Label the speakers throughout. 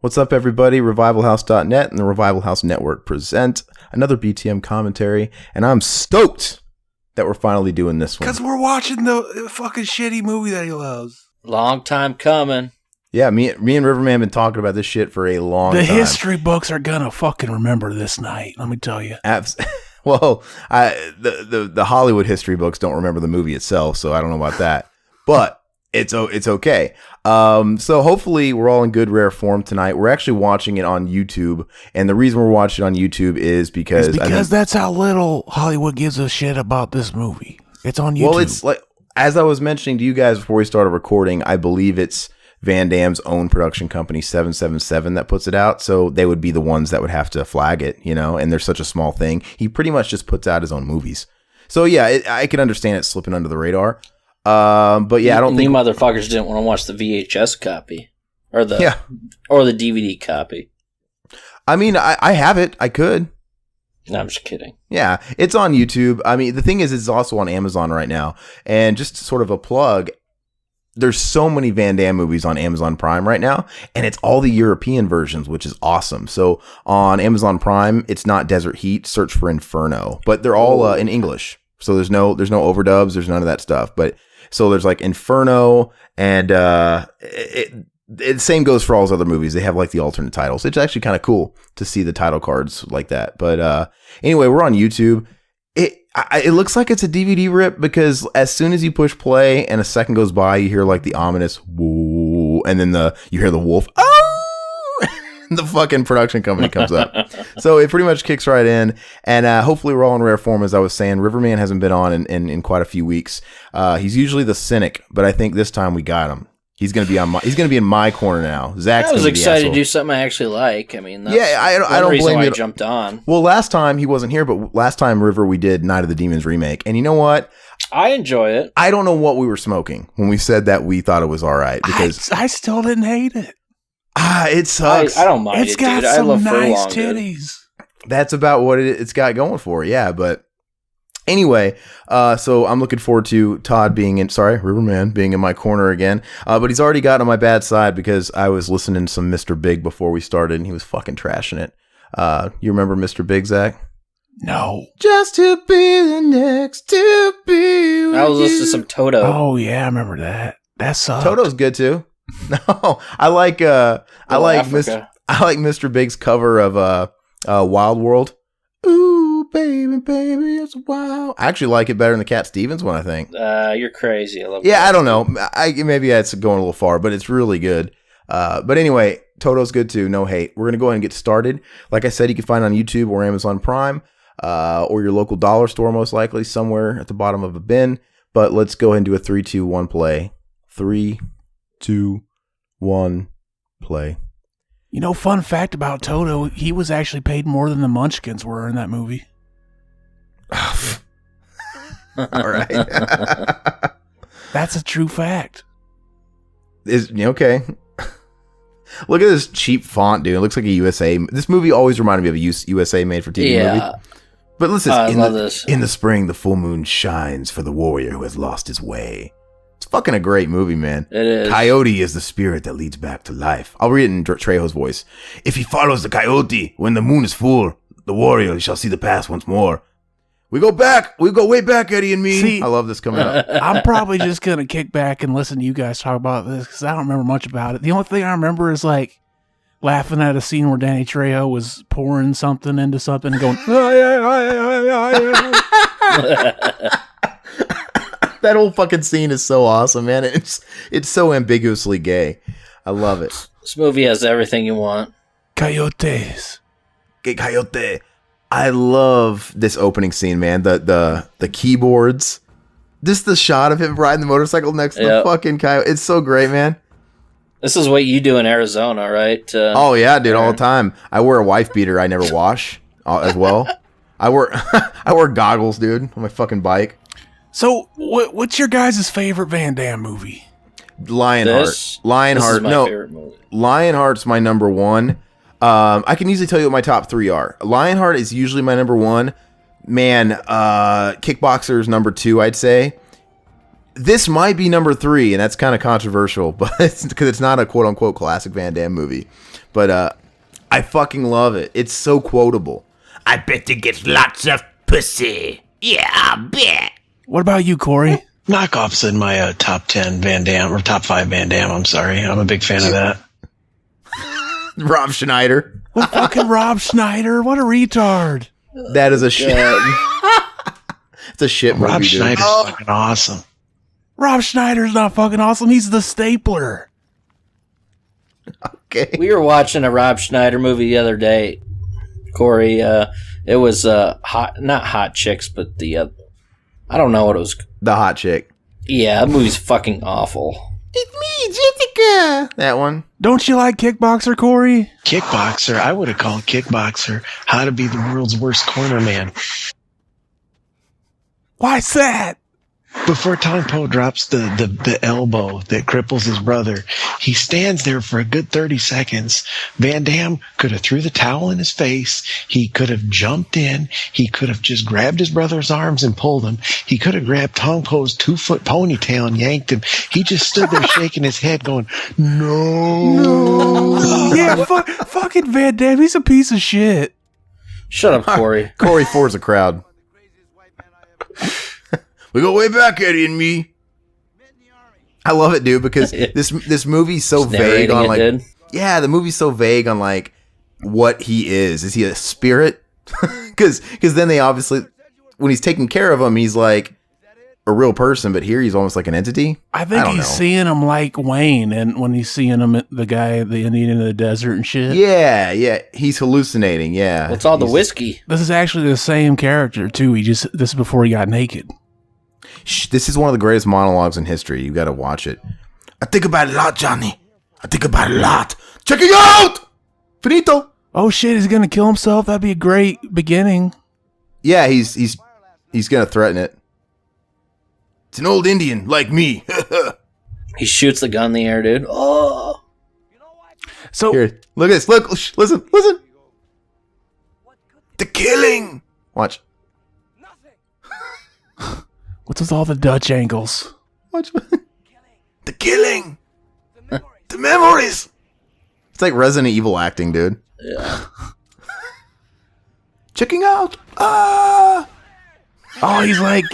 Speaker 1: What's up, everybody? RevivalHouse.net and the Revival House Network present another BTM commentary, and I'm stoked that we're finally doing this one.
Speaker 2: Because we're watching the fucking shitty movie that he loves.
Speaker 3: Long time coming.
Speaker 1: Yeah, me and Riverman have been talking about this shit for a long time.
Speaker 2: The history books are gonna fucking remember this night, let me tell you.
Speaker 1: Well, the Hollywood history books don't remember the movie itself, so I don't know about that. But it's okay. So hopefully we're all in good rare form tonight. We're actually watching it on YouTube, and the reason we're watching it on YouTube is because
Speaker 2: that's how little Hollywood gives a shit about this movie. It's on YouTube.
Speaker 1: Well, it's like, as I was mentioning to you guys before we started recording, I believe it's Van Damme's own production company, 777, that puts it out. So they would be the ones that would have to flag it, you know, and there's such a small thing. He pretty much just puts out his own movies. So yeah, I can understand it slipping under the radar. But yeah, I don't think
Speaker 3: you motherfuckers didn't want to watch the VHS copy or the DVD copy.
Speaker 1: I mean, I have it. I could.
Speaker 3: No, I'm just kidding.
Speaker 1: Yeah, it's on YouTube. I mean, the thing is, it's also on Amazon right now. And just sort of a plug, there's so many Van Damme movies on Amazon Prime right now, and it's all the European versions, which is awesome. So on Amazon Prime, it's not Desert Heat. Search for Inferno, but they're all in English. So there's no overdubs. There's none of that stuff. But so there's like Inferno, and the same goes for all his other movies. They have like the alternate titles. It's actually kind of cool to see the title cards like that. But anyway, we're on YouTube. It looks like it's a DVD rip because as soon as you push play and a second goes by, you hear like the ominous woo, and then you hear the wolf. The fucking production company comes up. So it pretty much kicks right in, and hopefully we're all in rare form. As I was saying, Riverman hasn't been on in quite a few weeks. He's usually the cynic, but I think this time we got him. He's gonna be in my corner now. Zach's.
Speaker 3: I was excited to do something I actually like. I mean, that's
Speaker 1: I don't
Speaker 3: reason
Speaker 1: blame
Speaker 3: why
Speaker 1: you.
Speaker 3: I jumped on.
Speaker 1: Well, last time he wasn't here, but last time River we did Night of the Demons remake, and you know what?
Speaker 3: I enjoy it.
Speaker 1: I don't know what we were smoking when we said that we thought it was all right because
Speaker 2: I still didn't hate it.
Speaker 1: It sucks.
Speaker 3: I don't mind.
Speaker 2: It's got
Speaker 3: dude.
Speaker 2: some
Speaker 3: I love
Speaker 2: nice
Speaker 3: furlong,
Speaker 2: titties.
Speaker 1: That's about what it's got going for. Yeah, but anyway, so I'm looking forward to Riverman being in my corner again. But he's already gotten on my bad side because I was listening to some Mr. Big before we started, and he was fucking trashing it. You remember Mr. Big, Zach?
Speaker 2: No.
Speaker 1: Just to be the next to be with
Speaker 3: I was listening to some Toto.
Speaker 2: Oh yeah, I remember that. That sucked.
Speaker 1: Toto's good too. No, I like Mr. Big's cover of Wild World. Ooh, baby, it's wild. I actually like it better than the Cat Stevens one, I think.
Speaker 3: You're crazy. I love
Speaker 1: Yeah, I don't know. Maybe that's going a little far, but it's really good. But anyway, Toto's good too. No hate. We're going to go ahead and get started. Like I said, you can find it on YouTube or Amazon Prime, or your local dollar store, most likely, somewhere at the bottom of a bin. But let's go ahead and do a 3, 2, 1 play. 3, 2, 1 play.
Speaker 2: You know, fun fact about Toto, he was actually paid more than the Munchkins were in that movie.
Speaker 1: All right.
Speaker 2: That's a true fact.
Speaker 1: Okay. Look at this cheap font, dude. It looks like a USA. This movie always reminded me of a USA made for TV movie. But listen, in the spring, the full moon shines for the warrior who has lost his way. It's fucking a great movie, man.
Speaker 3: It is.
Speaker 1: Coyote is the spirit that leads back to life. I'll read it in Trejo's voice. If he follows the coyote when the moon is full, the warrior shall see the past once more. We go way back, Eddie and me. See, I love this coming up.
Speaker 2: I'm probably just going to kick back and listen to you guys talk about this because I don't remember much about it. The only thing I remember is like laughing at a scene where Danny Trejo was pouring something into something and going,
Speaker 1: That whole fucking scene is so awesome, man. It's so ambiguously gay. I love it.
Speaker 3: This movie has everything you want.
Speaker 2: Coyotes.
Speaker 1: Coyote. I love this opening scene, man. The keyboards. Just the shot of him riding the motorcycle next to the fucking coyote. It's so great, man.
Speaker 3: This is what you do in Arizona, right?
Speaker 1: Oh yeah, dude, all the time. I wear a wife beater I never wash as well. I wear goggles, dude, on my fucking bike.
Speaker 2: So, what's your guys' favorite Van Damme movie?
Speaker 1: Lionheart.
Speaker 3: Lionheart. No, favorite movie.
Speaker 1: Lionheart's my number one. I can easily tell you what my top 3 are. Lionheart is usually my number 1. Man, Kickboxer's number 2, I'd say. This might be number 3, and that's kind of controversial, but because it's not a quote-unquote classic Van Damme movie. But I fucking love it. It's so quotable. I bet you get lots of pussy. Yeah, I bet.
Speaker 2: What about you, Corey?
Speaker 4: Knockoff's in my top 10 Van Damme, or top 5 Van Damme, I'm sorry. I'm a big fan of that.
Speaker 1: Rob Schneider.
Speaker 2: What fucking Rob Schneider? What a retard.
Speaker 1: That is a shit. It's a shit movie,
Speaker 4: Rob
Speaker 1: dude.
Speaker 4: Schneider's fucking awesome.
Speaker 2: Rob Schneider's not fucking awesome. He's the stapler.
Speaker 1: Okay.
Speaker 3: We were watching a Rob Schneider movie the other day, Corey. It was not Hot Chicks, but the I don't know what it was.
Speaker 1: The hot chick.
Speaker 3: Yeah, that movie's fucking awful.
Speaker 1: It's me, Jessica. That one.
Speaker 2: Don't you like Kickboxer, Corey?
Speaker 4: Kickboxer, I would have called Kickboxer How to Be the World's Worst Corner Man.
Speaker 2: Why's that?
Speaker 4: Before Tong Po drops the elbow that cripples his brother, he stands there for a good 30 seconds. Van Damme could have threw the towel in his face. He could have jumped in. He could have just grabbed his brother's arms and pulled him. He could have grabbed Tong Po's 2-foot ponytail and yanked him. He just stood there shaking his head going, no.
Speaker 2: Yeah, fucking Van Damme. He's a piece of shit.
Speaker 3: Shut up, Corey.
Speaker 1: Corey Ford's a crowd. We go way back, Eddie and me. I love it, dude, because this movie's so
Speaker 3: Just
Speaker 1: vague on like,
Speaker 3: dude.
Speaker 1: yeah, the movie's so vague on like what he is. Is he a spirit? Because then they obviously, when he's taking care of him, he's like a real person, but here he's almost like an entity.
Speaker 2: I think he's seeing him like Wayne, and when he's seeing him, the guy, the Indian in the desert and shit.
Speaker 1: Yeah, he's hallucinating. Yeah,
Speaker 3: Well, it's all the whiskey.
Speaker 2: This is actually the same character too. This is before he got naked.
Speaker 1: This is one of the greatest monologues in history. You got to watch it. I think about it a lot, Johnny. I think about it a lot. Check it out! Finito!
Speaker 2: Oh shit, he's gonna kill himself? That'd be a great beginning.
Speaker 1: Yeah, he's gonna threaten it. It's an old Indian like me.
Speaker 3: He shoots the gun in the air, dude. Oh!
Speaker 2: So
Speaker 1: Here, look at this. Look, listen. The killing! Watch.
Speaker 2: what's with all the Dutch angles?
Speaker 1: Watch. The killing! The memories! It's like Resident Evil acting, dude.
Speaker 3: Yeah.
Speaker 1: Checking out! Ah!
Speaker 2: Oh, he's like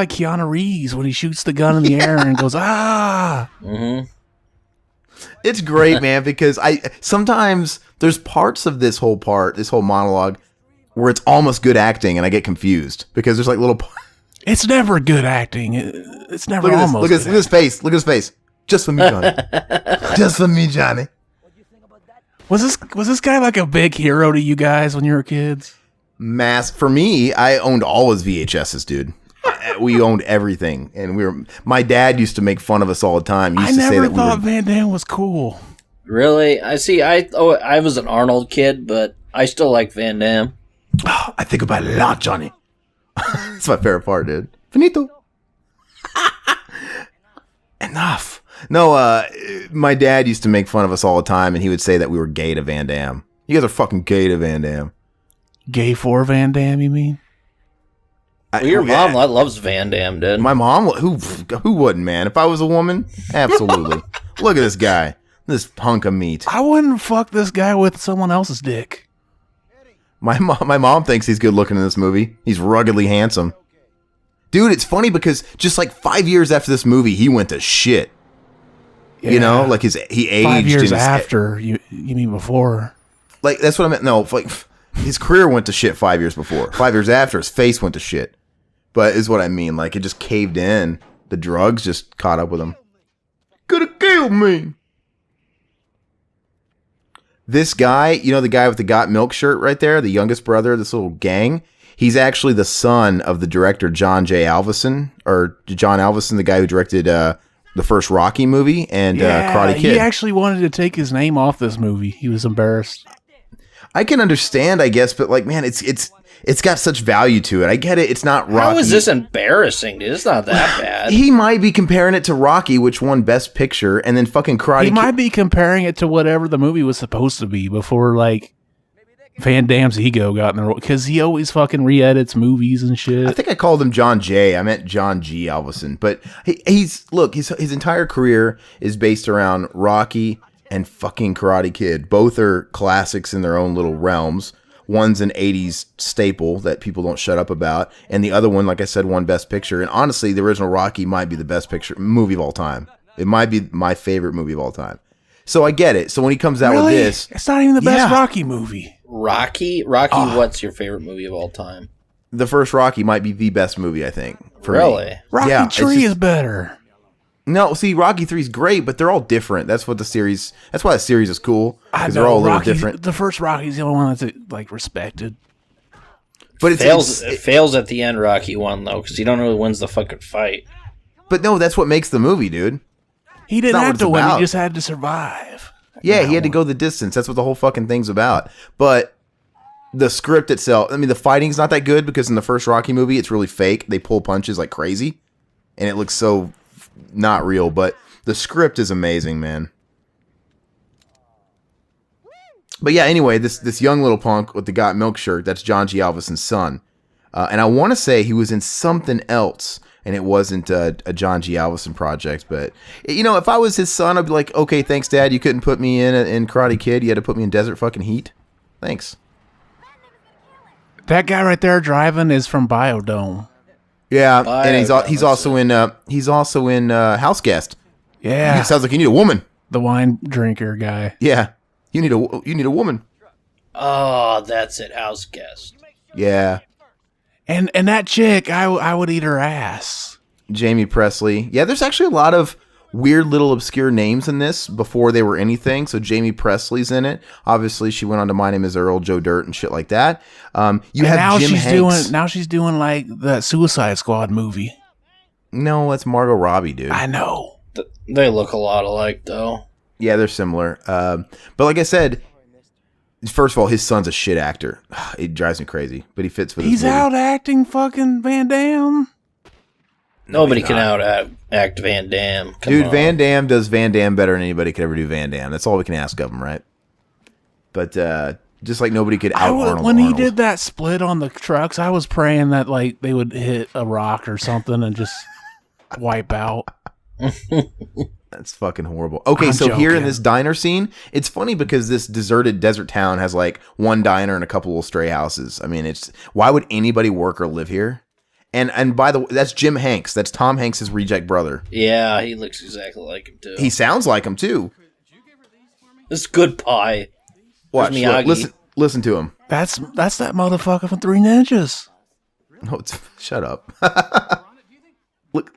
Speaker 2: Keanu Reeves when he shoots the gun in the air and goes, ah!
Speaker 3: Mm-hmm.
Speaker 1: It's great, man, because sometimes there's parts of this whole monologue where it's almost good acting and I get confused because there's like little
Speaker 2: It's never good acting. It's never
Speaker 1: Look at
Speaker 2: almost
Speaker 1: this. Look at his face. Look at his face. Just for me, Johnny. Just for me, Johnny.
Speaker 2: Was this guy like a big hero to you guys when you were kids?
Speaker 1: For me, I owned all his VHSs, dude. We owned everything, and my dad used to make fun of us all the time. He used to say that
Speaker 2: thought Van Damme was cool.
Speaker 3: Really? I was an Arnold kid, but I still like Van Damme.
Speaker 1: Oh, I think about it a lot, Johnny. It's my favorite part, dude. Finito. Enough. No, my dad used to make fun of us all the time, and he would say that we were gay to Van Damme. You guys are fucking gay to Van Damme.
Speaker 2: Gay for Van Damme, you mean?
Speaker 3: Well, your mom loves Van Damme, dude.
Speaker 1: My mom, who wouldn't, man? If I was a woman, absolutely. Look at this guy, this hunk of meat.
Speaker 2: I wouldn't fuck this guy with someone else's dick.
Speaker 1: My mom thinks he's good looking in this movie. He's ruggedly handsome. Dude, it's funny because just like 5 years after this movie, he went to shit. Yeah. You know, like he aged.
Speaker 2: 5 years after, you mean before?
Speaker 1: Like, that's what I meant. No, like his career went to shit 5 years before. 5 years after, his face went to shit. But is what I mean. Like, it just caved in. The drugs just caught up with him. Could have killed me. This guy, you know, the guy with the Got Milk shirt right there, the youngest brother of this little gang, he's actually the son of the director John Alvison, the guy who directed the first Rocky movie and Karate Kid.
Speaker 2: He actually wanted to take his name off this movie. He was embarrassed.
Speaker 1: I can understand, I guess, but like, man, it's got such value to it. I get it. It's not Rocky.
Speaker 3: How is this embarrassing, dude? It's not that bad.
Speaker 1: He might be comparing it to Rocky, which won Best Picture, and then fucking Karate Kid.
Speaker 2: He might be comparing it to whatever the movie was supposed to be before, like, Van Damme's ego got in the role. Because he always fucking re-edits movies and shit.
Speaker 1: I think I called him John J. I meant John G. Alvison. But his entire career is based around Rocky and fucking Karate Kid. Both are classics in their own little realms. One's an 80s staple that people don't shut up about, and the other one, like I said, won Best Picture. And honestly, the original Rocky might be the best picture movie of all time. It might be my favorite movie of all time. So I get it. So when he comes out with this,
Speaker 2: it's not even the best Rocky movie.
Speaker 3: Rocky, what's your favorite movie of all time?
Speaker 1: the first Rocky might be the best movie, I think. For
Speaker 3: really?
Speaker 1: me.
Speaker 2: Rocky 3 is better.
Speaker 1: No, see, Rocky 3 is great, but they're all different. That's what the series. That's why the series is cool, because they're all a little different.
Speaker 2: The first Rocky's the only one that's like respected.
Speaker 3: But it fails at the end. Rocky 1 though, because you don't know who wins the fucking fight.
Speaker 1: But no, that's what makes the movie, dude.
Speaker 2: He didn't have to win. He just had to survive.
Speaker 1: Yeah, he had to go the distance. That's what the whole fucking thing's about. But the script itself, I mean, the fighting's not that good because in the first Rocky movie, it's really fake. They pull punches like crazy, and it looks so not real. But the script is amazing, man. But yeah, anyway, this young little punk with the got milk shirt, that's John G. Alvison's son. And I want to say he was in something else, and it wasn't a John G. Alvison project. But, you know, if I was his son, I'd be like, okay, thanks, Dad. You couldn't put me in Karate Kid. You had to put me in Desert fucking Heat. Thanks.
Speaker 2: That guy right there driving is from Biodome.
Speaker 1: Yeah, and he's also in House Guest.
Speaker 2: Yeah.
Speaker 1: It sounds like you need a woman.
Speaker 2: The wine drinker guy.
Speaker 1: Yeah. You need a woman.
Speaker 3: Oh, that's it. House Guest.
Speaker 1: Yeah.
Speaker 2: And that chick, I would eat her ass.
Speaker 1: Jamie Presley. Yeah, there's actually a lot of weird little obscure names in this before they were anything. So Jamie Presley's in it. Obviously, she went on to My Name is Earl, Joe Dirt, and shit like that. You have Jim Hanks.
Speaker 2: Now she's doing like that Suicide Squad movie.
Speaker 1: No, that's Margot Robbie, dude.
Speaker 2: I know.
Speaker 3: They look a lot alike, though.
Speaker 1: Yeah, they're similar. But like I said, first of all, his son's a shit actor. It drives me crazy, but he fits for this movie.
Speaker 2: He's out acting fucking Van Damme.
Speaker 3: Nobody can act Van Damme.
Speaker 1: Dude, Van Damme does Van Damme better than anybody could ever do Van Damme. That's all we can ask of him, right? But just like nobody could out Arnold.
Speaker 2: When he did that split on the trucks, I was praying that like they would hit a rock or something and just wipe out.
Speaker 1: That's fucking horrible. Okay, so joking. Here in this diner scene, it's funny because this deserted desert town has like one diner and a couple of stray houses. I mean, why would anybody work or live here? And by the way, that's Jim Hanks. That's Tom Hanks' reject brother.
Speaker 3: Yeah, he looks exactly like him too.
Speaker 1: He sounds like him too.
Speaker 3: This is good pie.
Speaker 1: Watch, listen to him.
Speaker 2: That's that motherfucker from Three Ninjas.
Speaker 1: No, shut up.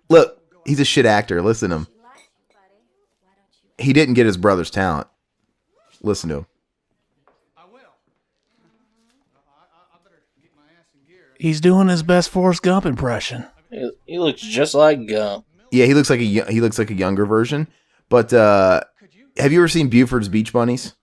Speaker 1: Look, he's a shit actor. Listen to him. He didn't get his brother's talent. Listen to him.
Speaker 2: He's doing his best Forrest Gump impression.
Speaker 3: He looks just like Gump.
Speaker 1: Yeah, he looks like a younger version. But have you ever seen Buford's Beach Bunnies?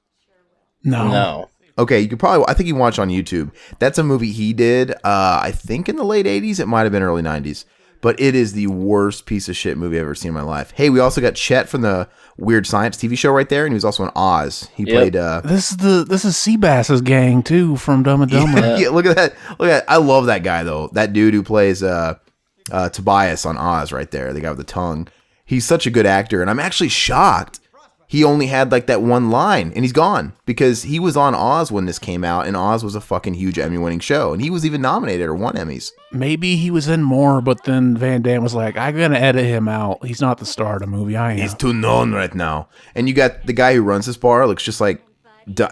Speaker 3: No.
Speaker 1: Okay, you could probably. I think you can watch on YouTube. That's a movie he did. I think in the late '80s. It might have been early '90s. But it is the worst piece of shit movie I've ever seen in my life. Hey, we also got Chet from the Weird Science TV show right there, and he was also in Oz. He played.
Speaker 2: This is Seabass's gang too from Dumb and Dumber.
Speaker 1: Yeah, look at that. Look at that. I love that guy though. That dude who plays Tobias on Oz right there. The guy with the tongue. He's such a good actor, and I'm actually shocked. He only had like that one line, and he's gone because he was on Oz when this came out, and Oz was a fucking huge Emmy-winning show, and he was even nominated or won Emmys.
Speaker 2: Maybe he was in more, but then Van Damme was like, "I'm gonna edit him out. He's not the star of the movie. I am.
Speaker 1: He's too known right now." And you got the guy who runs this bar looks just like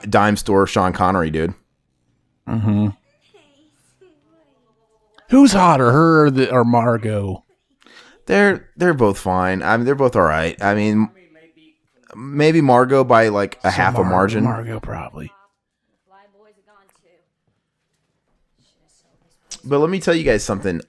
Speaker 1: dime store Sean Connery, dude.
Speaker 2: Mm-hmm. Who's hotter, her or Margot?
Speaker 1: They're both fine. I mean, they're both all right. I mean. Maybe Margot by like a half a margin.
Speaker 2: Margot probably.
Speaker 1: But let me tell you guys something.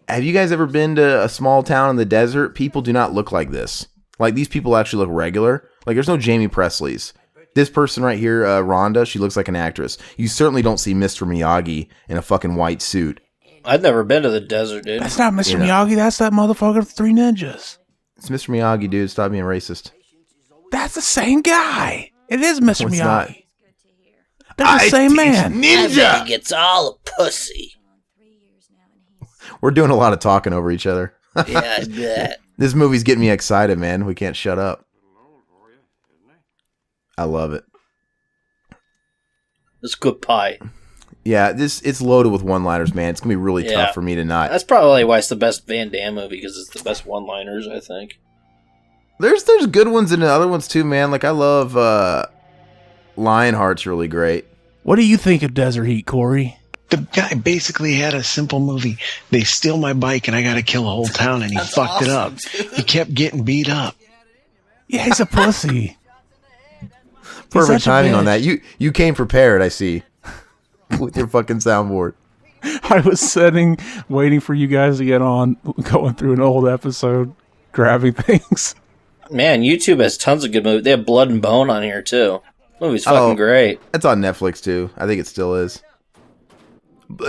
Speaker 1: Have you guys ever been to a small town in the desert? People do not look like this. Like these people actually look regular. Like there's no Jamie Presleys. This person right here, Rhonda, she looks like an actress. You certainly don't see Mr. Miyagi in a fucking white suit.
Speaker 3: I've never been to the desert, dude.
Speaker 2: That's not Mr. Miyagi. That's that motherfucker with Three Ninjas.
Speaker 1: It's Mr. Miyagi, dude. Stop being racist.
Speaker 2: That's the same guy. It is Mr. Miyagi.
Speaker 1: Not.
Speaker 2: They're the same man.
Speaker 3: Ninja gets all a pussy.
Speaker 1: We're doing a lot of talking over each other.
Speaker 3: Yeah, I bet.
Speaker 1: This movie's getting me excited, man. We can't shut up. I love it.
Speaker 3: It's good pie.
Speaker 1: Yeah, it's loaded with one-liners, man. It's gonna be really tough for me to not.
Speaker 3: That's probably why it's the best Van Damme movie, because it's the best one-liners, I think.
Speaker 1: There's good ones and other ones too, man. Like I love Lionheart's really great.
Speaker 2: What do you think of Desert Heat, Corey?
Speaker 4: The guy basically had a simple movie. They steal my bike and I got to kill a whole town, and he fucked it up.
Speaker 3: Dude.
Speaker 4: He kept getting beat up.
Speaker 2: Yeah, he's a pussy.
Speaker 1: Perfect
Speaker 2: such a
Speaker 1: timing on
Speaker 2: bitch.
Speaker 1: that. You came prepared, I see, with your fucking soundboard.
Speaker 2: I was waiting for you guys to get on, going through an old episode, grabbing things.
Speaker 3: Man, YouTube has tons of good movies. They have Blood and Bone on here, too. Movie's fucking great.
Speaker 1: It's on Netflix too. I think it still is.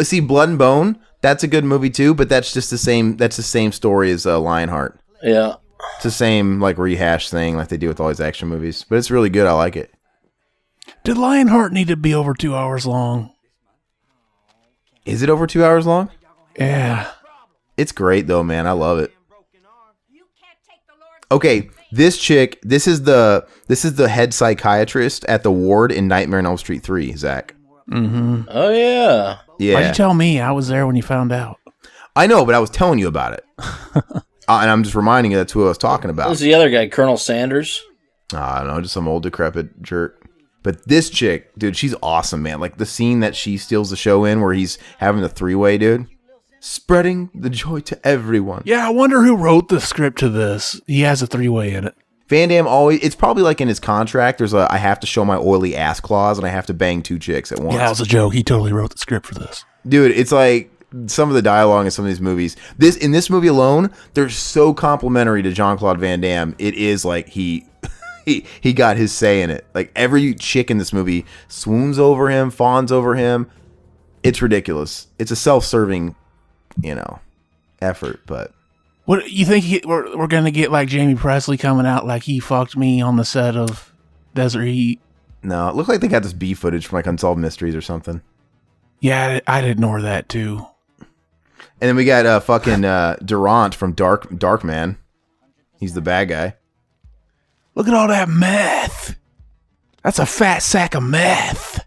Speaker 1: See, Blood and Bone. That's a good movie too, but that's just the same. That's the same story as Lionheart.
Speaker 3: Yeah.
Speaker 1: It's the same like rehash thing like they do with all these action movies, but it's really good. I like it.
Speaker 2: Did Lionheart need to be over 2 hours long?
Speaker 1: Is it over 2 hours long?
Speaker 2: Yeah.
Speaker 1: It's great though, man. I love it. Okay, this chick. This is the head psychiatrist at the ward in Nightmare on Elm Street 3. Zach.
Speaker 2: Mm-hmm.
Speaker 3: Oh, yeah.
Speaker 1: Yeah.
Speaker 2: Why'd you tell me? I was there when you found out.
Speaker 1: I know, but I was telling you about it, and I'm just reminding you that's who I was talking about.
Speaker 3: Who's the other guy? Colonel Sanders?
Speaker 1: I don't know, just some old decrepit jerk. But this chick, dude, she's awesome, man. Like the scene that she steals the show in where he's having the three-way, dude. Spreading the joy to everyone.
Speaker 2: Yeah, I wonder who wrote the script to this. He has a 3-way in it.
Speaker 1: Van Damme always, it's probably like in his contract, there's a I have to show my oily ass clause and I have to bang 2 chicks at once.
Speaker 2: Yeah, that was a joke. He totally wrote the script for this.
Speaker 1: Dude, it's like some of the dialogue in some of these movies. In this movie alone, they're so complimentary to Jean-Claude Van Damme. It is like he got his say in it. Like every chick in this movie swoons over him, fawns over him. It's ridiculous. It's a self-serving, effort, but
Speaker 2: What you think we're going to get like Jamie Presley coming out like he fucked me on the set of Desert Heat?
Speaker 1: no, it looked like they got this B footage from like Unsolved Mysteries or something.
Speaker 2: Yeah, I'd ignore that too.
Speaker 1: And then we got fucking Durant from Dark Man. He's the bad guy.
Speaker 2: Look at all that meth. That's a fat sack of meth.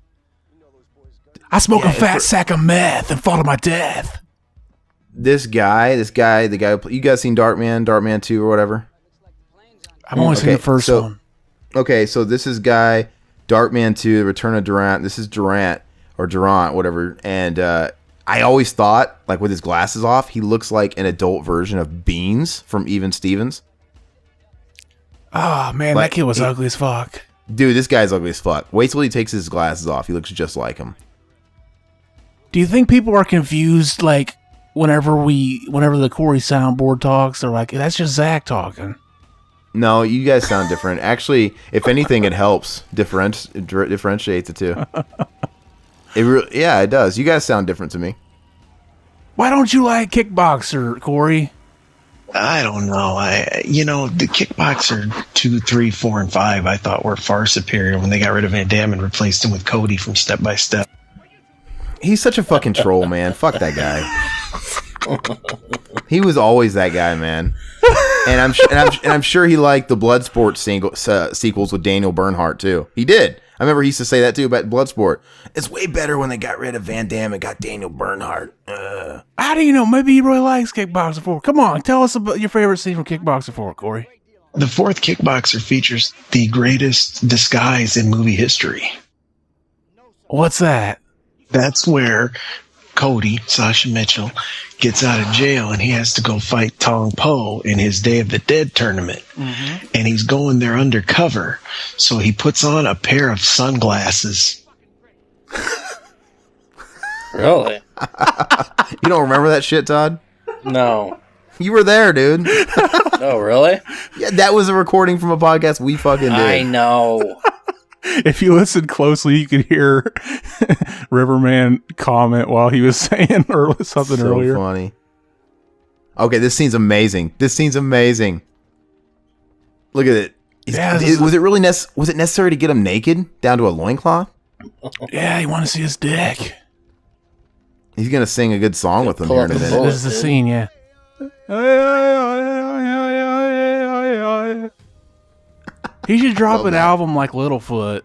Speaker 2: I smoke a fat sack of meth and fall to my death.
Speaker 1: The guy, you guys seen Darkman 2 or whatever?
Speaker 2: I've only seen the first one.
Speaker 1: Okay, so this is guy, Darkman 2, The Return of Durant. This is Durant, whatever. And I always thought, like with his glasses off, he looks like an adult version of Beans from Even Stevens.
Speaker 2: Oh, man,
Speaker 1: Like,
Speaker 2: that kid was ugly as fuck.
Speaker 1: Dude, this guy's ugly as fuck. Wait till he takes his glasses off. He looks just like him.
Speaker 2: Do you think people are confused, like, whenever the Corey soundboard talks, they're like, that's just Zach talking?
Speaker 1: No, you guys sound different. Actually, if anything, it helps. Differentiates the two. It does. You guys sound different to me.
Speaker 2: Why don't you like Kickboxer, Corey?
Speaker 4: I don't know. The Kickboxer 2, 3, 4, and 5 I thought were far superior when they got rid of Van Damme and replaced him with Cody from Step by Step.
Speaker 1: He's such a fucking troll, man. Fuck that guy. He was always that guy, man. And I'm sure he liked the Bloodsport sequels with Daniel Bernhardt too. He did. I remember he used to say that too about Bloodsport. It's way better when they got rid of Van Damme and got Daniel Bernhardt.
Speaker 2: How do you know? Maybe he really likes Kickboxer 4. Come on, tell us about your favorite scene from Kickboxer 4, Corey.
Speaker 4: The 4th Kickboxer features the greatest disguise in movie history.
Speaker 2: What's that?
Speaker 4: That's where Cody, Sasha Mitchell, gets out of jail and he has to go fight Tong Po in his Day of the Dead tournament. Mm-hmm. And he's going there undercover. So he puts on a pair of sunglasses.
Speaker 3: Really?
Speaker 1: You don't remember that shit, Todd?
Speaker 3: No.
Speaker 1: You were there, dude.
Speaker 3: Oh, really?
Speaker 1: Yeah, that was a recording from a podcast we fucking did.
Speaker 3: I know.
Speaker 2: If you listen closely, you could hear Riverman comment while he was saying something earlier.
Speaker 1: So funny. Okay, this scene's amazing. Look at it. Was it really was it necessary to get him naked down to a loincloth?
Speaker 2: Yeah, you want to see his dick.
Speaker 1: He's gonna sing a good song with him here in a minute.
Speaker 2: This is the scene, yeah. He should drop
Speaker 1: Love
Speaker 2: an
Speaker 1: that.
Speaker 2: album like Littlefoot.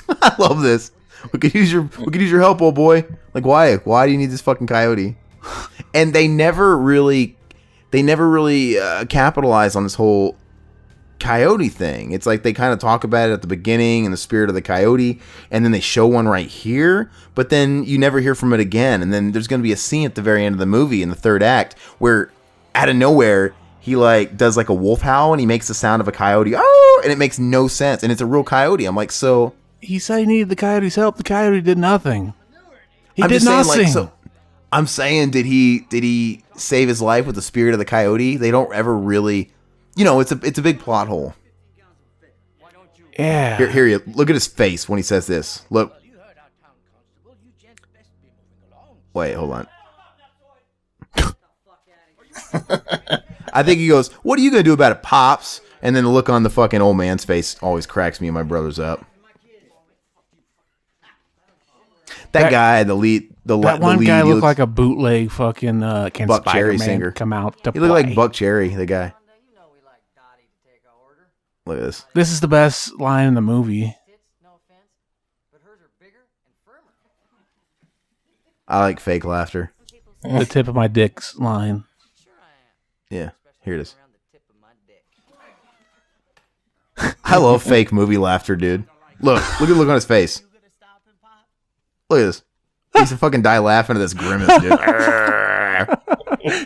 Speaker 1: I love this. We could use your help, old boy. Like, why? Why do you need this fucking coyote? And they never really capitalize on this whole coyote thing. It's like they kind of talk about it at the beginning and the spirit of the coyote, and then they show one right here, but then you never hear from it again. And then there's going to be a scene at the very end of the movie in the third act where out of nowhere he like does like a wolf howl and he makes the sound of a coyote, oh, and it makes no sense, and it's a real coyote. I'm like, so
Speaker 2: He said he needed the coyote's help. The coyote did nothing. He
Speaker 1: I'm
Speaker 2: did
Speaker 1: just saying,
Speaker 2: nothing.
Speaker 1: like, so I'm saying, did he save his life with the spirit of the coyote? They don't ever really, it's a big plot hole.
Speaker 2: Yeah.
Speaker 1: Here you look at his face when he says this. Look. Wait, hold on. I think he goes, "What are you gonna do about it, Pops?" And then the look on the fucking old man's face always cracks me and my brothers up. That guy, the
Speaker 2: one
Speaker 1: lead,
Speaker 2: guy
Speaker 1: he
Speaker 2: looked
Speaker 1: looks
Speaker 2: like a bootleg fucking can
Speaker 1: Buck Cherry
Speaker 2: Spider-Man
Speaker 1: singer.
Speaker 2: come out to
Speaker 1: He looked
Speaker 2: play.
Speaker 1: like Buck Cherry, the guy. Look at this.
Speaker 2: This is the best line in the movie.
Speaker 1: I like fake laughter.
Speaker 2: The tip of my dick's line.
Speaker 1: Yeah, here it is. I love fake movie laughter, dude. Look at the look on his face. Look at this. He's a fucking die laughing at this grimace, dude.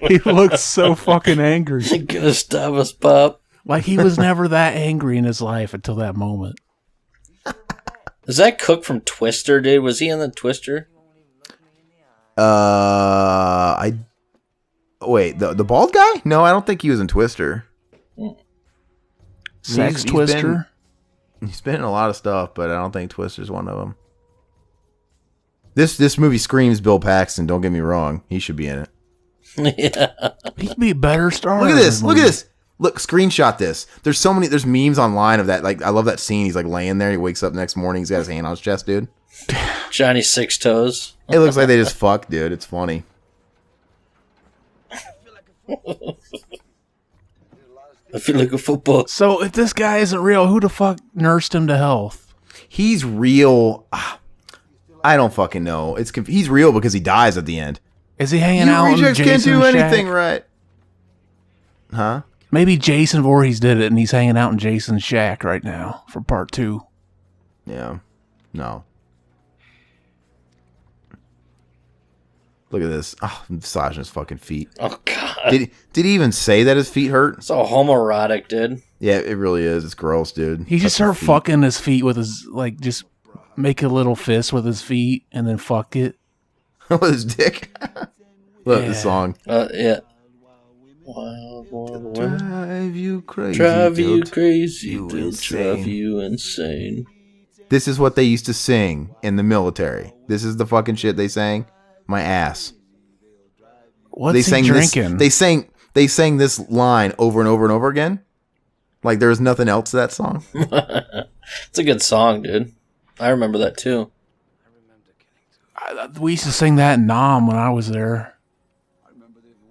Speaker 2: He looks so fucking angry.
Speaker 3: You gonna stop us, Pop?
Speaker 2: Like he was never that angry in his life until that moment.
Speaker 3: Is that Cook from Twister, dude? Was he in the Twister?
Speaker 1: Wait, the bald guy? No, I don't think he was in Twister.
Speaker 2: Sex Twister?
Speaker 1: He's been in a lot of stuff, but I don't think Twister's one of them. This movie screams Bill Paxton, don't get me wrong. He should be in it.
Speaker 3: Yeah.
Speaker 2: He could be a better star.
Speaker 1: Look at this.
Speaker 2: in the
Speaker 1: Look at
Speaker 2: movie.
Speaker 1: this. Look, screenshot this. There's memes online of that. Like, I love that scene. He's like laying there. He wakes up next morning. He's got his hand on his chest, dude.
Speaker 3: Johnny Six Toes.
Speaker 1: It looks like they just fucked, dude. It's funny.
Speaker 3: I feel like a football.
Speaker 2: So if this guy isn't real, who the fuck nursed him to health?
Speaker 1: He's real. I don't fucking know. He's real because he dies at the end.
Speaker 2: Is he hanging out in
Speaker 1: rejects
Speaker 2: Jason's
Speaker 1: can't do anything
Speaker 2: shack?
Speaker 1: right. Huh?
Speaker 2: Maybe Jason Voorhees did it and he's hanging out in Jason's shack right now for part 2.
Speaker 1: Yeah. No. Look at this. Oh, massaging his fucking feet.
Speaker 3: Oh, God.
Speaker 1: Did he even say that his feet hurt?
Speaker 3: It's all homoerotic, dude.
Speaker 1: Yeah, it really is. It's gross, dude.
Speaker 2: He just
Speaker 1: Touch
Speaker 2: started fucking his feet with his, like, just make a little fist with his feet and then fuck it.
Speaker 1: with his dick. Look, the song.
Speaker 3: Yeah. Wild, wild, wild.
Speaker 1: Drive you crazy.
Speaker 3: Drive you
Speaker 1: dude.
Speaker 3: crazy,
Speaker 1: You
Speaker 3: they'll
Speaker 1: insane.
Speaker 3: drive you insane.
Speaker 1: This is what they used to sing in the military. This is the fucking shit they sang. My ass.
Speaker 2: What's
Speaker 1: They
Speaker 2: he
Speaker 1: sang
Speaker 2: drinking?
Speaker 1: this. They sang this line over and over and over again. Like there was nothing else to that song.
Speaker 3: It's a good song, dude. I remember that too.
Speaker 2: We used to sing that in Damme when I was there.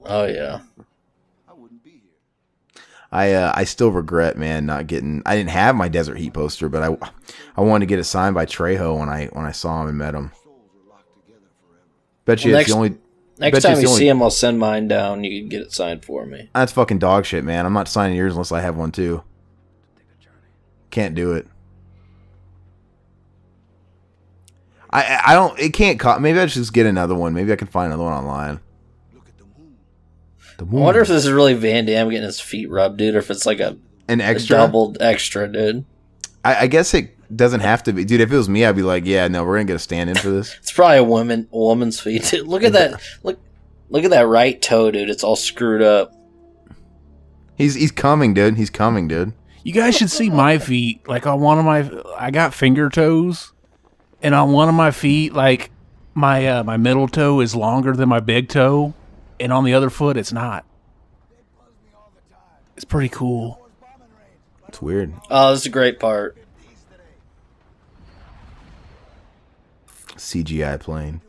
Speaker 3: Oh yeah.
Speaker 1: I still regret, man, not getting. I didn't have my Desert Heat poster, but I wanted to get it signed by Trejo when I saw him and met him. Bet you
Speaker 3: Well,
Speaker 1: it's the only.
Speaker 3: Next
Speaker 1: bet
Speaker 3: time
Speaker 1: it's
Speaker 3: you
Speaker 1: the only-
Speaker 3: see him, I'll send mine down. You can get it signed for me.
Speaker 1: That's fucking dog shit, man. I'm not signing yours unless I have one too. Can't do it. I don't. It can't. Maybe I should just get another one. Maybe I can find another one online. The
Speaker 3: I
Speaker 1: moon.
Speaker 3: wonder if this is really Van Damme getting his feet rubbed, dude, or if it's like a
Speaker 1: extra.
Speaker 3: doubled extra, dude.
Speaker 1: I guess it doesn't have to be, dude. If it was me, I'd be like, yeah, no, we're gonna get a stand-in for this.
Speaker 3: It's probably a woman's feet, dude. Look at that. Look at that right toe, dude. It's all screwed up.
Speaker 1: He's coming, dude. He's coming, dude.
Speaker 2: You guys should see my feet. Like on one of my, I got finger toes, and on one of my feet, like my middle toe is longer than my big toe, and on the other foot, it's not. It's pretty cool.
Speaker 1: It's weird.
Speaker 3: Oh, this is a great part.
Speaker 1: CGI plane.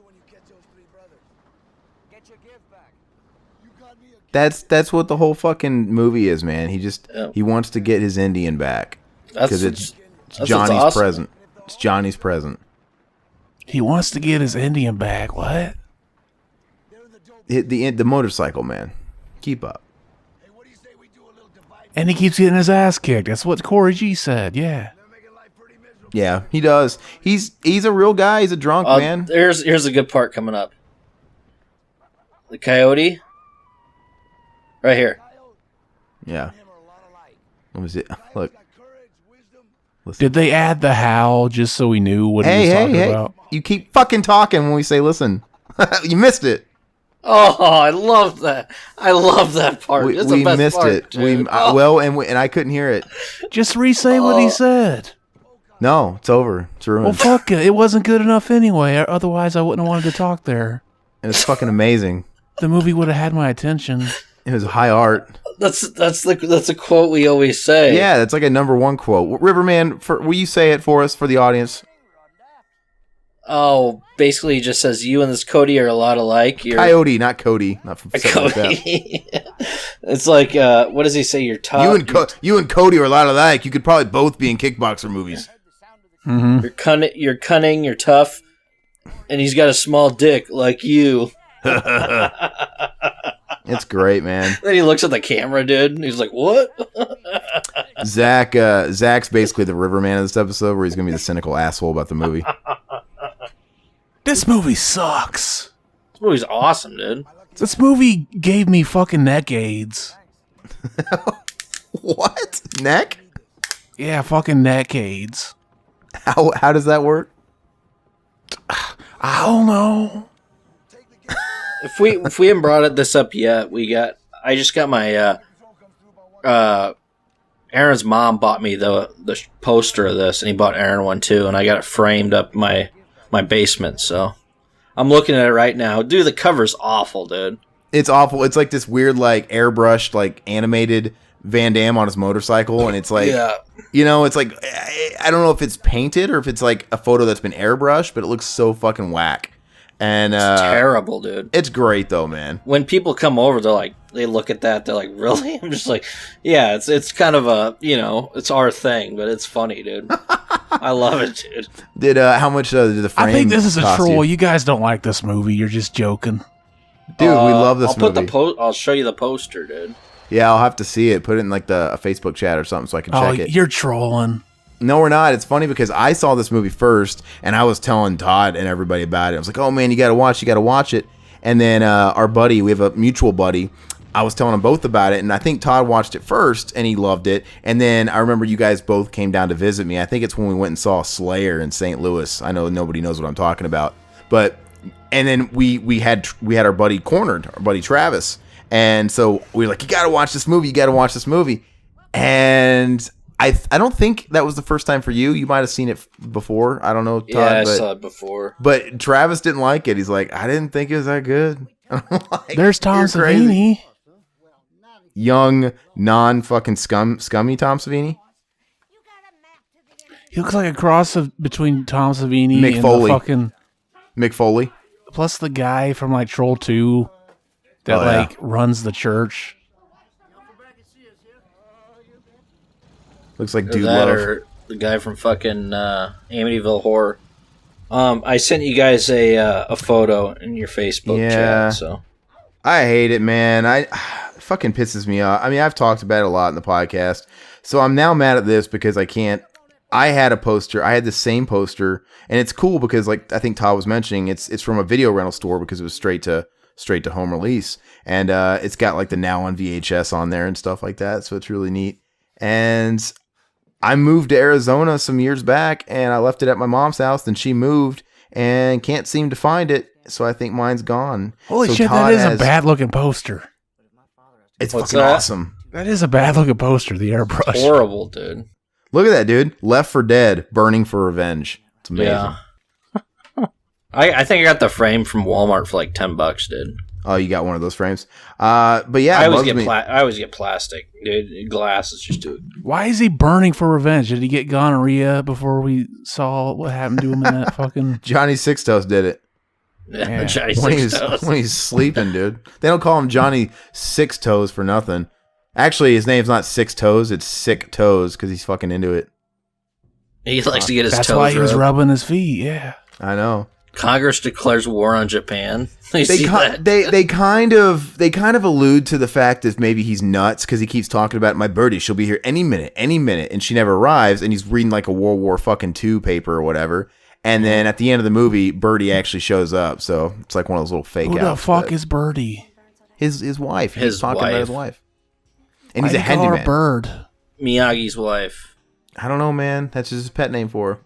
Speaker 1: That's what the whole fucking movie is, man. He wants to get his Indian back because it's Johnny's
Speaker 3: awesome.
Speaker 1: present. It's Johnny's present.
Speaker 2: He wants to get his Indian back. What?
Speaker 1: The motorcycle man. Keep up.
Speaker 2: And he keeps getting his ass kicked. That's what Corey G said. Yeah.
Speaker 1: Yeah, he does. He's a real guy. He's a drunk man.
Speaker 3: Here's a good part coming up. The coyote. Right here.
Speaker 1: Yeah. What was it? Look. Listen.
Speaker 2: Did they add the howl just so we knew what he was talking about?
Speaker 1: You keep fucking talking when we say listen. You missed it.
Speaker 3: Oh, I love that. I love that part.
Speaker 1: We
Speaker 3: the best
Speaker 1: missed
Speaker 3: part,
Speaker 1: it.
Speaker 3: dude.
Speaker 1: And I couldn't hear it.
Speaker 2: Just re-say what he said.
Speaker 1: No, it's over. It's ruined.
Speaker 2: Well, fuck it. It wasn't good enough anyway. Otherwise, I wouldn't have wanted to talk there.
Speaker 1: And it's fucking amazing.
Speaker 2: The movie would have had my attention.
Speaker 1: It was high art.
Speaker 3: That's a quote we always say.
Speaker 1: Yeah, that's like a number one quote. Riverman, will you say it for us, for the audience?
Speaker 3: Oh, basically, he just says you and this Cody are a lot alike. You're
Speaker 1: Coyote, not Cody. Not from
Speaker 3: Cody. It's like, what does he say? You're tough.
Speaker 1: You and Cody are a lot alike. You could probably both be in kickboxer movies.
Speaker 2: Mm-hmm.
Speaker 3: You're cunning. You're tough, and he's got a small dick like you.
Speaker 1: It's great, man.
Speaker 3: Then he looks at the camera, dude, and he's like, "What?"
Speaker 1: Zach's basically the Riverman of this episode, where he's gonna be the cynical asshole about the movie.
Speaker 2: This movie sucks.
Speaker 3: This movie's awesome, dude.
Speaker 2: This movie gave me fucking neck AIDS.
Speaker 1: What? Neck?
Speaker 2: Yeah, fucking neck AIDS.
Speaker 1: How does that work?
Speaker 2: I don't know.
Speaker 3: If we haven't brought this up yet, I just got my Aaron's mom bought me the poster of this, and he bought Aaron one too, and I got it framed up my basement. So I'm looking at it right now. Dude, the cover's awful, dude.
Speaker 1: It's awful. It's like this weird, like airbrushed, like animated Van Damme on his motorcycle, and it's like, it's like I don't know if it's painted or if it's like a photo that's been airbrushed, but it looks so fucking whack. And
Speaker 3: it's terrible, dude.
Speaker 1: It's great though, man.
Speaker 3: When people come over, they look at that, they're like, really? I'm just like, yeah, it's kind of a, it's our thing, but it's funny, dude. I love it, dude.
Speaker 1: How much did the frame?
Speaker 2: I think this is a
Speaker 1: cost
Speaker 2: troll.
Speaker 1: you?
Speaker 2: You guys don't like this movie. You're just joking.
Speaker 1: Dude, we love this movie.
Speaker 3: I'll show you the poster, dude.
Speaker 1: Yeah, I'll have to see it. Put it in like a Facebook chat or something so I can check it.
Speaker 2: You're trolling.
Speaker 1: No, we're not. It's funny because I saw this movie first, and I was telling Todd and everybody about it. I was like, oh, man, you got to watch it. And then our buddy, we have a mutual buddy, I was telling them both about it, and I think Todd watched it first, and he loved it. And then I remember you guys both came down to visit me. I think it's when we went and saw Slayer in St. Louis. I know nobody knows what I'm talking about. And then we had our buddy cornered, our buddy Travis. And so we were like, you got to watch this movie. And I don't think that was the first time for you. You might have seen it before. I don't know, Todd.
Speaker 3: Yeah, I saw it before.
Speaker 1: But Travis didn't like it. He's like, I didn't think it was that good. Like,
Speaker 2: there's Tom Savini.
Speaker 1: Young, non-fucking scummy Tom Savini.
Speaker 2: He looks like a cross between Tom Savini
Speaker 1: Mick
Speaker 2: and
Speaker 1: Foley.
Speaker 2: the fucking...
Speaker 1: Mick Foley.
Speaker 2: Plus the guy from like Troll 2 that runs the church.
Speaker 1: Looks like Dude Love.
Speaker 3: Or the guy from fucking Amityville Horror. I sent you guys a photo in your Facebook chat. So
Speaker 1: I hate it, man. It fucking pisses me off. I mean, I've talked about it a lot in the podcast. So I'm now mad at this because I can't. I had a poster. I had the same poster, and it's cool because, like I think Todd was mentioning, it's from a video rental store because it was straight to home release, and it's got like the Now on VHS on there and stuff like that. So it's really neat. And I moved to Arizona some years back, and I left it at my mom's house. Then she moved and can't seem to find it. So I think mine's gone.
Speaker 2: Holy
Speaker 1: so
Speaker 2: shit,
Speaker 1: Todd
Speaker 2: that is a bad looking poster.
Speaker 1: It's
Speaker 3: What's
Speaker 1: fucking
Speaker 3: that?
Speaker 1: awesome.
Speaker 2: That is a bad looking poster, the airbrush.
Speaker 3: horrible, dude.
Speaker 1: Look at that, dude. Left for Dead, Burning for Revenge. It's amazing.
Speaker 3: Yeah. I think I got the frame from Walmart for like $10, dude.
Speaker 1: Oh, you got one of those frames. But yeah,
Speaker 3: I always get plastic, dude. Glass is just too.
Speaker 2: Why is he burning for revenge? Did he get gonorrhea before we saw what happened to him in that fucking...
Speaker 1: Johnny Sixtos did it.
Speaker 3: Yeah, Johnny
Speaker 1: when
Speaker 3: Six Toes.
Speaker 1: when he's sleeping, dude. They don't call him Johnny Six Toes for nothing. Actually, his name's not Six Toes, it's Sick Toes because he's fucking into it.
Speaker 3: He likes to get his
Speaker 2: That's
Speaker 3: toes
Speaker 2: why he was
Speaker 3: rubbed.
Speaker 2: rubbing his feet. Yeah.
Speaker 1: I know.
Speaker 3: Congress declares war on Japan. You see that?
Speaker 1: They kind of allude to the fact that maybe he's nuts because he keeps talking about my birdie. She'll be here any minute, and she never arrives. And he's reading like a World War fucking II paper or whatever. And then at the end of the movie, Birdie actually shows up. So it's like one of those little fake
Speaker 2: Who
Speaker 1: outs.
Speaker 2: the fuck is Birdie?
Speaker 1: His wife? He's
Speaker 3: His
Speaker 1: talking about his wife. And
Speaker 2: Why
Speaker 1: he's a
Speaker 2: do you call her
Speaker 1: handyman.
Speaker 2: Bird.
Speaker 3: Miyagi's wife.
Speaker 1: I don't know, man. That's just his pet name for her.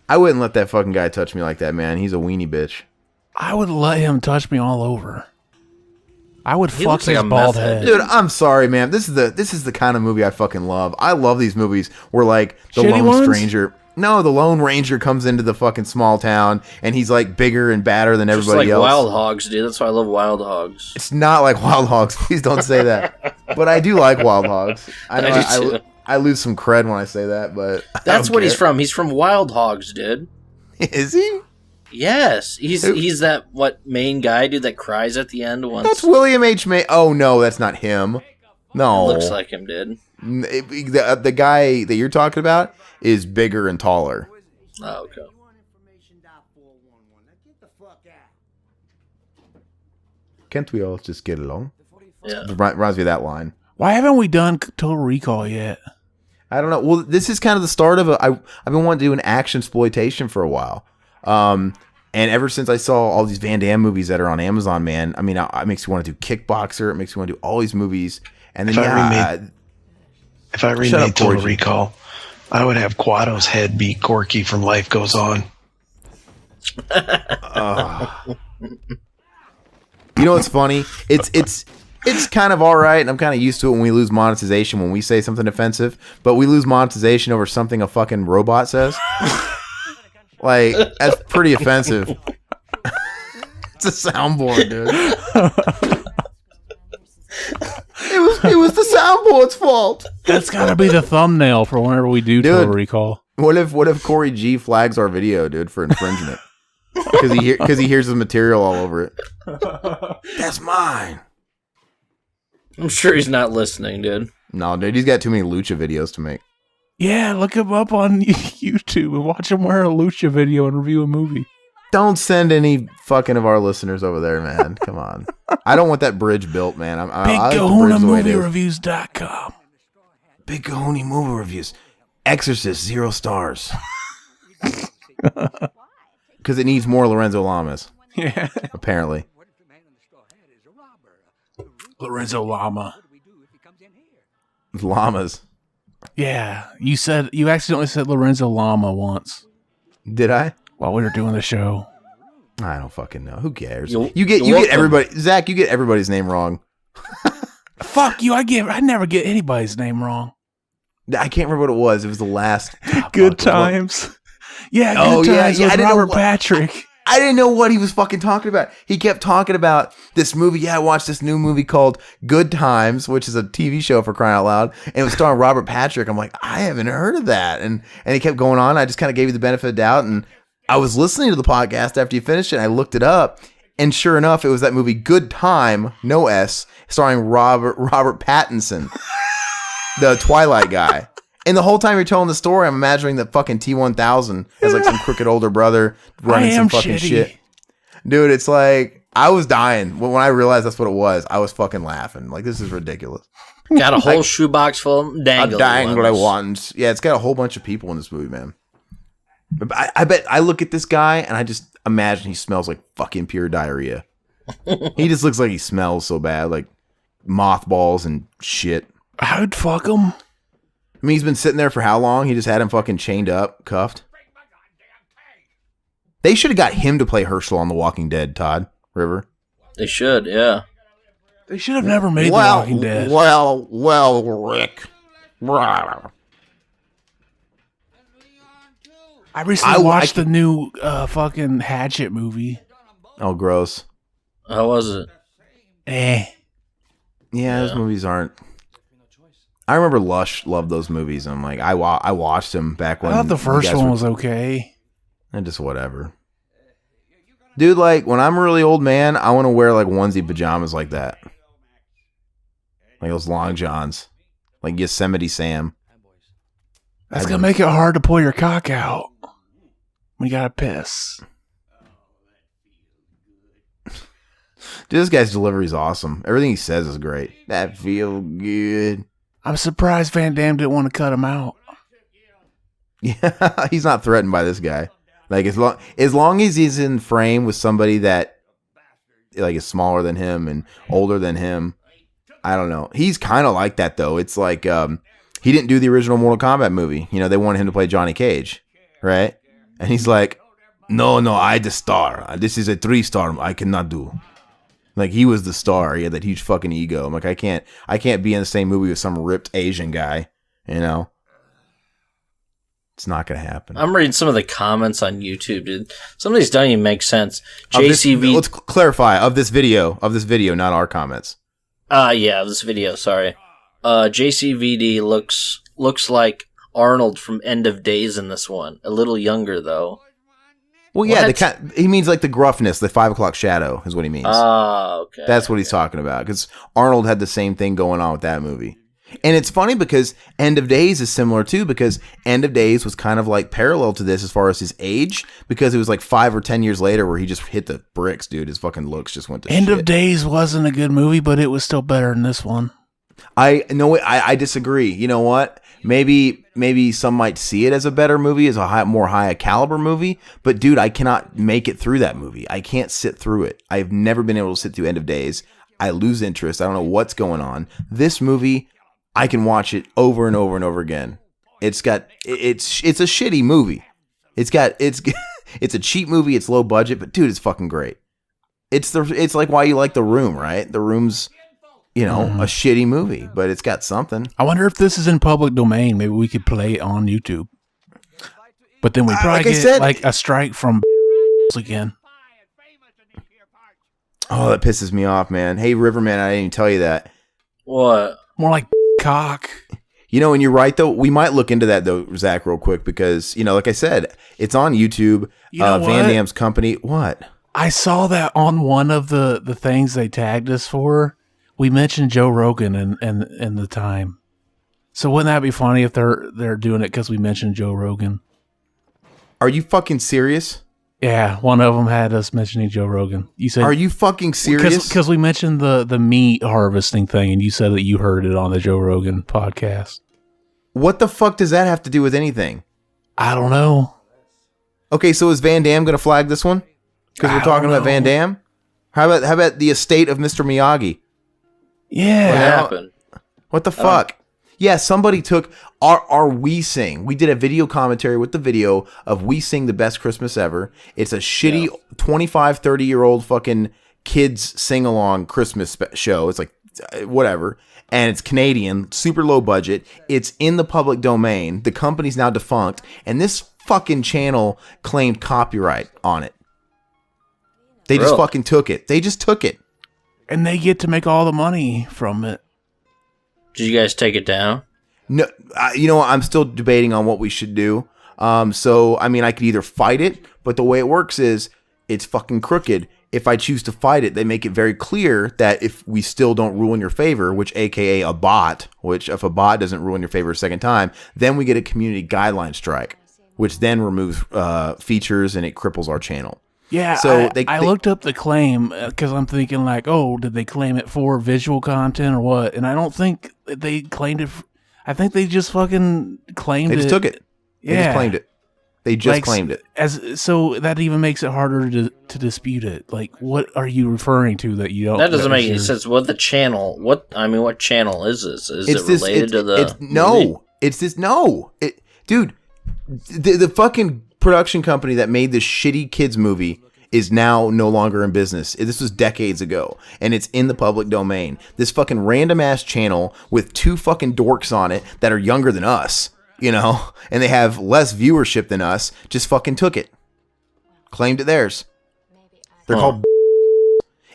Speaker 1: I wouldn't let that fucking guy touch me like that, man. He's a weenie bitch.
Speaker 2: I would let him touch me all over. I would
Speaker 3: He
Speaker 2: fuck
Speaker 3: looks like
Speaker 2: his
Speaker 3: a
Speaker 2: bald
Speaker 3: meth
Speaker 2: head.
Speaker 3: head.
Speaker 1: Dude, I'm sorry, man. This is the kind of movie I fucking love. I love these movies where like the
Speaker 2: Shitty
Speaker 1: Lone
Speaker 2: ones?
Speaker 1: Stranger. No, the Lone Ranger comes into the fucking small town and he's like bigger and badder than
Speaker 3: Just
Speaker 1: everybody
Speaker 3: like
Speaker 1: else.
Speaker 3: Wild Hogs, dude. That's why I love Wild Hogs.
Speaker 1: It's not like Wild Hogs. Please don't say that. But I do like Wild Hogs. I know
Speaker 3: I do too.
Speaker 1: I lose some cred when I say that, but I
Speaker 3: That's
Speaker 1: don't
Speaker 3: what he's
Speaker 1: care.
Speaker 3: from. He's from Wild Hogs, dude.
Speaker 1: Is he?
Speaker 3: Yes, he's that main guy, dude, that cries at the end once.
Speaker 1: That's William H. May. Oh no, that's not him. No,
Speaker 3: Looks like him, dude.
Speaker 1: The guy that you're talking about is bigger and taller.
Speaker 3: Oh, okay.
Speaker 1: Can't we all just get along?
Speaker 3: Yeah.
Speaker 1: Reminds me of that line.
Speaker 2: Why haven't we done Total Recall yet?
Speaker 1: I don't know. Well, this is kind of the start of I've been wanting to do an action exploitation for a while. And ever since I saw all these Van Damme movies that are on Amazon, man, I mean, it makes me want to do Kickboxer. It makes me want to do all these movies. And then,
Speaker 4: If I remade
Speaker 1: up,
Speaker 4: Total
Speaker 1: Corey.
Speaker 4: Recall, I would have Quado's head be Corky from Life Goes On.
Speaker 1: You know what's funny? It's kind of all right, and I'm kind of used to it when we lose monetization when we say something offensive, but we lose monetization over something a fucking robot says. Like, that's pretty offensive. It's a soundboard, dude. It was the soundboard's fault.
Speaker 2: That's gotta be the thumbnail for whenever we do Total
Speaker 1: Dude.
Speaker 2: Recall.
Speaker 1: What if Corey G flags our video, dude, for infringement? Because he hears his material all over it. That's mine.
Speaker 3: I'm sure he's not listening, dude.
Speaker 1: No, dude, he's got too many lucha videos to make.
Speaker 2: Yeah, look him up on YouTube and watch him wear a Lucha video and review a movie.
Speaker 1: Don't send any fucking of our listeners over there, man. Come on. I don't want that bridge built, man. I like the bridge the way it is.
Speaker 2: BigGahonaMovieReviews.com.
Speaker 1: Big Kahuni movie reviews. Exorcist, 0 stars. Because it needs more Lorenzo Lamas,
Speaker 2: Yeah.
Speaker 1: apparently.
Speaker 2: Lorenzo Lama.
Speaker 1: Llamas.
Speaker 2: Yeah, you accidentally said Lorenzo Lama once
Speaker 1: Did I?
Speaker 2: while we were doing the show.
Speaker 1: I don't fucking know. Who cares?
Speaker 3: You're
Speaker 1: You get
Speaker 3: welcome.
Speaker 1: everybody. Zach, you get everybody's name wrong.
Speaker 2: Fuck you! I never get anybody's name wrong.
Speaker 1: I can't remember what it was. It was the last.
Speaker 2: Good
Speaker 1: fuck, what-
Speaker 2: times. Yeah,
Speaker 1: Oh,
Speaker 2: good
Speaker 1: yeah,
Speaker 2: times
Speaker 1: yeah, I
Speaker 2: with
Speaker 1: didn't know
Speaker 2: Robert
Speaker 1: what-
Speaker 2: Patrick.
Speaker 1: I didn't know what he was fucking talking about. He kept talking about this movie. Yeah, I watched this new movie called Good Times, which is a TV show for crying out loud. And it was starring Robert Patrick. I'm like, I haven't heard of that. And he kept going on. I just kind of gave you the benefit of the doubt. And I was listening to the podcast after you finished it. And I looked it up. And sure enough, it was that movie Good Time, no S, starring Robert Pattinson, the Twilight guy. And the whole time you're telling the story, I'm imagining that fucking T-1000 as like some crooked older brother running some fucking shit. Dude, it's like, I was dying. When I realized that's what it was, I was fucking laughing. Like, this is ridiculous.
Speaker 3: Got a whole shoebox full of
Speaker 1: A
Speaker 3: dangly
Speaker 1: dangly
Speaker 3: ones.
Speaker 1: ones. Yeah, it's got a whole bunch of people in this movie, man. But I bet I look at this guy and I just imagine he smells like fucking pure diarrhea. He just looks like he smells so bad, like mothballs and shit.
Speaker 2: I'd fuck him.
Speaker 1: I mean, he's been sitting there for how long? He just had him fucking chained up, cuffed. They should have got him to play Herschel on The Walking Dead, Todd River.
Speaker 3: They should, yeah.
Speaker 2: They should have never made The Walking Dead.
Speaker 1: Well, Rick.
Speaker 2: I recently watched
Speaker 1: I-
Speaker 2: the new fucking Hatchet movie.
Speaker 1: Oh, gross.
Speaker 3: How was it?
Speaker 1: Yeah, those movies aren't. I remember Lush loved those movies. I'm like, I watched them back when.
Speaker 2: I thought the
Speaker 1: you
Speaker 2: first
Speaker 1: guys
Speaker 2: one
Speaker 1: were-
Speaker 2: was okay.
Speaker 1: And just whatever. Dude, like, when I'm a really old man, I want to wear, like, onesie pajamas like that. Like those long johns. Like Yosemite Sam.
Speaker 2: That's going to make it hard to pull your cock out when you got to piss.
Speaker 1: Dude, this guy's delivery is awesome. Everything he says is great. That feel good.
Speaker 2: I'm surprised Van Damme didn't want to cut him out.
Speaker 1: Yeah, he's not threatened by this guy. Like as long as he's in frame with somebody that like is smaller than him and older than him, I don't know. He's kind of like that though. It's like he didn't do the original Mortal Kombat movie. You know, they wanted him to play Johnny Cage, right? And he's like, no, I the star. This is a 3-star. I cannot do. Like he was the star. He had that huge fucking ego. I'm like, I can't be in the same movie with some ripped Asian guy. You know, it's not gonna happen.
Speaker 3: I'm reading some of the comments on YouTube, dude. Some of these don't even make sense. JCV.
Speaker 1: Let's clarify of this video, not our comments.
Speaker 3: Yeah, this video. Sorry. JCVD looks like Arnold from End of Days in this one. A little younger though.
Speaker 1: Well, yeah, he means like the gruffness, the 5 o'clock shadow is what he means.
Speaker 3: Okay.
Speaker 1: That's what he's talking about. Because Arnold had the same thing going on with that movie. And it's funny because End of Days is similar too, because End of Days was kind of like parallel to this as far as his age, because it was like 5 or 10 years later where he just hit the bricks, dude. His fucking looks just went to shit.
Speaker 2: End of Days wasn't a good movie, but it was still better than this one.
Speaker 1: I disagree. You know what? Maybe some might see it as a better movie, as a more high caliber movie. But dude, I cannot make it through that movie. I can't sit through it. I've never been able to sit through End of Days. I lose interest. I don't know what's going on. This movie, I can watch it over and over and over again. It's a shitty movie. It's a cheap movie. It's low budget, but dude, it's fucking great. It's like why you like The Room, right? The Room's, a shitty movie, but it's got something.
Speaker 2: I wonder if this is in public domain. Maybe we could play it on YouTube. But then we probably get a strike from again.
Speaker 1: Oh, that pisses me off, man. Hey, Riverman, I didn't even tell you that.
Speaker 3: What?
Speaker 2: More like cock.
Speaker 1: And you're right, though. We might look into that, though, Zach, real quick, because, like I said, it's on YouTube. Van Damme's company. What?
Speaker 2: I saw that on one of the things they tagged us for. We mentioned Joe Rogan in the time. So wouldn't that be funny if they're doing it because we mentioned Joe Rogan?
Speaker 1: Are you fucking serious?
Speaker 2: Yeah, one of them had us mentioning Joe Rogan. You said,
Speaker 1: "Are you fucking serious?"
Speaker 2: Because we mentioned the meat harvesting thing, and you said that you heard it on the Joe Rogan podcast. What
Speaker 1: the fuck does that have to do with anything?
Speaker 2: I don't know.
Speaker 1: Okay, so is Van Damme going to flag this one? Because we're talking about Van Damme. How about the estate of Mr. Miyagi?
Speaker 2: Yeah.
Speaker 3: What happened?
Speaker 1: What the fuck? Yeah, somebody took our We Sing. We did a video commentary with the video of We Sing the Best Christmas Ever. It's a shitty 25, 30-year-old fucking kids sing-along Christmas show. It's like, whatever. And it's Canadian, super low budget. It's in the public domain. The company's now defunct. And this fucking channel claimed copyright on it. They just fucking took it. They just took it.
Speaker 2: And they get to make all the money from it.
Speaker 3: Did you guys take it down?
Speaker 1: No, I'm still debating on what we should do. So, I mean, I could either fight it, but the way it works is it's fucking crooked. If I choose to fight it, they make it very clear that if we still don't rule in your favor, which AKA a bot, which if a bot doesn't rule in your favor a second time, then we get a community guideline strike, which then removes features and it cripples our channel.
Speaker 2: Yeah, so I looked up the claim because I'm thinking like, oh, did they claim it for visual content or what? And I don't think they claimed it. I think they just fucking claimed it.
Speaker 1: They just took it. They just claimed it. They just claimed it.
Speaker 2: So that even makes it harder to dispute it. Like, what are you referring to that you don't?
Speaker 3: That doesn't make any sense. What channel is this? Is it related to the?
Speaker 1: No, it's this. No, dude, the fucking production company that made this shitty kids movie is now no longer in business. This was decades ago, and it's in the public domain. This fucking random ass channel with 2 fucking dorks on it that are younger than us, and they have less viewership than us, just fucking took it. Claimed it theirs. They're called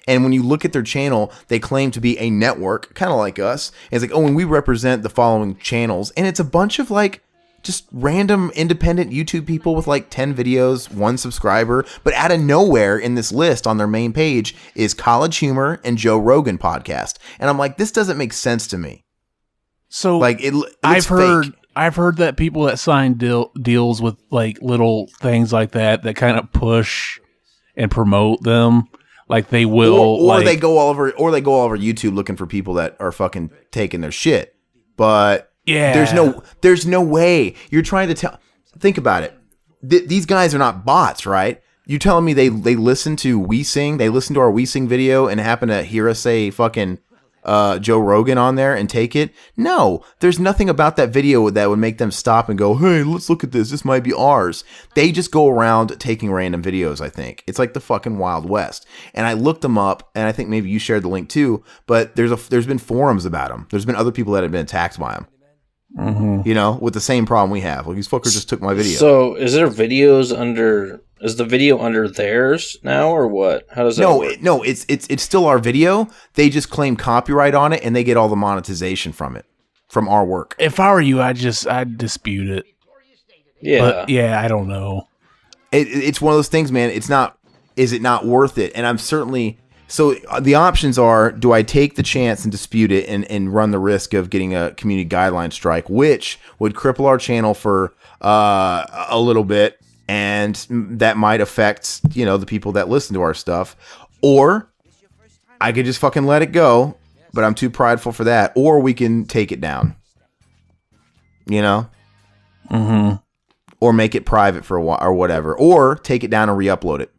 Speaker 1: and when you look at their channel, they claim to be a network, kind of like us. And it's like, oh, and we represent the following channels, and it's a bunch of like just random independent YouTube people with like 10 videos, 1 subscriber, but out of nowhere in this list on their main page is College Humor and Joe Rogan podcast. And I'm like, this doesn't make sense to me.
Speaker 2: So
Speaker 1: like I've
Speaker 2: heard that people that sign deals with like little things like that kind of push and promote them, like they will,
Speaker 1: or they go all over YouTube looking for people that are fucking taking their shit. But yeah, there's no way you're trying to tell. Think about it. These guys are not bots, right? You telling me they listen to We Sing, they listen to our We Sing video and happen to hear us say fucking Joe Rogan on there and take it? No, there's nothing about that video that would make them stop and go, hey, let's look at this. This might be ours. They just go around taking random videos, I think. It's like the fucking Wild West. And I looked them up, and I think maybe you shared the link too, but there's been forums about them. There's been other people that have been attacked by them. Mm-hmm. You know, with the same problem we have. Like, these fuckers just took my video.
Speaker 3: So, is the video under theirs now, or what? How does that work?
Speaker 1: No, it's still our video. They just claim copyright on it, and they get all the monetization from it, from our work.
Speaker 2: If I were you, I'd dispute it.
Speaker 3: Yeah.
Speaker 2: But, yeah, I don't know.
Speaker 1: It's one of those things, man. Is it not worth it? And I'm certainly... So the options are, do I take the chance and dispute it and run the risk of getting a community guideline strike, which would cripple our channel for a little bit, and that might affect, you know, the people that listen to our stuff. Or I could just fucking let it go, but I'm too prideful for that. Or we can take it down, you know?
Speaker 2: Mm-hmm.
Speaker 1: Or make it private for a while or whatever. Or take it down and re-upload it.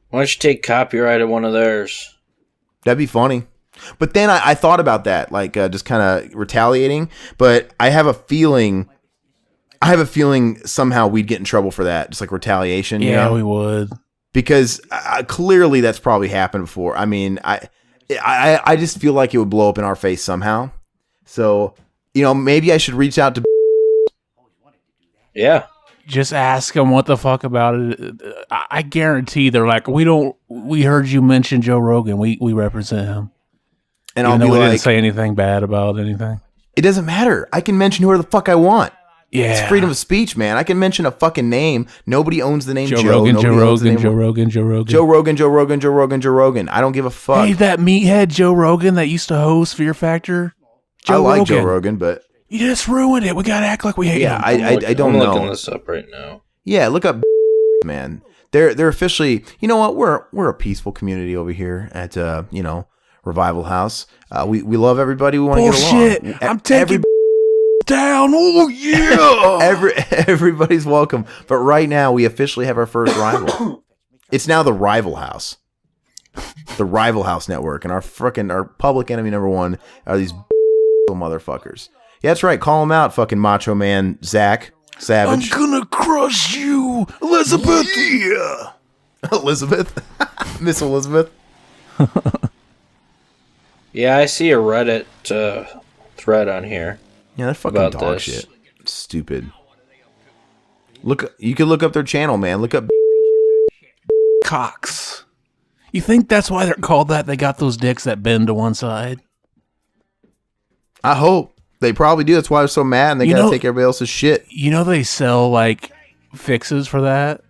Speaker 3: Why don't you take copyright of one of theirs?
Speaker 1: That'd be funny. But then I thought about that, like just kind of retaliating. But I have a feeling somehow we'd get in trouble for that, just like retaliation.
Speaker 2: Yeah,
Speaker 1: you know?
Speaker 2: We would.
Speaker 1: Because clearly that's probably happened before. I mean, I just feel like it would blow up in our face somehow. So, you know, maybe I should reach out to.
Speaker 3: Yeah.
Speaker 2: Just ask them what the fuck about it. I guarantee they're like, we heard you mention Joe Rogan. We represent him.
Speaker 1: And
Speaker 2: Even
Speaker 1: I'll be
Speaker 2: we
Speaker 1: like,
Speaker 2: didn't say anything bad about anything.
Speaker 1: It doesn't matter. I can mention whoever the fuck I want.
Speaker 2: Yeah.
Speaker 1: It's freedom of speech, man. I can mention a fucking name. Nobody owns the name Joe.
Speaker 2: Joe Rogan. Joe Rogan. Joe Rogan. Joe
Speaker 1: Rogan. I don't give a fuck.
Speaker 2: Hey, that meathead Joe Rogan that used to host Fear Factor.
Speaker 1: I like Joe Rogan, but
Speaker 2: you just ruined it. We gotta act like we hate him.
Speaker 1: I don't know.
Speaker 3: I'm looking this up right now.
Speaker 1: Yeah, look up, man. They're officially. You know what? We're a peaceful community over here at Revival House. We love everybody. We want to get along.
Speaker 2: I'm taking down. Oh yeah.
Speaker 1: Everybody's welcome. But right now we officially have our first rival. It's now the Rival House. The Rival House Network, and our public enemy number one are these motherfuckers. Yeah, that's right. Call him out, fucking Macho Man Zach Savage.
Speaker 2: I'm gonna crush you, Elizabeth.
Speaker 1: Yeah. Elizabeth. Miss Elizabeth.
Speaker 3: Yeah, I see a Reddit thread on here.
Speaker 1: Yeah, that fucking dog shit. Stupid. You can look up their channel, man. Look up
Speaker 2: Cox. You think that's why they're called that? They got those dicks that bend to one side?
Speaker 1: I hope. They probably do. That's why they're so mad and they gotta take everybody else's shit.
Speaker 2: You know they sell like fixes for that?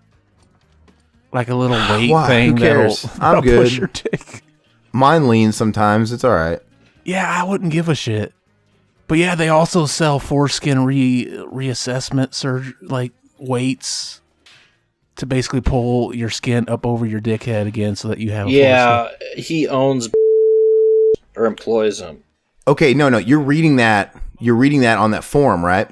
Speaker 2: Like a little weight thing.
Speaker 1: Who cares? I'm good. Push your dick. Mine leans sometimes. It's alright.
Speaker 2: Yeah, I wouldn't give a shit. But yeah, they also sell foreskin reassessment like weights to basically pull your skin up over your dickhead again so that you have
Speaker 3: he owns or employs them.
Speaker 1: Okay, no, you're reading that on that forum, right?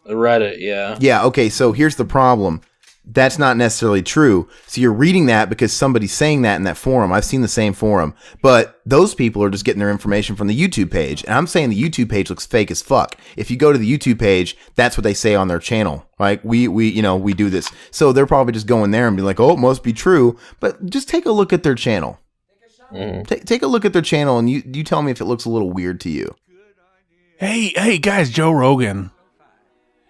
Speaker 3: Reddit, yeah.
Speaker 1: Yeah, okay, so here's the problem. That's not necessarily true. So you're reading that because somebody's saying that in that forum. I've seen the same forum. But those people are just getting their information from the YouTube page. And I'm saying the YouTube page looks fake as fuck. If you go to the YouTube page, that's what they say on their channel. Like, we do this. So they're probably just going there and be like, oh, it must be true. But just take a look at their channel. Take a look at their channel and you tell me if it looks a little weird to you.
Speaker 2: Hey guys, Joe Rogan.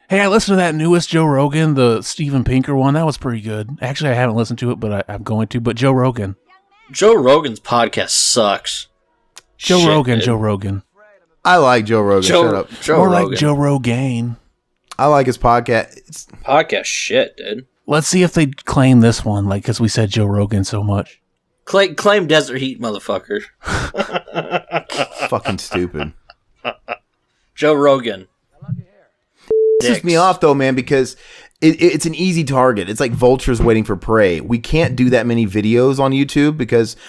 Speaker 2: Hey, I listened to that newest Joe Rogan, the Steven Pinker one. That was pretty good. Actually, I haven't listened to it, but I'm going to. But Joe Rogan.
Speaker 3: Joe Rogan's podcast sucks.
Speaker 2: Joe Rogan.
Speaker 1: I like Joe Rogan. Shut up.
Speaker 2: More like Joe Rogan.
Speaker 1: I like his podcast.
Speaker 3: Podcast shit, dude.
Speaker 2: Let's see if they claim this one, like, because we said Joe Rogan so much.
Speaker 3: Claim Desert Heat, motherfucker.
Speaker 1: Fucking stupid.
Speaker 3: Joe Rogan.
Speaker 1: Pisses me off though, man, because it's an easy target. It's like vultures waiting for prey. We can't do that many videos on YouTube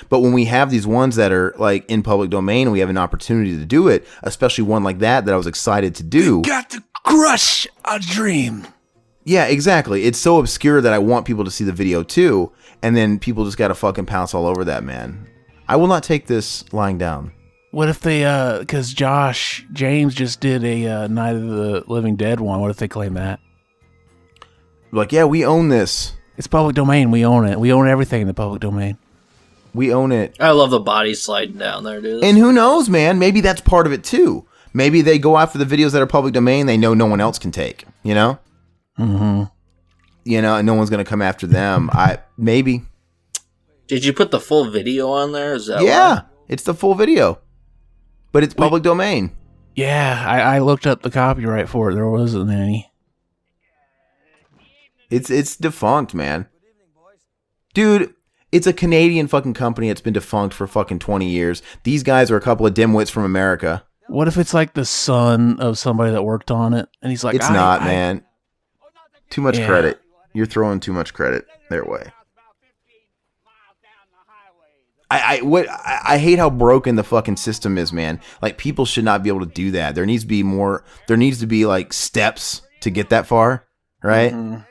Speaker 1: but when we have these ones that are like in public domain and we have an opportunity to do it, especially one like that I was excited to do.
Speaker 2: We got to crush a dream.
Speaker 1: Yeah, exactly. It's so obscure that I want people to see the video too, and then people just gotta fucking pounce all over that, man. I will not take this lying down.
Speaker 2: What if they, because James just did a Night of the Living Dead one. What if they claim that?
Speaker 1: Like, yeah, we own this.
Speaker 2: It's public domain. We own it. We own everything in the public domain.
Speaker 1: We own it.
Speaker 3: I love the body sliding down there, dude.
Speaker 1: And who knows, man? Maybe that's part of it too. Maybe they go after the videos that are public domain they know no one else can take, you know?
Speaker 2: Mm-hmm.
Speaker 1: You know, and no one's going to come after them. Maybe.
Speaker 3: Did you put the full video on there? Is that
Speaker 1: Yeah, it's the full video. But it's public domain.
Speaker 2: Yeah, I looked up the copyright for it. There wasn't any.
Speaker 1: It's defunct, man. Dude, it's a Canadian fucking company that's been defunct for fucking 20 years. These guys are a couple of dimwits from America.
Speaker 2: What if it's like the son of somebody that worked on it? And he's like,
Speaker 1: It's not, man. Too much
Speaker 2: Yeah.
Speaker 1: credit. You're throwing too much credit their way. I hate how broken the fucking system is, man. Like, people should not be able to do that. There needs to be like steps to get that far, right?
Speaker 2: Mm-hmm.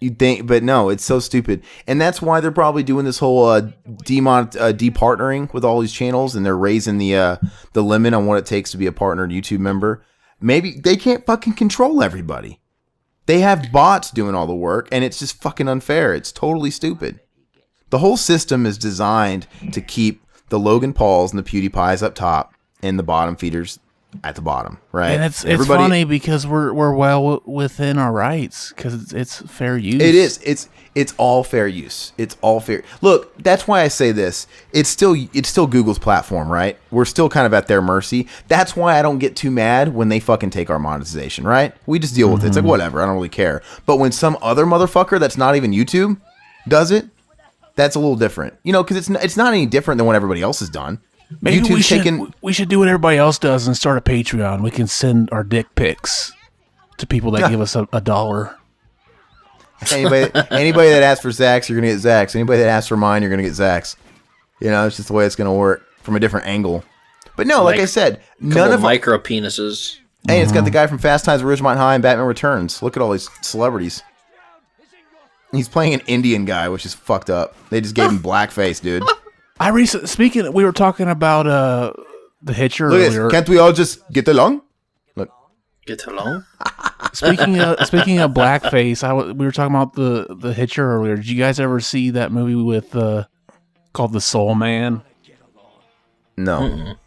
Speaker 1: You'd think, but no, it's so stupid. And that's why they're probably doing this whole departnering with all these channels, and they're raising the limit on what it takes to be a partnered YouTube member. Maybe they can't fucking control everybody. They have bots doing all the work, and it's just fucking unfair. It's totally stupid. The whole system is designed to keep the Logan Pauls and the PewDiePies up top and the bottom feeders at the bottom, right?
Speaker 2: And it's funny because we're well within our rights because it's fair use.
Speaker 1: It is. It's all fair use. It's all fair. Look, that's why I say this. It's still Google's platform, right? We're still kind of at their mercy. That's why I don't get too mad when they fucking take our monetization, right? We just deal with it. It's like, whatever. I don't really care. But when some other motherfucker that's not even YouTube does it, that's a little different. You know, because it's not any different than what everybody else has done.
Speaker 2: Maybe
Speaker 1: YouTube's
Speaker 2: we should do what everybody else does and start a Patreon. We can send our dick pics to people that give us $1.
Speaker 1: Anybody that asks for Zach's, you're gonna get Zach's. Anybody that asks for mine, you're gonna get Zach's. You know, it's just the way it's gonna work from a different angle. But no, like I said, none of
Speaker 3: micro penises.
Speaker 1: Hey, it's got the guy from Fast Times at Ridgemont High and Batman Returns. Look at all these celebrities. He's playing an Indian guy, which is fucked up. They just gave him blackface, dude.
Speaker 2: We were talking about the Hitcher
Speaker 1: Look at
Speaker 2: earlier.
Speaker 1: this. Can't we all just get along? Look.
Speaker 3: Get along?
Speaker 2: Speaking of blackface, we were talking about the Hitcher earlier. Did you guys ever see that movie with called The Soul Man?
Speaker 1: No.
Speaker 3: Mm-mm.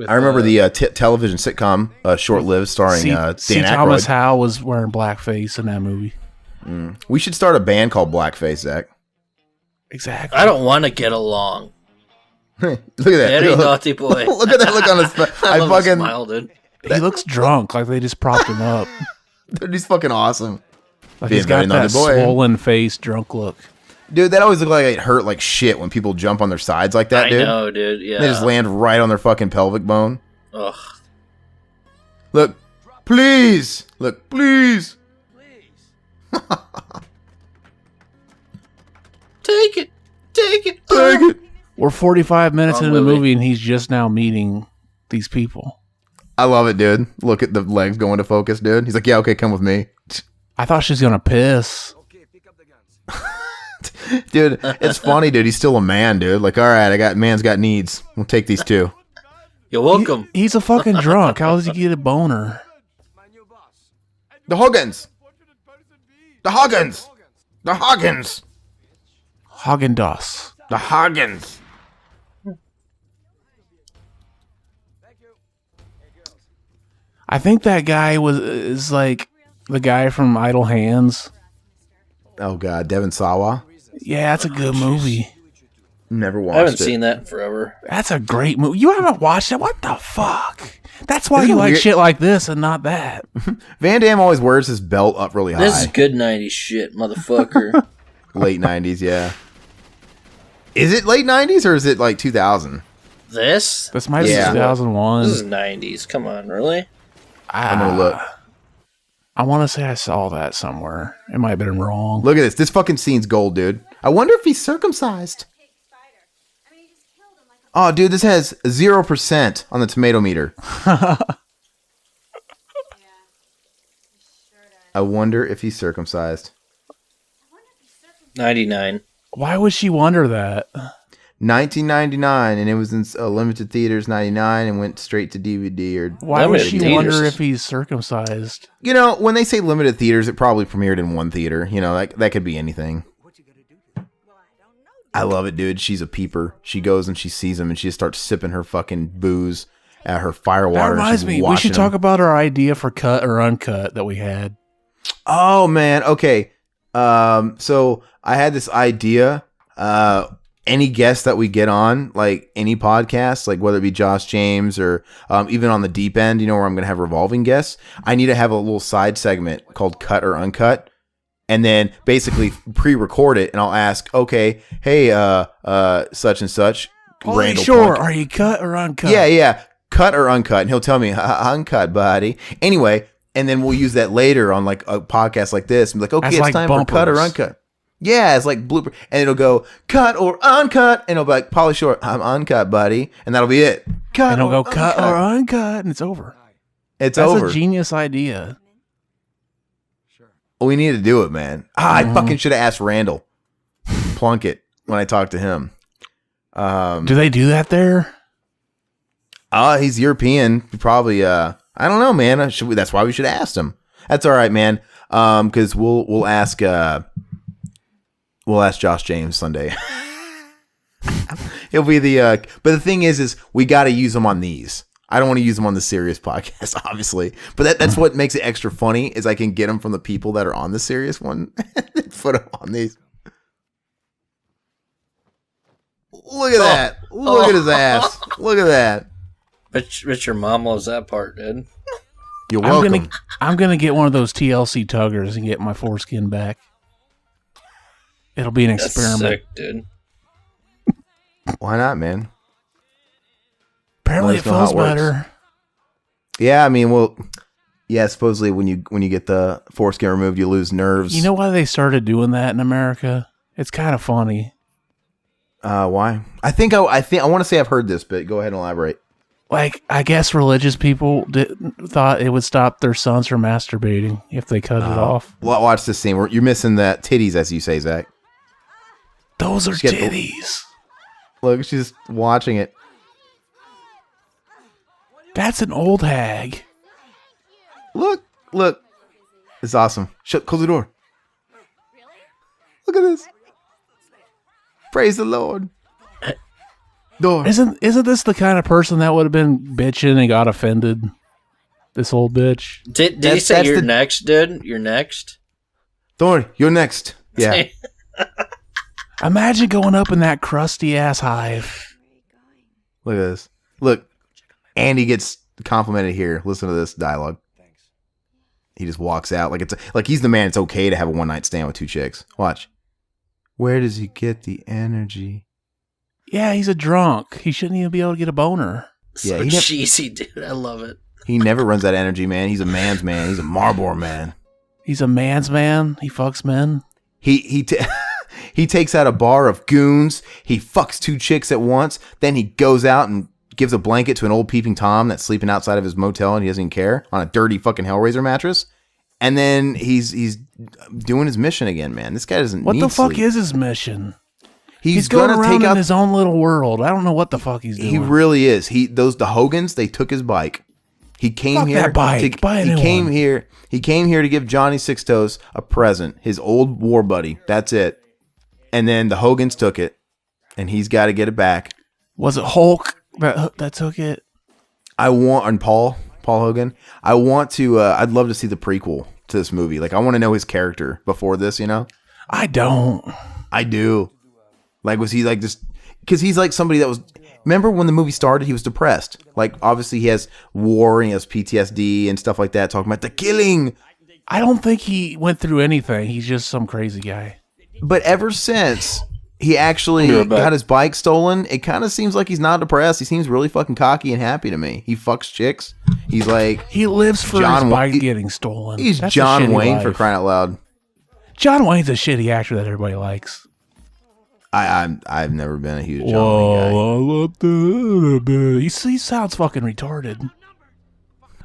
Speaker 1: I remember the television sitcom, short-lived, starring Dan Aykroyd.
Speaker 2: Thomas Howell was wearing blackface in that movie.
Speaker 1: We should start a band called Blackface, Zach.
Speaker 2: Exactly.
Speaker 3: I don't want to get along.
Speaker 1: Look at that.
Speaker 3: Very naughty boy.
Speaker 1: Look at that look on his face.
Speaker 3: I love his smile, dude.
Speaker 2: He looks drunk, like they just propped him up.
Speaker 1: Dude, he's fucking awesome.
Speaker 2: Like he's got that swollen face, drunk look.
Speaker 1: Dude, that always looked like it hurt like shit when people jump on their sides like that, dude.
Speaker 3: I know, dude. Yeah.
Speaker 1: They just land right on their fucking pelvic bone.
Speaker 3: Ugh.
Speaker 1: Look, please. Look, please.
Speaker 3: Take it. Take it.
Speaker 1: Take it.
Speaker 2: We're 45 minutes
Speaker 3: Wrong
Speaker 2: into the
Speaker 3: movie.
Speaker 2: movie, and he's just now meeting these people.
Speaker 1: I love it, dude. Look at the legs going to focus, dude. He's like, yeah, okay, come with me.
Speaker 2: I thought she was gonna piss.
Speaker 1: Dude, it's funny, dude. He's still a man, dude. Like, all right, man's got needs. We'll take these two.
Speaker 3: You're welcome.
Speaker 2: He's a fucking drunk. How does he get a boner?
Speaker 1: The Hoggins. The Hoggins. The Hoggins.
Speaker 2: Haagen-Dazs.
Speaker 1: The Hoggins.
Speaker 2: I think that guy is like the guy from Idle Hands.
Speaker 1: Oh, God. Devin Sawa.
Speaker 2: Yeah, that's a good movie.
Speaker 1: Never watched
Speaker 3: I haven't
Speaker 1: it.
Speaker 3: seen that in forever.
Speaker 2: That's a great movie. You haven't watched it? What the fuck? That's why
Speaker 1: Isn't
Speaker 2: you
Speaker 1: it
Speaker 2: like
Speaker 1: weird?
Speaker 2: shit like this and not that.
Speaker 1: Van Damme always wears his belt up really high.
Speaker 3: This is good 90s shit, motherfucker.
Speaker 1: Late 90s, yeah. Is it late 90s or is it like 2000?
Speaker 3: This?
Speaker 2: This might be
Speaker 1: Yeah.
Speaker 2: 2001.
Speaker 3: This is 90s. Come on, really?
Speaker 1: I'm gonna look.
Speaker 2: I want to say I saw that somewhere. It might have been wrong.
Speaker 1: Look at this. This fucking scene's gold, dude. I wonder if he's circumcised. Oh, dude, this has 0% on the tomato meter. I wonder if he's circumcised.
Speaker 3: 99.
Speaker 2: Why would she wonder that?
Speaker 1: 1999, and it was in limited theaters 99 and went straight to DVD. Or
Speaker 2: Why would
Speaker 3: Limited
Speaker 2: she
Speaker 3: theaters.
Speaker 2: wonder if he's circumcised?
Speaker 1: you know, when they say limited theaters, it probably premiered in one theater. You know, that could be anything. I love it, dude. She's a peeper. She goes and she sees him, and she just starts sipping her fucking booze at her fire
Speaker 2: That
Speaker 1: water.
Speaker 2: reminds me. We should talk about our idea for cut or uncut that we had.
Speaker 1: Oh man, okay. So I had this idea. Any guest that we get on, like any podcast, like whether it be Josh James or even on the deep end, you know, where I'm gonna have revolving guests, I need to have a little side segment called Cut or Uncut. And then basically pre-record it, and I'll ask, okay, hey, such and such, Randall
Speaker 2: Sure.
Speaker 1: Punk.
Speaker 2: Are you cut or uncut?
Speaker 1: Yeah, cut or uncut, and he'll tell me uncut, buddy. Anyway, and then we'll use that later on like a podcast like this, and be like, okay,
Speaker 2: As
Speaker 1: it's
Speaker 2: like
Speaker 1: time for cut or
Speaker 2: bumpers.
Speaker 1: uncut. Yeah, it's like blooper, and it'll go cut or uncut, and it'll be like, Polly Short, I'm uncut, buddy, and that'll be it. Cut,
Speaker 2: And he'll
Speaker 1: or
Speaker 2: go cut
Speaker 1: uncut.
Speaker 2: or uncut, and it's over.
Speaker 1: It's
Speaker 2: That's
Speaker 1: over.
Speaker 2: a genius idea.
Speaker 1: We need to do it, man. I fucking should have asked Randall Plunkett when I talked to him.
Speaker 2: Do they do that there?
Speaker 1: He's European. Probably. I don't know, man. That's why we should have asked him. That's all right, man. Because we'll ask Josh James Sunday. He'll be the. But the thing is we got to use him on these. I don't want to use them on the serious podcast, obviously. But that's what makes it extra funny is I can get them from the people that are on the serious one and put them on these. Look at that. Look at his ass. Look at that.
Speaker 3: Bet your mom loves that part, dude.
Speaker 1: You're welcome.
Speaker 2: I'm gonna get one of those TLC tuggers and get my foreskin back. It'll be an
Speaker 3: That's
Speaker 2: experiment.
Speaker 3: sick, dude.
Speaker 1: Why not, man?
Speaker 2: Apparently,
Speaker 1: Let
Speaker 2: it
Speaker 1: us know how
Speaker 2: feels
Speaker 1: it works.
Speaker 2: better.
Speaker 1: Yeah, I mean, well, yeah, supposedly when you get the foreskin removed, you lose nerves.
Speaker 2: You know why they started doing that in America? It's kind of funny.
Speaker 1: Why? I want to say I've heard this, but go ahead and elaborate.
Speaker 2: Like, I guess religious people thought it would stop their sons from masturbating if they cut it off.
Speaker 1: Watch this scene. You're missing the titties, as you say, Zach.
Speaker 2: Those are
Speaker 1: Just get the-
Speaker 2: titties.
Speaker 1: Look, she's watching it.
Speaker 2: That's an old hag.
Speaker 1: Look. It's awesome. Close the door. Look at this. Praise the Lord. Door.
Speaker 2: Isn't this the kind of person that would have been bitching and got offended? This old bitch.
Speaker 3: Did he say you're next, dude? You're next?
Speaker 1: Don't worry, you're next. Yeah.
Speaker 2: Imagine going up in that crusty ass hive.
Speaker 1: Look at this. Look, Andy gets complimented here. Listen to this dialogue. He just walks out like he's the man. It's okay to have a one night stand with two chicks. Watch. Where does he get the energy?
Speaker 2: Yeah, he's a drunk. He shouldn't even be able to get a boner.
Speaker 1: Yeah,
Speaker 3: So
Speaker 1: he never-
Speaker 3: cheesy, dude. I love it.
Speaker 1: He never runs out of energy, man. He's a man's man. He's a Marlboro man.
Speaker 2: He's a man's man. He fucks men.
Speaker 1: He takes out a bar of goons. He fucks two chicks at once. Then he goes out and gives a blanket to an old peeping Tom that's sleeping outside of his motel and he doesn't even care on a dirty fucking Hellraiser mattress. And then he's doing his mission again, man. This guy doesn't
Speaker 2: What
Speaker 1: need
Speaker 2: the fuck
Speaker 1: sleep.
Speaker 2: is his mission?
Speaker 1: He's
Speaker 2: going
Speaker 1: gonna
Speaker 2: around
Speaker 1: take
Speaker 2: in
Speaker 1: out.
Speaker 2: his own little world. I don't know what the fuck he's doing.
Speaker 1: He really is. The Hogans, they took his bike. He came
Speaker 2: Fuck
Speaker 1: here.
Speaker 2: that bike. Buy a
Speaker 1: he
Speaker 2: new
Speaker 1: came
Speaker 2: one.
Speaker 1: here. He came here to give Johnny Sixtoes a present. His old war buddy. That's it. And then the Hogans took it, and he's got to get it back.
Speaker 2: Was it Hulk that took it?
Speaker 1: And Paul Hogan. I want to. I'd love to see the prequel to this movie. Like I want to know his character before this. You know.
Speaker 2: I don't.
Speaker 1: I do. Like, was he like just because he's like somebody that was. Remember when the movie started, he was depressed. Like, obviously he has war and he has PTSD and stuff like that, talking about the killing.
Speaker 2: I don't think he went through anything. He's just some crazy guy.
Speaker 1: But ever since he actually got his bike stolen, it kind of seems like he's not depressed. He seems really fucking cocky and happy to me. He fucks chicks. He's like...
Speaker 2: He lives for his bike getting stolen.
Speaker 1: He's John Wayne for crying out loud.
Speaker 2: John Wayne's a shitty actor that everybody likes.
Speaker 1: I've never been a huge John Wayne
Speaker 2: guy. He sounds fucking retarded.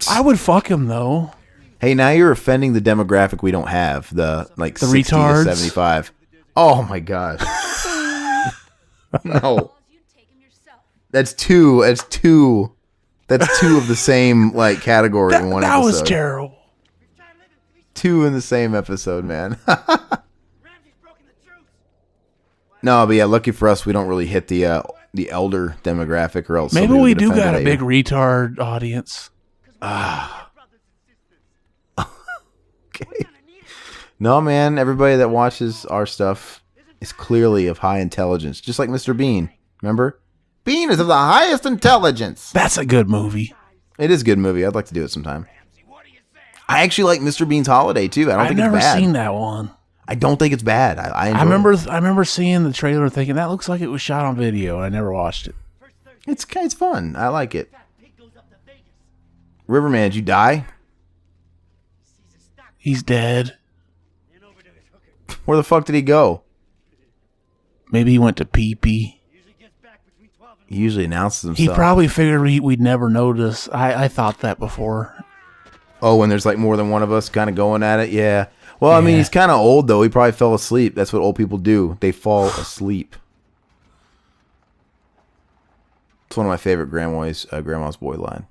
Speaker 2: I would fuck him though.
Speaker 1: Hey, now you're offending the demographic we don't have. The 60
Speaker 2: retards?
Speaker 1: to 75. Oh my god. No. That's two of the same like category in one episode.
Speaker 2: That was terrible.
Speaker 1: Two in the same episode, man. No, but yeah, lucky for us, we don't really hit the elder demographic, or else
Speaker 2: maybe we do got a big retard audience.
Speaker 1: Okay. No, man, everybody that watches our stuff is clearly of high intelligence, just like Mr. Bean. Remember? Bean is of the highest intelligence.
Speaker 2: That's a good movie.
Speaker 1: It is a good movie. I'd like to do it sometime. I actually like Mr. Bean's Holiday too. I've
Speaker 2: never seen that one.
Speaker 1: I don't think it's bad. I
Speaker 2: remember seeing the trailer and thinking that looks like it was shot on video, and I never watched it.
Speaker 1: It's fun. I like it. Riverman, did you die?
Speaker 2: He's dead.
Speaker 1: Where the fuck did he go?
Speaker 2: Maybe he went to pee-pee.
Speaker 1: He usually announces himself.
Speaker 2: He probably figured we'd never notice. I thought that before.
Speaker 1: Oh, when there's like more than one of us kind of going at it? Yeah. Well, I mean, he's kind of old, though. He probably fell asleep. That's what old people do. They fall asleep. It's one of my favorite grandma's boy line.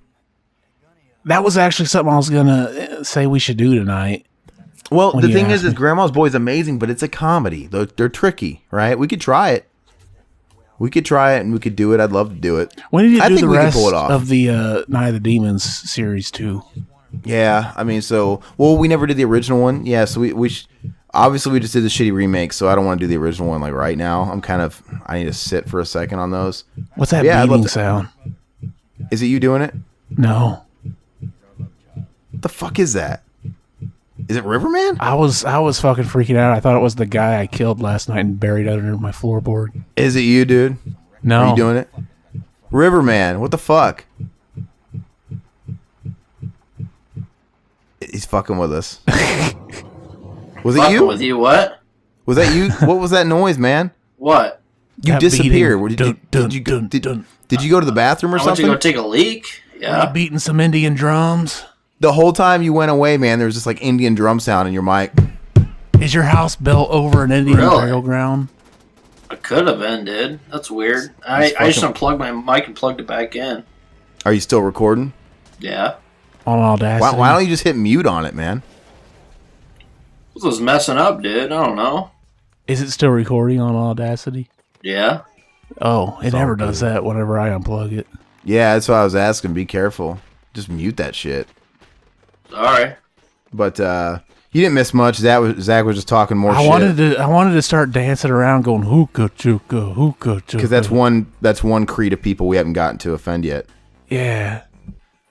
Speaker 2: That was actually something I was going to say we should do tonight.
Speaker 1: Well, the thing is Grandma's Boy is amazing, but it's a comedy. They're tricky, right? We could try it. We could try it, and we could do it. I'd love to do it.
Speaker 2: When did you do the rest of the Night of the Demons series, too?
Speaker 1: Yeah, I mean, we never did the original one. Yeah, so we obviously we just did the shitty remake, so I don't want to do the original one like right now. I need to sit for a second on those.
Speaker 2: What's that beeping sound?
Speaker 1: Is it you doing it?
Speaker 2: No.
Speaker 1: What the fuck is that? Is it Riverman?
Speaker 2: I was fucking freaking out. I thought it was the guy I killed last night and buried under my floorboard.
Speaker 1: Is it you, dude?
Speaker 2: No.
Speaker 1: Are you doing it? Riverman, what the fuck? He's fucking with us. Was it you?
Speaker 3: With you, what?
Speaker 1: Was that you? What was that noise, man?
Speaker 3: What?
Speaker 1: You disappeared. Did you go to the bathroom or something?
Speaker 3: I went to go take a leak. Yeah.
Speaker 2: Beating some Indian drums.
Speaker 1: The whole time you went away, man, there was just like Indian drum sound in your mic.
Speaker 2: Is your house built over an Indian burial ground?
Speaker 3: It could have been, dude. That's weird. I just unplugged my mic and plugged it back in.
Speaker 1: Are you still recording?
Speaker 3: Yeah.
Speaker 2: On Audacity.
Speaker 1: Why don't you just hit mute on it, man?
Speaker 3: This was messing up, dude. I don't know.
Speaker 2: Is it still recording on Audacity?
Speaker 3: Yeah.
Speaker 2: Oh, it never does that whenever I unplug it.
Speaker 1: Yeah, that's what I was asking. Be careful. Just mute that shit.
Speaker 3: Sorry.
Speaker 1: But you didn't miss much. Zach was just talking more shit.
Speaker 2: I wanted to start dancing around going hookah chooka, hookah chooka.
Speaker 1: Because that's one creed of people we haven't gotten to offend yet.
Speaker 2: Yeah.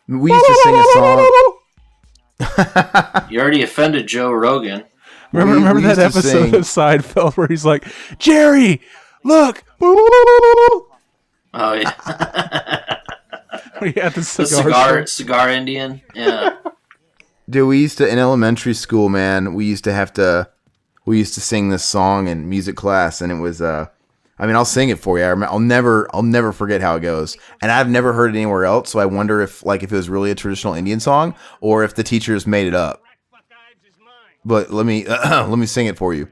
Speaker 1: We used to sing a song.
Speaker 3: You already offended Joe Rogan.
Speaker 2: Remember that episode of Seinfeld where he's like, Jerry, look.
Speaker 3: Oh, yeah.
Speaker 2: We had the
Speaker 3: cigar Indian. Yeah.
Speaker 1: Dude, we used to, in elementary school, man, we used to sing this song in music class, and it was, I'll sing it for you. I'll never forget how it goes. And I've never heard it anywhere else, so I wonder if it was really a traditional Indian song, or if the teachers made it up. But let me sing it for you.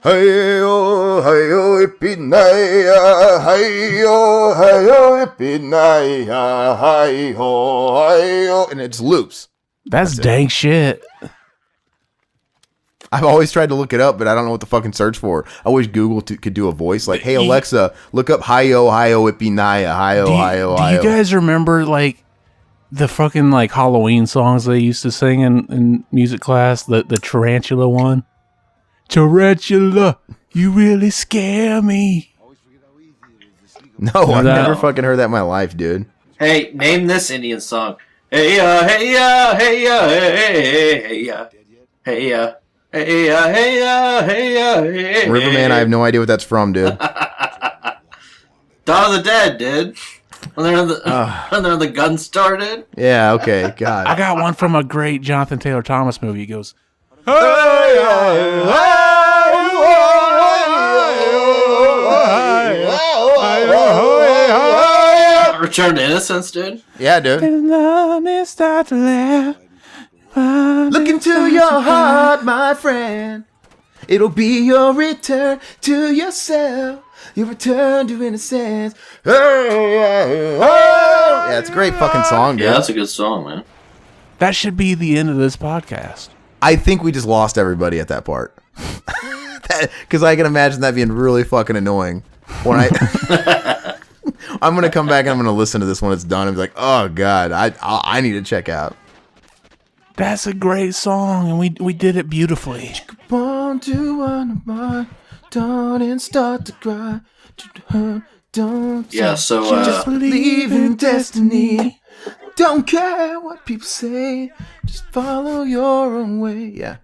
Speaker 1: Hey-yo, hey-yo, ipinaya, hey-yo, hey-yo, ipinaya, hey-yo, hey-yo, and it just loops.
Speaker 2: That's dang shit.
Speaker 1: I've always tried to look it up, but I don't know what to fucking search for. I wish Google could do a voice like, "Hey Alexa, look up hi-yo, hi-yo, ipinaya, hi-yo, hi-yo, hi-yo."
Speaker 2: Do you guys remember like the fucking like Halloween songs they used to sing in music class? The tarantula one. Tarantula, you really scare me.
Speaker 1: No, I've never fucking heard that in my life, dude.
Speaker 3: Hey, name this Indian song. Hey ya, hey ya, hey ya, hey ya, hey ya, hey ya, hey ya, hey ya, hey.
Speaker 1: Riverman, I have no idea what that's from, dude.
Speaker 3: Dawn of the Dead, dude. When they're in the gun started.
Speaker 1: Yeah, okay, God.
Speaker 2: I got one from a great Jonathan Taylor Thomas movie. He goes,
Speaker 3: Return to Innocence, dude.
Speaker 1: Yeah, dude. Look into your heart, my friend. It'll be your return to yourself. Your return to innocence. Yeah, it's a great fucking song, dude.
Speaker 3: Yeah, that's a good song, man.
Speaker 2: that should be the end of this podcast.
Speaker 1: I think we just lost everybody at that part. Because I can imagine that being really fucking annoying. When I'm gonna come back and I'm gonna listen to this when it's done and be like, oh god, I need to check out.
Speaker 2: That's a great song, and we did it beautifully.
Speaker 1: Born to one, don't start to cry. Don't
Speaker 3: Yeah, so
Speaker 1: just believe in destiny. Don't care what people say. Just follow your own way. Yeah,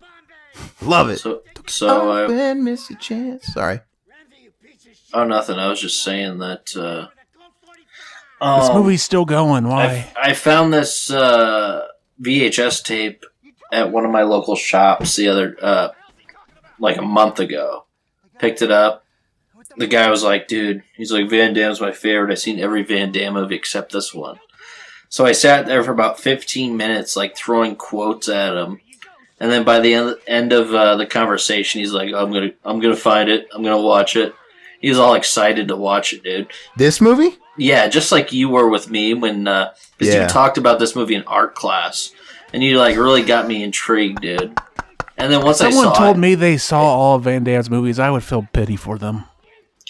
Speaker 1: love it.
Speaker 3: So
Speaker 1: and miss your chance. Sorry.
Speaker 3: Oh, nothing. I was just saying that.
Speaker 2: This movie's still going. Why?
Speaker 3: I found this VHS tape at one of my local shops the other, like a month ago. Picked it up. The guy was like, dude, he's like, Van Damme's my favorite. I've seen every Van Damme movie except this one. So I sat there for about 15 minutes, like throwing quotes at him. And then by the end of the conversation, he's like, I'm gonna find it. I'm gonna watch it. He was all excited to watch it, dude.
Speaker 1: This movie?
Speaker 3: Yeah, just like you were with me when you talked about this movie in art class, and you like really got me intrigued, dude. And then once
Speaker 2: someone told me they saw all of Van Damme's movies, I would feel pity for them.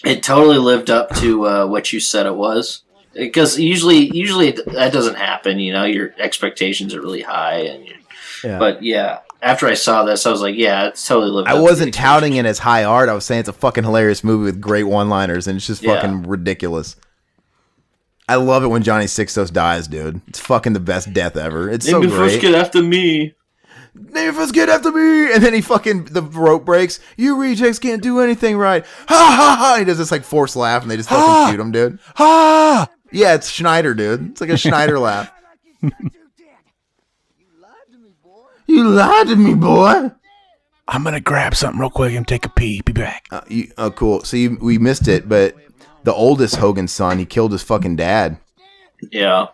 Speaker 3: It totally lived up to what you said it was. Because usually that doesn't happen. You know, your expectations are really high, but yeah. After I saw this, I was like, yeah, it's totally lived up. I
Speaker 1: wasn't touting it as high art. I was saying it's a fucking hilarious movie with great one-liners, and it's just fucking ridiculous. I love it when Johnny Sixtos dies, dude. It's fucking the best death ever. It's so great.
Speaker 3: First get after me.
Speaker 1: Name first get after me, and then the rope breaks. You rejects can't do anything right. Ha ha ha! He does this like forced laugh, and they just fucking shoot him, dude. Ha! Yeah, it's Schneider, dude. It's like a Schneider laugh. You lied to me, boy.
Speaker 2: I'm gonna grab something real quick and take a pee. Be back.
Speaker 1: Cool. So we missed it, but the oldest Hogan's son, he killed his fucking dad.
Speaker 3: Yeah.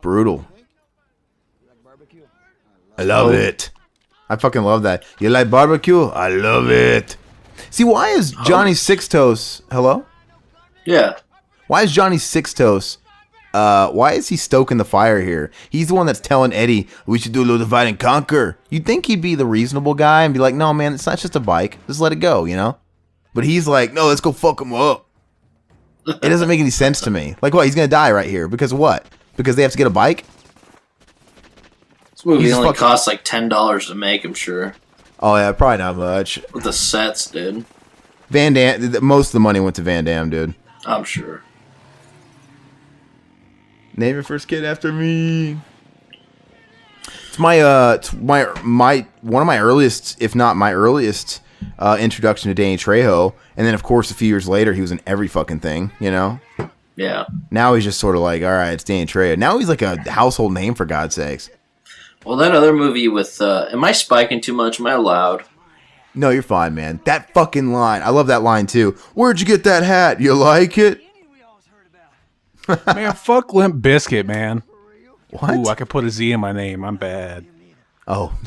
Speaker 1: Brutal. I love it. I fucking love that. You like barbecue? I love it. See, why is Johnny Sixtos... Hello?
Speaker 3: Yeah.
Speaker 1: Why is Johnny Sixtos... why is he stoking the fire here? He's the one that's telling Eddie, we should do a little divide and conquer. You'd think he'd be the reasonable guy and be like, no, man, it's not just a bike. Just let it go, you know? But he's like, no, let's go fuck him up. It doesn't make any sense to me. Like, what? He's going to die right here. Because of what? Because they have to get a bike?
Speaker 3: This movie only costs like $10 to make, I'm sure.
Speaker 1: Oh, yeah, probably not much.
Speaker 3: With the sets, dude.
Speaker 1: Van Damme, most of the money went to Van Damme, dude.
Speaker 3: I'm sure.
Speaker 1: Name your first kid after me. It's one of my earliest, if not my earliest, introduction to Danny Trejo. And then, of course, a few years later, he was in every fucking thing, you know?
Speaker 3: Yeah.
Speaker 1: Now he's just sort of like, all right, it's Danny Trejo. Now he's like a household name, for God's sakes.
Speaker 3: Well, that other movie with, am I spiking too much? Am I allowed?
Speaker 1: No, you're fine, man. That fucking line. I love that line, too. Where'd you get that hat? You like it?
Speaker 2: Man, fuck Limp Bizkit, man.
Speaker 1: What?
Speaker 2: Ooh, I could put a Z in my name. I'm bad.
Speaker 1: Oh.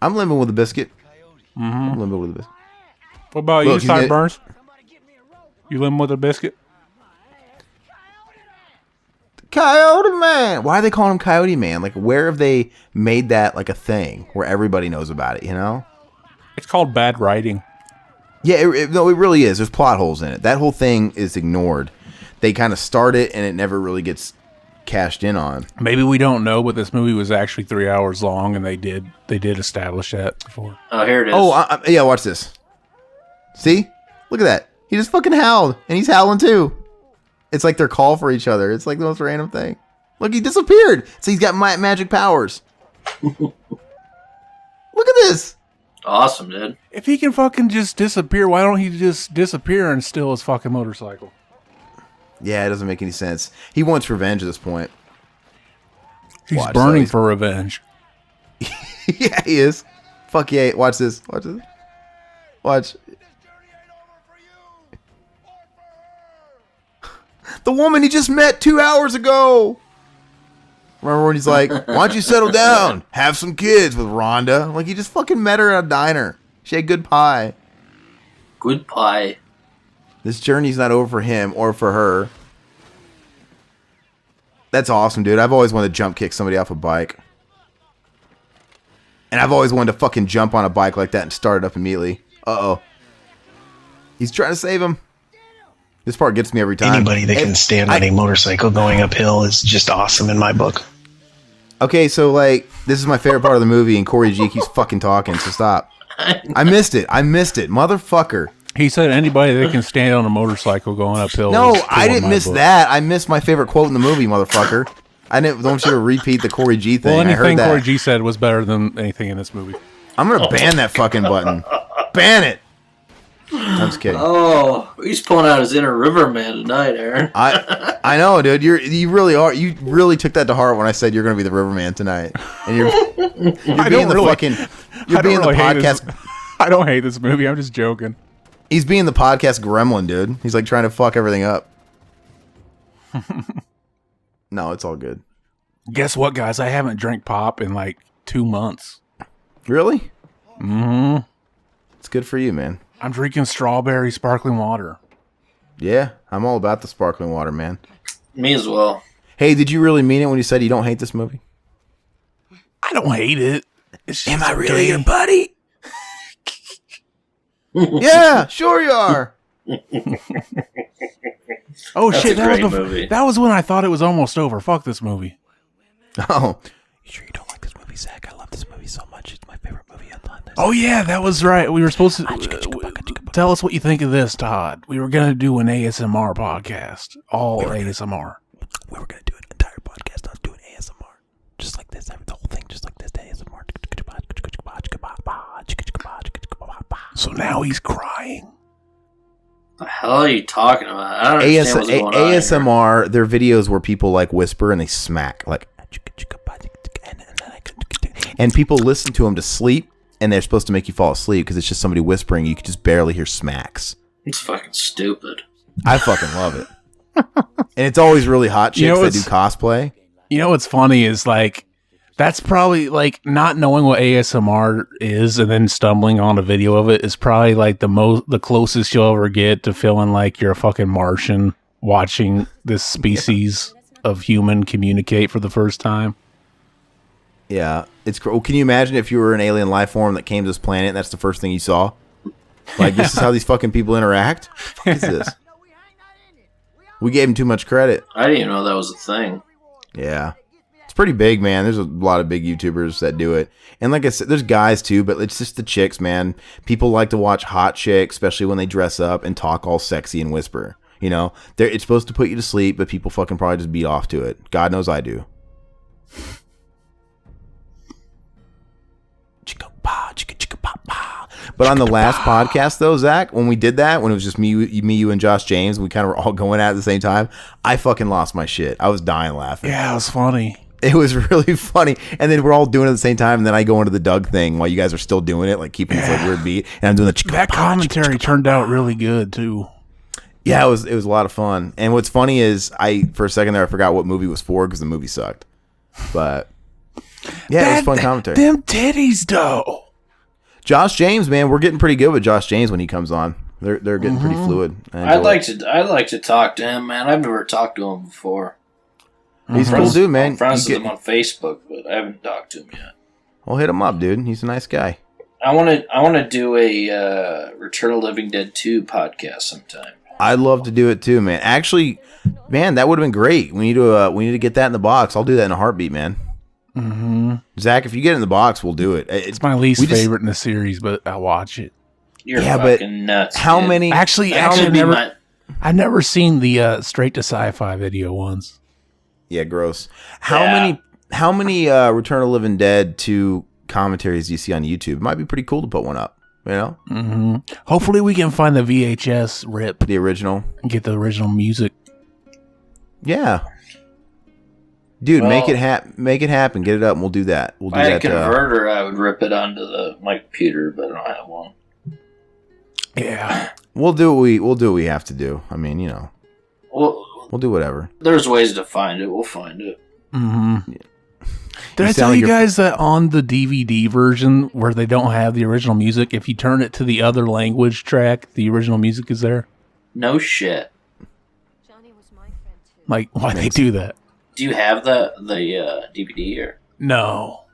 Speaker 1: I'm living with a biscuit.
Speaker 2: Mm-hmm.
Speaker 1: I'm living with a biscuit.
Speaker 2: What about you, Sideburns? You living with a biscuit?
Speaker 1: Coyote Man. Why are they calling him Coyote Man? Like, where have they made that like a thing where everybody knows about it, you know?
Speaker 2: It's called bad writing.
Speaker 1: Yeah, no, it really is. There's plot holes in it. That whole thing is ignored. They kind of start it, and it never really gets cashed in on.
Speaker 2: Maybe we don't know, but this movie was actually 3 hours long, and they did establish that before.
Speaker 3: Oh, here it is.
Speaker 1: Oh, yeah, watch this. See? Look at that. He just fucking howled, and he's howling too. It's like their call for each other. It's like the most random thing. Look, he disappeared. So he's got magic powers. Look at this.
Speaker 3: Awesome, dude.
Speaker 2: If he can fucking just disappear, why don't he just disappear and steal his fucking motorcycle?
Speaker 1: Yeah, it doesn't make any sense. He wants revenge at this point.
Speaker 2: He's burning for revenge.
Speaker 1: Yeah, he is. Fuck yeah. Watch this. Watch this. Watch. The woman he just met 2 hours ago. Remember when he's like, why don't you settle down? Have some kids with Rhonda. Like, he just fucking met her at a diner. She had good pie.
Speaker 3: Good pie.
Speaker 1: This journey's not over for him or for her. That's awesome, dude. I've always wanted to jump kick somebody off a bike. And I've always wanted to fucking jump on a bike like that and start it up immediately. Uh-oh. He's trying to save him. This part gets me every time.
Speaker 4: Anybody that can stand on a motorcycle going uphill is just awesome in my book.
Speaker 1: Okay, so, like, this is my favorite part of the movie, and Corey G keeps fucking talking, so stop. I missed it. Motherfucker.
Speaker 2: He said anybody that can stand on a motorcycle going uphill.
Speaker 1: No, I didn't miss that. I missed my favorite quote in the movie, motherfucker. I didn't want you to repeat the Corey G thing.
Speaker 2: Well,
Speaker 1: I heard
Speaker 2: anything
Speaker 1: that.
Speaker 2: Corey G said was better than anything in this movie.
Speaker 1: I'm going to ban that fucking button. Ban it. I'm just kidding.
Speaker 3: Oh, he's pulling out his inner Riverman tonight, Aaron.
Speaker 1: I know, dude. You really are. You really took that to heart when I said you're going to be the Riverman tonight, and you're being the fucking. You're being the podcast.
Speaker 2: I don't hate this movie. I'm just joking.
Speaker 1: He's being the podcast gremlin, dude. He's like trying to fuck everything up. No, it's all good.
Speaker 2: Guess what, guys? I haven't drank pop in like 2 months.
Speaker 1: Really?
Speaker 2: Mm-hmm.
Speaker 1: It's good for you, man.
Speaker 2: I'm drinking strawberry sparkling water.
Speaker 1: Yeah, I'm all about the sparkling water, man.
Speaker 3: Me as well.
Speaker 1: Hey, did you really mean it when you said you don't hate this movie?
Speaker 2: I don't hate it. It's
Speaker 1: Am
Speaker 2: just
Speaker 1: I really
Speaker 2: okay.
Speaker 1: your buddy? Yeah, sure you are.
Speaker 2: Oh
Speaker 3: That's
Speaker 2: shit!
Speaker 3: a great movie.
Speaker 2: That was when I thought it was almost over. Fuck this movie.
Speaker 1: Oh, you sure you don't like this movie, Zach? I love this movie so much. It's my favorite movie on this.
Speaker 2: Oh yeah, that was right. We were supposed to tell us what you think of this, Todd. We were gonna do an ASMR podcast, all ASMR.
Speaker 1: We were gonna do an entire podcast on doing ASMR, just like this. The whole thing, just like this. ASMR.
Speaker 2: So now he's crying.
Speaker 3: The hell are you talking about? I don't understand what's going on here.
Speaker 1: ASMR, they're videos where people like whisper and they smack like, and people listen to them to sleep, and they're supposed to make you fall asleep because it's just somebody whispering. You can just barely hear smacks.
Speaker 3: It's fucking stupid.
Speaker 1: I fucking love it, and it's always really hot chicks that do cosplay.
Speaker 2: You know what's funny is like that's probably like not knowing what ASMR is and then stumbling on a video of it is probably like the closest you'll ever get to feeling like you're a fucking Martian watching this species of human communicate for the first time.
Speaker 1: Yeah, it's cool. Can you imagine if you were an alien life form that came to this planet and that's the first thing you saw? Like, this is how these fucking people interact? What is this? We gave him too much credit.
Speaker 3: I didn't even know that was a thing.
Speaker 1: Yeah. It's pretty big, man. There's a lot of big YouTubers that do it. And like I said, there's guys too, but it's just the chicks, man. People like to watch hot chicks, especially when they dress up and talk all sexy and whisper. You know, it's supposed to put you to sleep, but people fucking probably just beat off to it. God knows I do. But on the last podcast, though, Zach, when we did that, when it was just me, you, and Josh James, we kind of were all going at the same time. I fucking lost my shit. I was dying laughing.
Speaker 2: Yeah, it was funny.
Speaker 1: It was really funny. And then we're all doing it at the same time. And then I go into the Doug thing while you guys are still doing it, like keeping this like weird beat. And I'm doing
Speaker 2: that commentary turned out really good too.
Speaker 1: Yeah, it was a lot of fun. And what's funny is for a second there I forgot what movie was for because the movie sucked. But yeah, it was fun commentary.
Speaker 2: Them titties though.
Speaker 1: Josh James, man, we're getting pretty good with Josh James when he comes on. They're getting pretty fluid.
Speaker 3: I'd like to talk to him, man. I've never talked to him before.
Speaker 1: He's a cool dude, man.
Speaker 3: I'm friends with him on Facebook, but I haven't talked to him yet.
Speaker 1: Well, hit him up, dude. He's a nice guy.
Speaker 3: I want to do a Return of the Living Dead 2 podcast sometime.
Speaker 1: I'd love to do it too, man. Actually, man, that would have been great. We need to get that in the box. I'll do that in a heartbeat, man.
Speaker 2: Mm-hmm.
Speaker 1: Zach, if you get it in the box, we'll do it.
Speaker 2: It's my least favorite in the series, but I'll watch it.
Speaker 3: You're
Speaker 1: Yeah, but
Speaker 3: fucking nuts.
Speaker 1: how
Speaker 3: dude.
Speaker 1: many?
Speaker 2: Actually,
Speaker 3: That should be my-
Speaker 2: I've never seen the straight to sci-fi video ones.
Speaker 1: Yeah, gross. How
Speaker 3: Yeah.
Speaker 1: many? How many Return of the Living Dead 2 commentaries do you see on YouTube? It might be pretty cool to put one up. You know,
Speaker 2: Hmm. Hopefully, we can find the VHS rip
Speaker 1: the original.
Speaker 2: and get the original music.
Speaker 1: Yeah, dude,
Speaker 3: Well,
Speaker 1: make it happen. Get it up, and we'll do that. We'll
Speaker 3: If
Speaker 1: do
Speaker 3: I had a
Speaker 1: that.
Speaker 3: converter, I would rip it onto my computer, but I don't have one.
Speaker 2: Yeah.
Speaker 1: We'll do what we have to do. I mean, you know,
Speaker 3: Well,
Speaker 1: we'll do whatever.
Speaker 3: there's ways to find it. We'll find it.
Speaker 2: Hmm. Did
Speaker 1: You
Speaker 2: I
Speaker 1: sound
Speaker 2: tell
Speaker 1: like
Speaker 2: you
Speaker 1: you're-
Speaker 2: guys that on the DVD version where they don't have the original music, if you turn it to the other language track, the original music is there?
Speaker 3: No shit.
Speaker 5: Johnny was my friend too.
Speaker 2: Like, why they do that?
Speaker 3: Do you have the DVD or?
Speaker 2: No.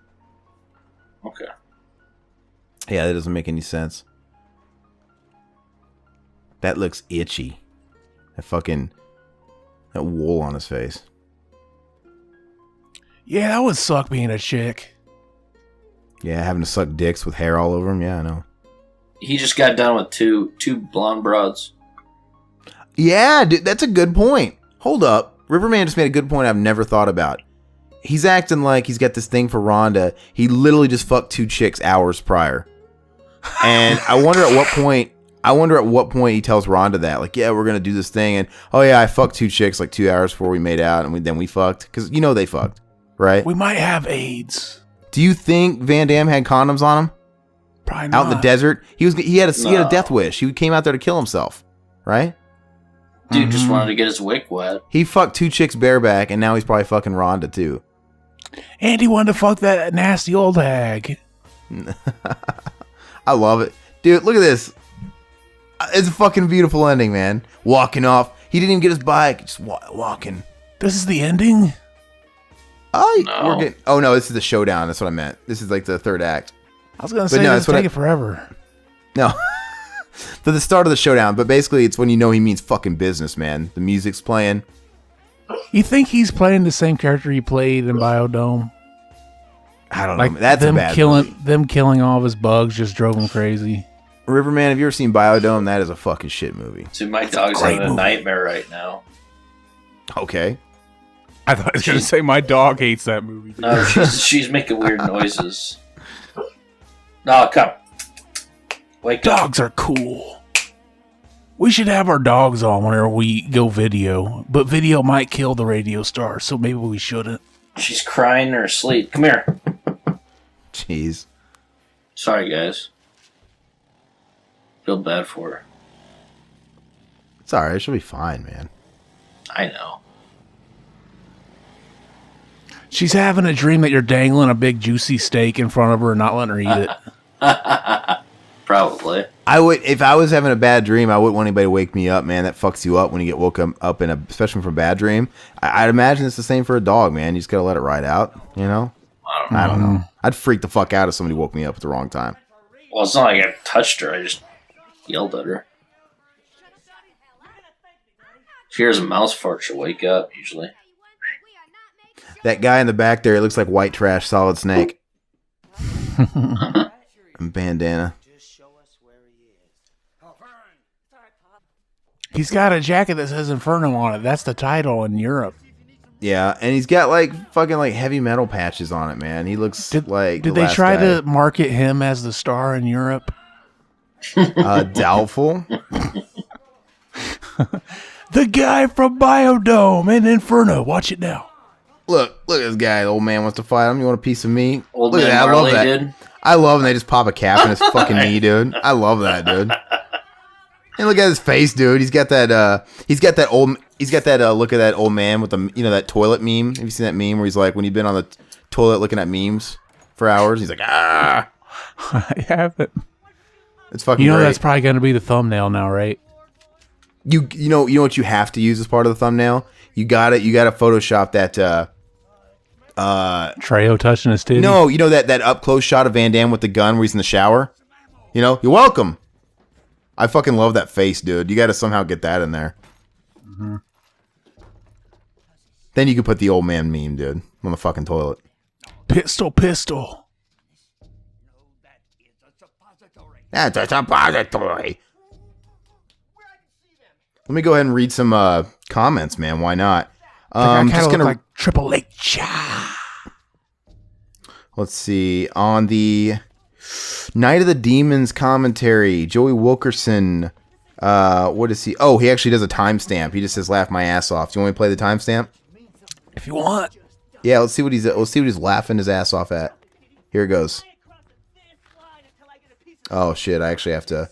Speaker 3: Okay.
Speaker 1: Yeah, that doesn't make any sense. That looks itchy. That wool on his face.
Speaker 2: Yeah, that would suck being a chick.
Speaker 1: Yeah, having to suck dicks with hair all over him. Yeah, I know.
Speaker 3: He just got done with two blonde broads.
Speaker 1: Yeah, dude, that's a good point. Hold up. Riverman just made a good point I've never thought about. He's acting like he's got this thing for Rhonda. He literally just fucked 2 chicks hours prior. And I wonder at what point he tells Rhonda that. Like, yeah, we're going to do this thing. And, oh, yeah, I fucked 2 chicks like 2 hours before we made out. And then we fucked. Because, you know, they fucked. Right?
Speaker 2: We might have AIDS.
Speaker 1: Do you think Van Damme had condoms on him?
Speaker 2: Probably not.
Speaker 1: Out in the desert? He had a
Speaker 3: No.
Speaker 1: death wish. He came out there to kill himself. Right?
Speaker 3: Dude just
Speaker 2: Mhm.
Speaker 3: wanted to get his wick wet.
Speaker 1: He fucked 2 chicks bareback. And now he's probably fucking Rhonda, too.
Speaker 2: And he wanted to fuck that nasty old hag.
Speaker 1: I love it. Dude, look at this. It's a fucking beautiful ending, man. Walking off. He didn't even get his bike. Just walking.
Speaker 2: This is the ending?
Speaker 1: Oh,
Speaker 3: No.
Speaker 1: oh, no, this is the showdown. That's what I meant. This is like the third act.
Speaker 2: I was going to
Speaker 1: But
Speaker 2: say
Speaker 1: no,
Speaker 2: this
Speaker 1: that's what
Speaker 2: take it forever.
Speaker 1: No. To the start of the showdown. But basically, it's when you know he means fucking business, man. The music's playing.
Speaker 2: You think he's playing the same character he played in Biodome?
Speaker 1: I don't know.
Speaker 2: Like
Speaker 1: man. That's
Speaker 2: them
Speaker 1: a bad
Speaker 2: killing
Speaker 1: movie.
Speaker 2: killing all of his bugs just drove him crazy.
Speaker 1: Riverman, have you ever seen Biodome? That is a fucking shit movie.
Speaker 3: Dude, my dog's
Speaker 2: great
Speaker 3: having a
Speaker 2: movie.
Speaker 3: nightmare right now.
Speaker 1: Okay.
Speaker 2: I thought I was going to say my dog hates that movie.
Speaker 3: No, she's making weird noises. No, come. Wake up.
Speaker 2: Dogs are cool. We should have our dogs on whenever we go video, but video might kill the radio star, so maybe we shouldn't.
Speaker 3: She's crying in her sleep. Come here.
Speaker 1: Jeez.
Speaker 3: Sorry, guys. Feel bad for her.
Speaker 1: It's alright. She'll be fine, man.
Speaker 3: I know.
Speaker 2: She's having a dream that you're dangling a big juicy steak in front of her and not letting her eat it.
Speaker 3: Probably.
Speaker 1: I would, if I was having a bad dream, I wouldn't want anybody to wake me up, man. That fucks you up when you get woke up in especially from a bad dream. I'd imagine it's the same for a dog, man. You just gotta let it ride out, you know? I don't know. I'd freak the fuck out if somebody woke me up at the wrong time.
Speaker 3: Well, it's not like I touched her. I just yelled at her. If she hears a mouse fart, she'll wake up, usually.
Speaker 1: That guy in the back there, it looks like white trash, Solid Snake. And bandana.
Speaker 2: He's got a jacket that says Inferno on it. That's the title in Europe.
Speaker 1: Yeah, and he's got like fucking like heavy metal patches on it, man. He looks like.
Speaker 2: Did
Speaker 1: the
Speaker 2: they
Speaker 1: last
Speaker 2: try
Speaker 1: guy.
Speaker 2: to market him as the star in Europe?
Speaker 1: Doubtful.
Speaker 2: The guy from Biodome and Inferno. Watch it now.
Speaker 1: Look at this guy. The old man wants to fight him. You want a piece of meat?
Speaker 3: Old
Speaker 1: Look at
Speaker 3: man
Speaker 1: that. I love
Speaker 3: Marley
Speaker 1: that.
Speaker 3: did.
Speaker 1: I love when they just pop a cap in his fucking knee, dude. I love that, dude. And look at his face, dude. He's got that look at that old man with the, you know, that toilet meme. Have you seen that meme where he's like, when you've been on the toilet looking at memes for hours, he's like, ah.
Speaker 2: I haven't.
Speaker 1: It's fucking
Speaker 2: You know
Speaker 1: great.
Speaker 2: that's probably going to be the thumbnail now, right?
Speaker 1: You know what you have to use as part of the thumbnail? You got to Photoshop that
Speaker 2: Trejo touching his titty.
Speaker 1: no, you know that up close shot of Van Damme with the gun where he's in the shower? You know, you're welcome. I fucking love that face, dude. You got to somehow get that in there.
Speaker 2: Mm-hmm.
Speaker 1: Then you can put the old man meme, dude, on the fucking toilet.
Speaker 2: Pistol.
Speaker 1: That's a suppository. Let me go ahead and read some comments, man. Why not?
Speaker 2: I kind of look like Triple H.
Speaker 1: Let's see. On the Night of the Demons commentary, Joey Wilkerson. What is he? Oh, he actually does a timestamp. He just says, "Laugh my ass off." Do you want me to play the timestamp?
Speaker 2: If you want.
Speaker 1: Yeah, let's see what he's laughing his ass off at. Here it goes. Oh shit! I actually have to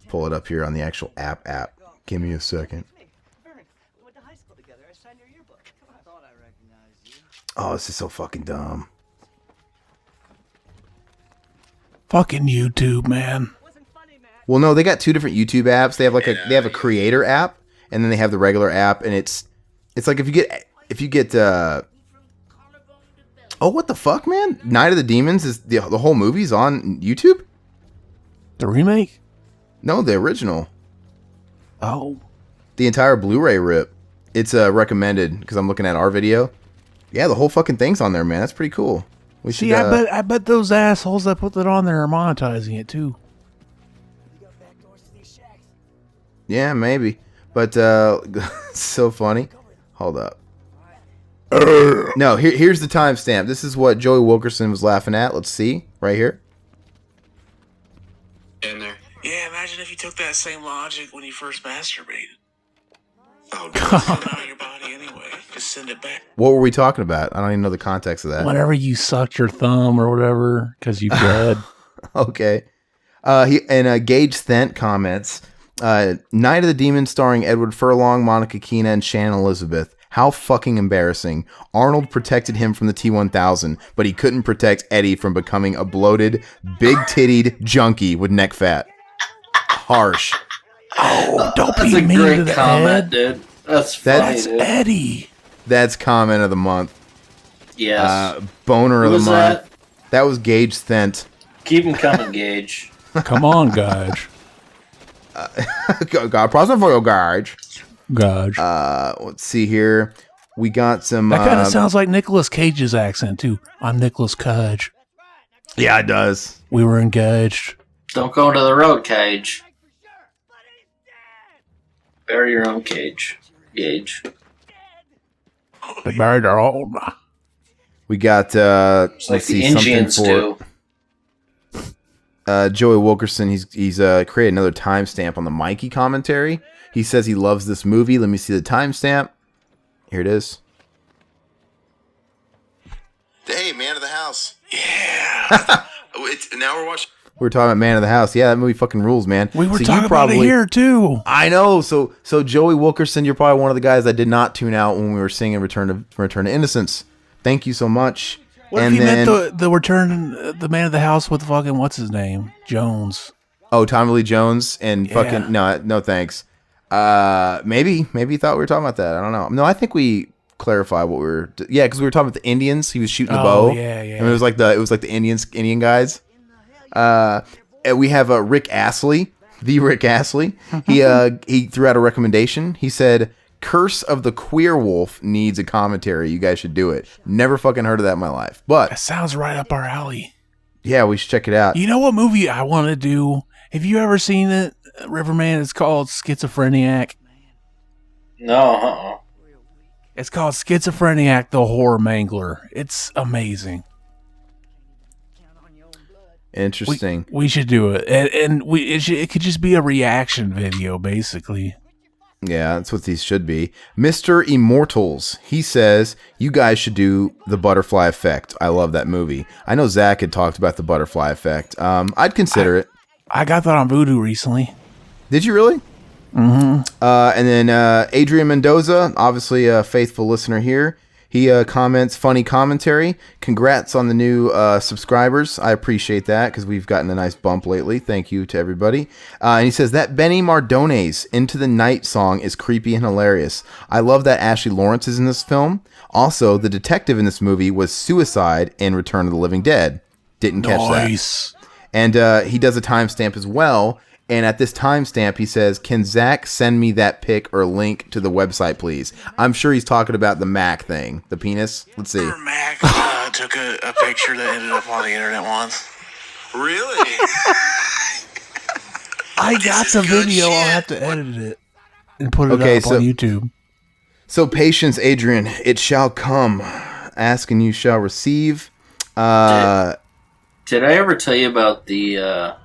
Speaker 1: pull it up here on the actual app. Give me a second. Oh, this is so fucking dumb.
Speaker 2: Fucking YouTube, man.
Speaker 1: Well, no, they got two different YouTube apps. They have like they have a creator app, and then they have the regular app, and it's like if you get oh, what the fuck, man? Night of the Demons is the whole movie's on YouTube?
Speaker 2: The remake?
Speaker 1: No, the original.
Speaker 2: Oh.
Speaker 1: The entire Blu-ray rip. It's recommended because I'm looking at our video. Yeah, the whole fucking thing's on there, man. That's pretty cool. We
Speaker 2: See,
Speaker 1: should,
Speaker 2: I bet those assholes that put that on there are monetizing it too.
Speaker 1: Yeah, maybe. But so funny. Hold up. No, here's the timestamp. This is what Joey Wilkerson was laughing at. Let's see. Right here.
Speaker 6: In there.
Speaker 2: Yeah, imagine if you took that same logic when you first masturbated.
Speaker 6: Oh,
Speaker 2: Come out of your body anyway. Just send it back.
Speaker 1: What were we talking about? I don't even know the context of that.
Speaker 2: Whenever you sucked your thumb or whatever, because you bled.
Speaker 1: Okay. Gage Thent comments, Night of the Demons starring Edward Furlong, Monica Keena, and Shannon Elizabeth. How fucking embarrassing. Arnold protected him from the T-1000, but he couldn't protect Eddie from becoming a bloated, big-tittied junkie with neck fat. Harsh.
Speaker 2: Oh, don't
Speaker 3: That's
Speaker 2: be
Speaker 3: a
Speaker 2: mean to
Speaker 3: great
Speaker 2: the
Speaker 3: comment,
Speaker 2: Ed.
Speaker 3: dude. That's funny,
Speaker 2: That's
Speaker 3: dude.
Speaker 2: Eddie.
Speaker 1: That's comment of the month.
Speaker 3: Yes.
Speaker 1: Boner
Speaker 3: Who
Speaker 1: of the
Speaker 3: was
Speaker 1: month. That was Gage Thent.
Speaker 3: Keep him coming, Gage.
Speaker 2: Come on, Gage.
Speaker 1: Got a present for you, Gage.
Speaker 2: Gage.
Speaker 1: Let's see here. We got some...
Speaker 2: That kind of sounds like Nicolas Cage's accent, too. I'm Nicolas Cage.
Speaker 1: Yeah, it does.
Speaker 2: We were engaged.
Speaker 3: Don't go into the road, Cage. Bury your own cage. Gage.
Speaker 2: They buried our old.
Speaker 1: We got...
Speaker 3: It's like
Speaker 1: let's
Speaker 3: the
Speaker 1: see, something
Speaker 3: Indians do.
Speaker 1: Joey Wilkerson, he's created another timestamp on the Mikey commentary. He says he loves this movie. Let me see the timestamp. Here it is.
Speaker 6: hey, man of the house.
Speaker 2: Yeah.
Speaker 6: Now we're watching.
Speaker 1: We were talking about Man of the House. Yeah, that movie fucking rules, man.
Speaker 2: We were
Speaker 1: So you
Speaker 2: talking about it here, too.
Speaker 1: I know. So Joey Wilkerson, you're probably one of the guys that did not tune out when we were singing Return to Innocence. Thank you so much.
Speaker 2: What if you meant the return, the Man of the House with fucking, what's his name? Jones.
Speaker 1: Oh, Tommy Lee Jones and
Speaker 2: Yeah.
Speaker 1: fucking... No, thanks. Maybe you thought we were talking about that. I don't know. No, I think we clarified what we were... Yeah, because we were talking about the Indians. He was shooting the bow.
Speaker 2: Yeah.
Speaker 1: And it was like the Indian guys. And we have Rick Astley, the Rick Astley. He threw out a recommendation. He said, "Curse of the Queer Wolf needs a commentary. You guys should do it." Never fucking heard of that in my life.
Speaker 2: That
Speaker 1: But
Speaker 2: sounds right up our alley.
Speaker 1: yeah, we should check it out.
Speaker 2: You know what movie I want to do? Have you ever seen it, Riverman? It's called Schizophreniac.
Speaker 3: No,
Speaker 2: It's called Schizophreniac, the Horror Mangler. It's amazing.
Speaker 1: Interesting.
Speaker 2: We should do it, and it could just be a reaction video, basically.
Speaker 1: Yeah, that's what these should be. Mr. Immortals, he says, you guys should do The Butterfly Effect. I love that movie. I know Zach had talked about The Butterfly Effect. I'd consider it.
Speaker 2: I got that on Vudu recently.
Speaker 1: Did you really? Mm-hmm. And then Adrian Mendoza, obviously a faithful listener here. He comments, funny commentary. Congrats on the new subscribers. I appreciate that because we've gotten a nice bump lately. Thank you to everybody. And he says that Benny Mardone's Into the Night song is creepy and hilarious. I love that Ashley Lawrence is in this film. Also, the detective in this movie was Suicide in Return of the Living Dead. Didn't catch that. And he does a timestamp as well. And at this timestamp, he says, "Can Zach send me that pic or link to the website, please?" I'm sure he's talking about the Mac thing, the penis. Let's see.
Speaker 7: Mac took a picture that ended up on the internet once.
Speaker 6: Really?
Speaker 2: I got
Speaker 6: is
Speaker 2: the
Speaker 6: good
Speaker 2: video. I'll
Speaker 6: shit.
Speaker 2: have to edit it and put it
Speaker 1: Okay,
Speaker 2: up
Speaker 1: so-
Speaker 2: on YouTube.
Speaker 1: So patience, Adrian. It shall come. Ask and you shall receive.
Speaker 3: Did I ever tell you about the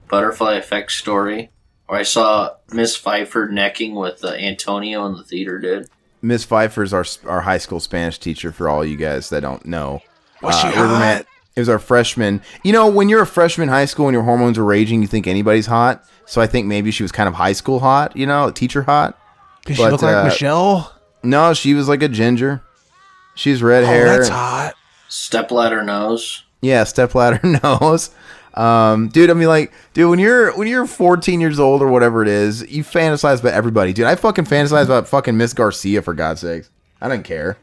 Speaker 3: butterfly effect story where I saw Miss Pfeiffer necking with Antonio in the theater? Did
Speaker 1: Miss Pfeiffer's our high school Spanish teacher for all you guys that don't know.
Speaker 2: Was she
Speaker 1: Riverman-
Speaker 2: hot?
Speaker 1: It was our freshman. You know, when you're a freshman in high school and your hormones are raging, you think anybody's hot. So I think maybe she was kind of high school hot, you know, teacher hot.
Speaker 2: Did she
Speaker 1: But,
Speaker 2: look like Michelle?
Speaker 1: No, she was like a ginger. She's red
Speaker 2: Oh,
Speaker 1: hair.
Speaker 2: that's hot.
Speaker 3: stepladder nose?
Speaker 1: Yeah, stepladder nose. Dude, I mean, like, dude, when you're 14 years old or whatever it is, you fantasize about everybody. Dude, I fucking fantasize about fucking Miss Garcia, for God's sakes. I don't care.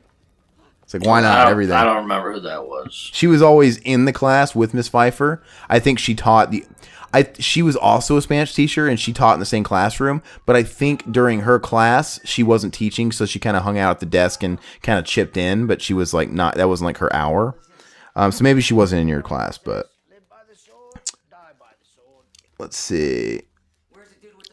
Speaker 1: It's like, why not everything?
Speaker 3: I don't remember who that was.
Speaker 1: She was always in the class with Miss Pfeiffer. I think she taught she was also a Spanish teacher and she taught in the same classroom, but I think during her class she wasn't teaching, so she kind of hung out at the desk and kind of chipped in, but she was like that wasn't like her hour. So maybe she wasn't in your class, but let's see.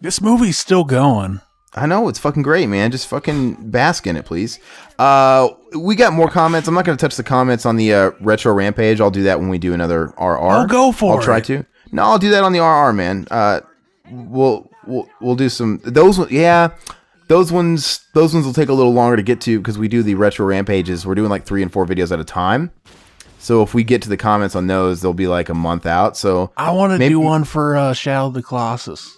Speaker 2: This movie's still going.
Speaker 1: I know, it's fucking great, man. Just fucking bask in it, please. We got more comments. I'm not going to touch the comments on the retro Rampage. I'll do that when we do another RR.
Speaker 2: Oh, go for
Speaker 1: I'll try
Speaker 2: it.
Speaker 1: to. No, I'll do that on the RR, man. We'll do some those. Yeah, those ones will take a little longer to get to because we do the retro Rampages. We're doing like 3 and 4 videos at a time. So if we get to the comments on those, they'll be like a month out. So
Speaker 2: I want to do one for Shadow of the Colossus.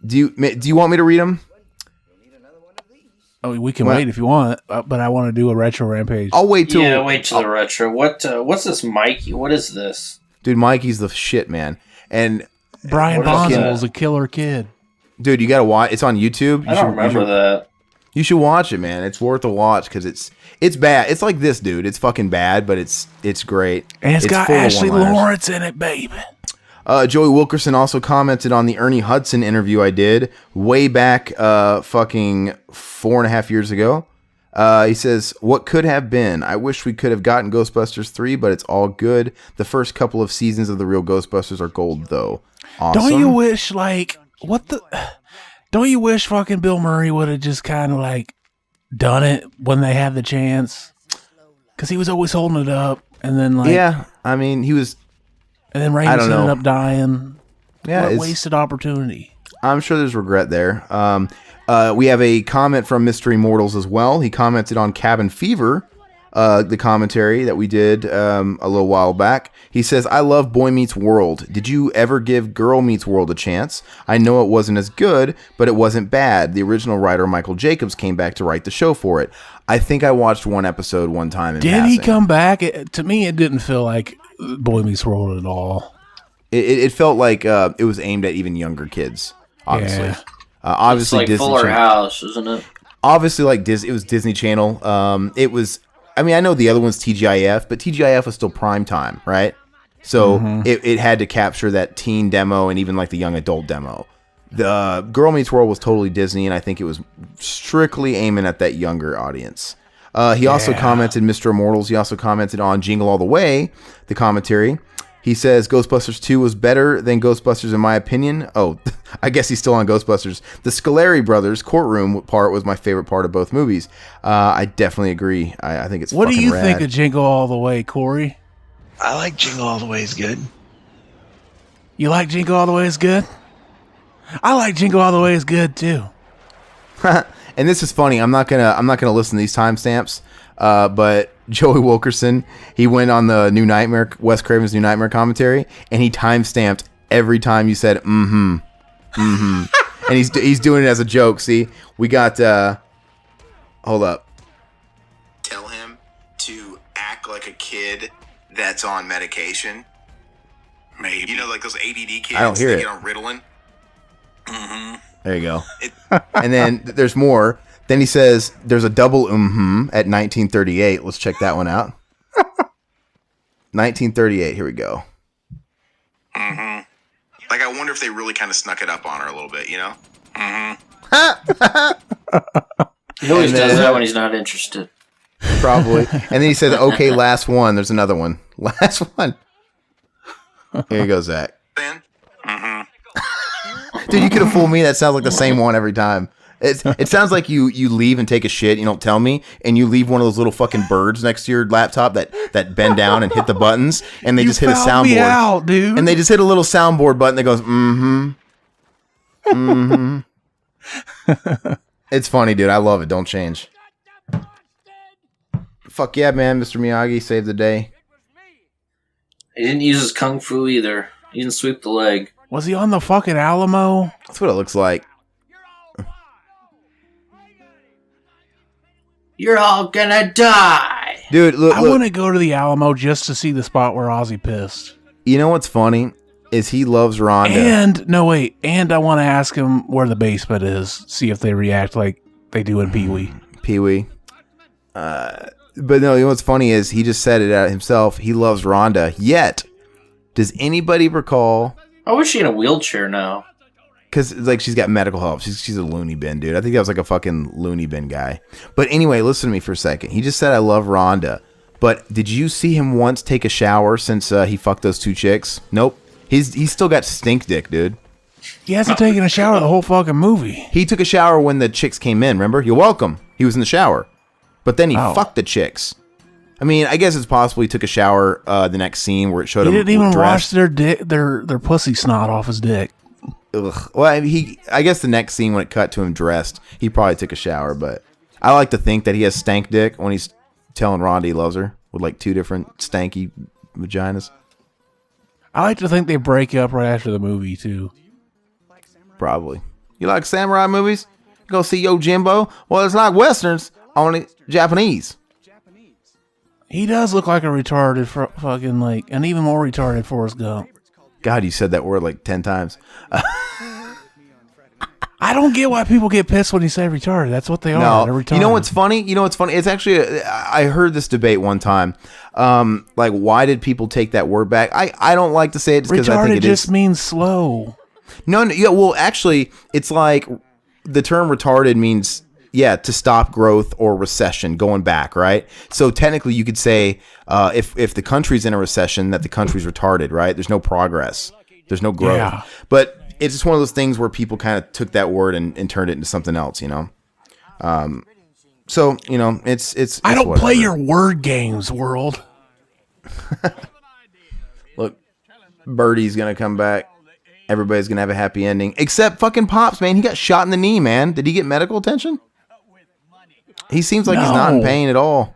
Speaker 1: Do you want me to read them?
Speaker 2: Oh, we can wait if you want, but I want to do a retro Rampage.
Speaker 1: I'll wait till
Speaker 3: wait till the retro. What's this, Mikey? What is this?
Speaker 1: Dude, Mikey's the shit, man. And
Speaker 2: Brian
Speaker 3: what is
Speaker 2: Bonsall
Speaker 3: that?
Speaker 2: is a killer kid.
Speaker 1: dude, you gotta watch. It's on YouTube.
Speaker 3: I don't remember that.
Speaker 1: You should watch it, man. It's worth a watch because it's bad. It's like this, dude. It's fucking bad, but it's great.
Speaker 2: And it's got
Speaker 1: full of
Speaker 2: Ashley
Speaker 1: one-liners.
Speaker 2: Lawrence in it, baby.
Speaker 1: Joey Wilkerson also commented on the Ernie Hudson interview I did way back fucking 4.5 years ago. He says, what could have been? I wish we could have gotten Ghostbusters 3, but it's all good. The first couple of seasons of the real Ghostbusters are gold, though. Awesome.
Speaker 2: Don't you wish, like, don't you wish fucking Bill Murray would have just kind of, like, done it when they had the chance? Because he was always holding it up, and then, like...
Speaker 1: Yeah, I mean, he was...
Speaker 2: And then Ramis ended up dying.
Speaker 1: Yeah,
Speaker 2: What a
Speaker 1: it's-
Speaker 2: wasted opportunity.
Speaker 1: I'm sure there's regret there. We have a comment from Mr. Immortals as well. He commented on Cabin Fever, the commentary that we did a little while back. He says, I love Boy Meets World. Did you ever give Girl Meets World a chance? I know it wasn't as good, but it wasn't bad. The original writer, Michael Jacobs, came back to write the show for it. I think I watched one episode one time in
Speaker 2: Did he
Speaker 1: passing.
Speaker 2: come back? To me, it didn't feel like Boy Meets World at all.
Speaker 1: It felt like it was aimed at even younger kids, obviously.
Speaker 2: Yeah.
Speaker 1: Obviously,
Speaker 3: It's like
Speaker 1: Disney
Speaker 3: Fuller
Speaker 1: Channel.
Speaker 3: House, isn't it?
Speaker 1: Obviously, like it was Disney Channel. It was. I mean, I know the other one's TGIF, but TGIF was still prime time, right? So it had to capture that teen demo and even like the young adult demo. The Girl Meets World was totally Disney, and I think it was strictly aiming at that younger audience. He also commented, Mr. Immortals. He also commented on Jingle All the Way, the commentary. He says Ghostbusters 2 was better than Ghostbusters in my opinion. Oh, I guess he's still on Ghostbusters. The Scoleri brothers courtroom part was my favorite part of both movies. I definitely agree. I think it's
Speaker 2: What do
Speaker 1: fucking
Speaker 2: you
Speaker 1: rad.
Speaker 2: think of Jingle All the Way, Corey?
Speaker 4: I like Jingle All the Way is good.
Speaker 2: You like Jingle All the Way is good? I like Jingle All the Way is good too.
Speaker 1: And this is funny. I'm not gonna listen to these timestamps. But Joey Wilkerson, he went on the New Nightmare, Wes Craven's New Nightmare commentary, and he timestamped every time you said and he's doing it as a joke. See, we got hold up.
Speaker 6: Tell him to act like a kid that's on medication. Maybe. You know, like those ADD kids.
Speaker 1: I don't hear
Speaker 6: they
Speaker 1: it.
Speaker 6: get on Ritalin.
Speaker 1: There you go. And then there's more. Then he says there's a double at 1938. Let's check that one out. 1938. Here we go.
Speaker 6: Like, I wonder if they really kind of snuck it up on her a little bit, you know?
Speaker 3: He always
Speaker 1: And then-
Speaker 3: does that when he's not interested.
Speaker 1: Probably. And then he says, okay, last one. There's another one. Last one. Here you go, Zach.
Speaker 6: Then?
Speaker 1: Dude, you could have fooled me. That sounds like the same one every time. It sounds like you leave and take a shit, you don't tell me, and you leave one of those little fucking birds next to your laptop that bend down and hit the buttons, and they just hit a soundboard.
Speaker 2: Me out, dude.
Speaker 1: And they just hit a little soundboard button that goes, It's funny, dude. I love it. Don't change. Fuck yeah, man. Mr. Miyagi saved the day.
Speaker 3: He didn't use his kung fu either. He didn't sweep the leg.
Speaker 2: Was he on the fucking Alamo?
Speaker 1: That's what it looks like.
Speaker 3: You're all gonna die.
Speaker 1: Dude, look.
Speaker 2: I want to go to the Alamo just to see the spot where Ozzy pissed.
Speaker 1: You know what's funny? Is he loves Rhonda.
Speaker 2: And I want to ask him where the basement is. See if they react like they do in Pee-wee.
Speaker 1: Pee-wee. But no, you know what's funny is he just said it out himself. He loves Rhonda. Yet, does anybody recall?
Speaker 3: How is she in a wheelchair now?
Speaker 1: Because like she's got medical help. She's a loony bin, dude. I think that was like a fucking loony bin guy. But anyway, listen to me for a second. He just said I love Rhonda. But did you see him once take a shower since he fucked those two chicks? Nope. He's still got stink dick, dude.
Speaker 2: He hasn't taken a shower the whole fucking movie.
Speaker 1: He took a shower when the chicks came in, remember? You're welcome. He was in the shower. But then he fucked the chicks. I mean, I guess it's possible he took a shower the next scene where it showed him
Speaker 2: He didn't even wash
Speaker 1: dressed.
Speaker 2: their pussy snot off his dick.
Speaker 1: Ugh. Well, I guess the next scene when it cut to him dressed, he probably took a shower. But I like to think that he has stank dick when he's telling Rhonda he loves her with like two different stanky vaginas.
Speaker 2: I like to think they break up right after the movie too.
Speaker 1: Probably. You like samurai movies? Go see Yojimbo? Well, it's not westerns, only Japanese.
Speaker 2: He does look like a retarded fucking like an even more retarded Forrest Gump.
Speaker 1: God, you said that word like 10 times.
Speaker 2: I don't get why people get pissed when you say retarded. That's what they are.
Speaker 1: No,
Speaker 2: They're retarded.
Speaker 1: you know what's funny? It's actually, I heard this debate one time. Like, why did people take that word back? I don't like to say it just because I think it
Speaker 2: just means slow.
Speaker 1: No, yeah, well, actually, it's like the term retarded means, to stop growth or recession, going back, right? So technically you could say if the country's in a recession, that the country's retarded, right? There's no progress. There's no growth.
Speaker 2: Yeah.
Speaker 1: But it's just one of those things where people kind of took that word and turned it into something else, you know? So, you know, it's
Speaker 2: I don't
Speaker 1: whatever.
Speaker 2: play your word games, world.
Speaker 1: Look, Birdie's going to come back. Everybody's going to have a happy ending. Except fucking Pops, man. He got shot in the knee, man. Did he get medical attention? He seems like he's not in pain at all.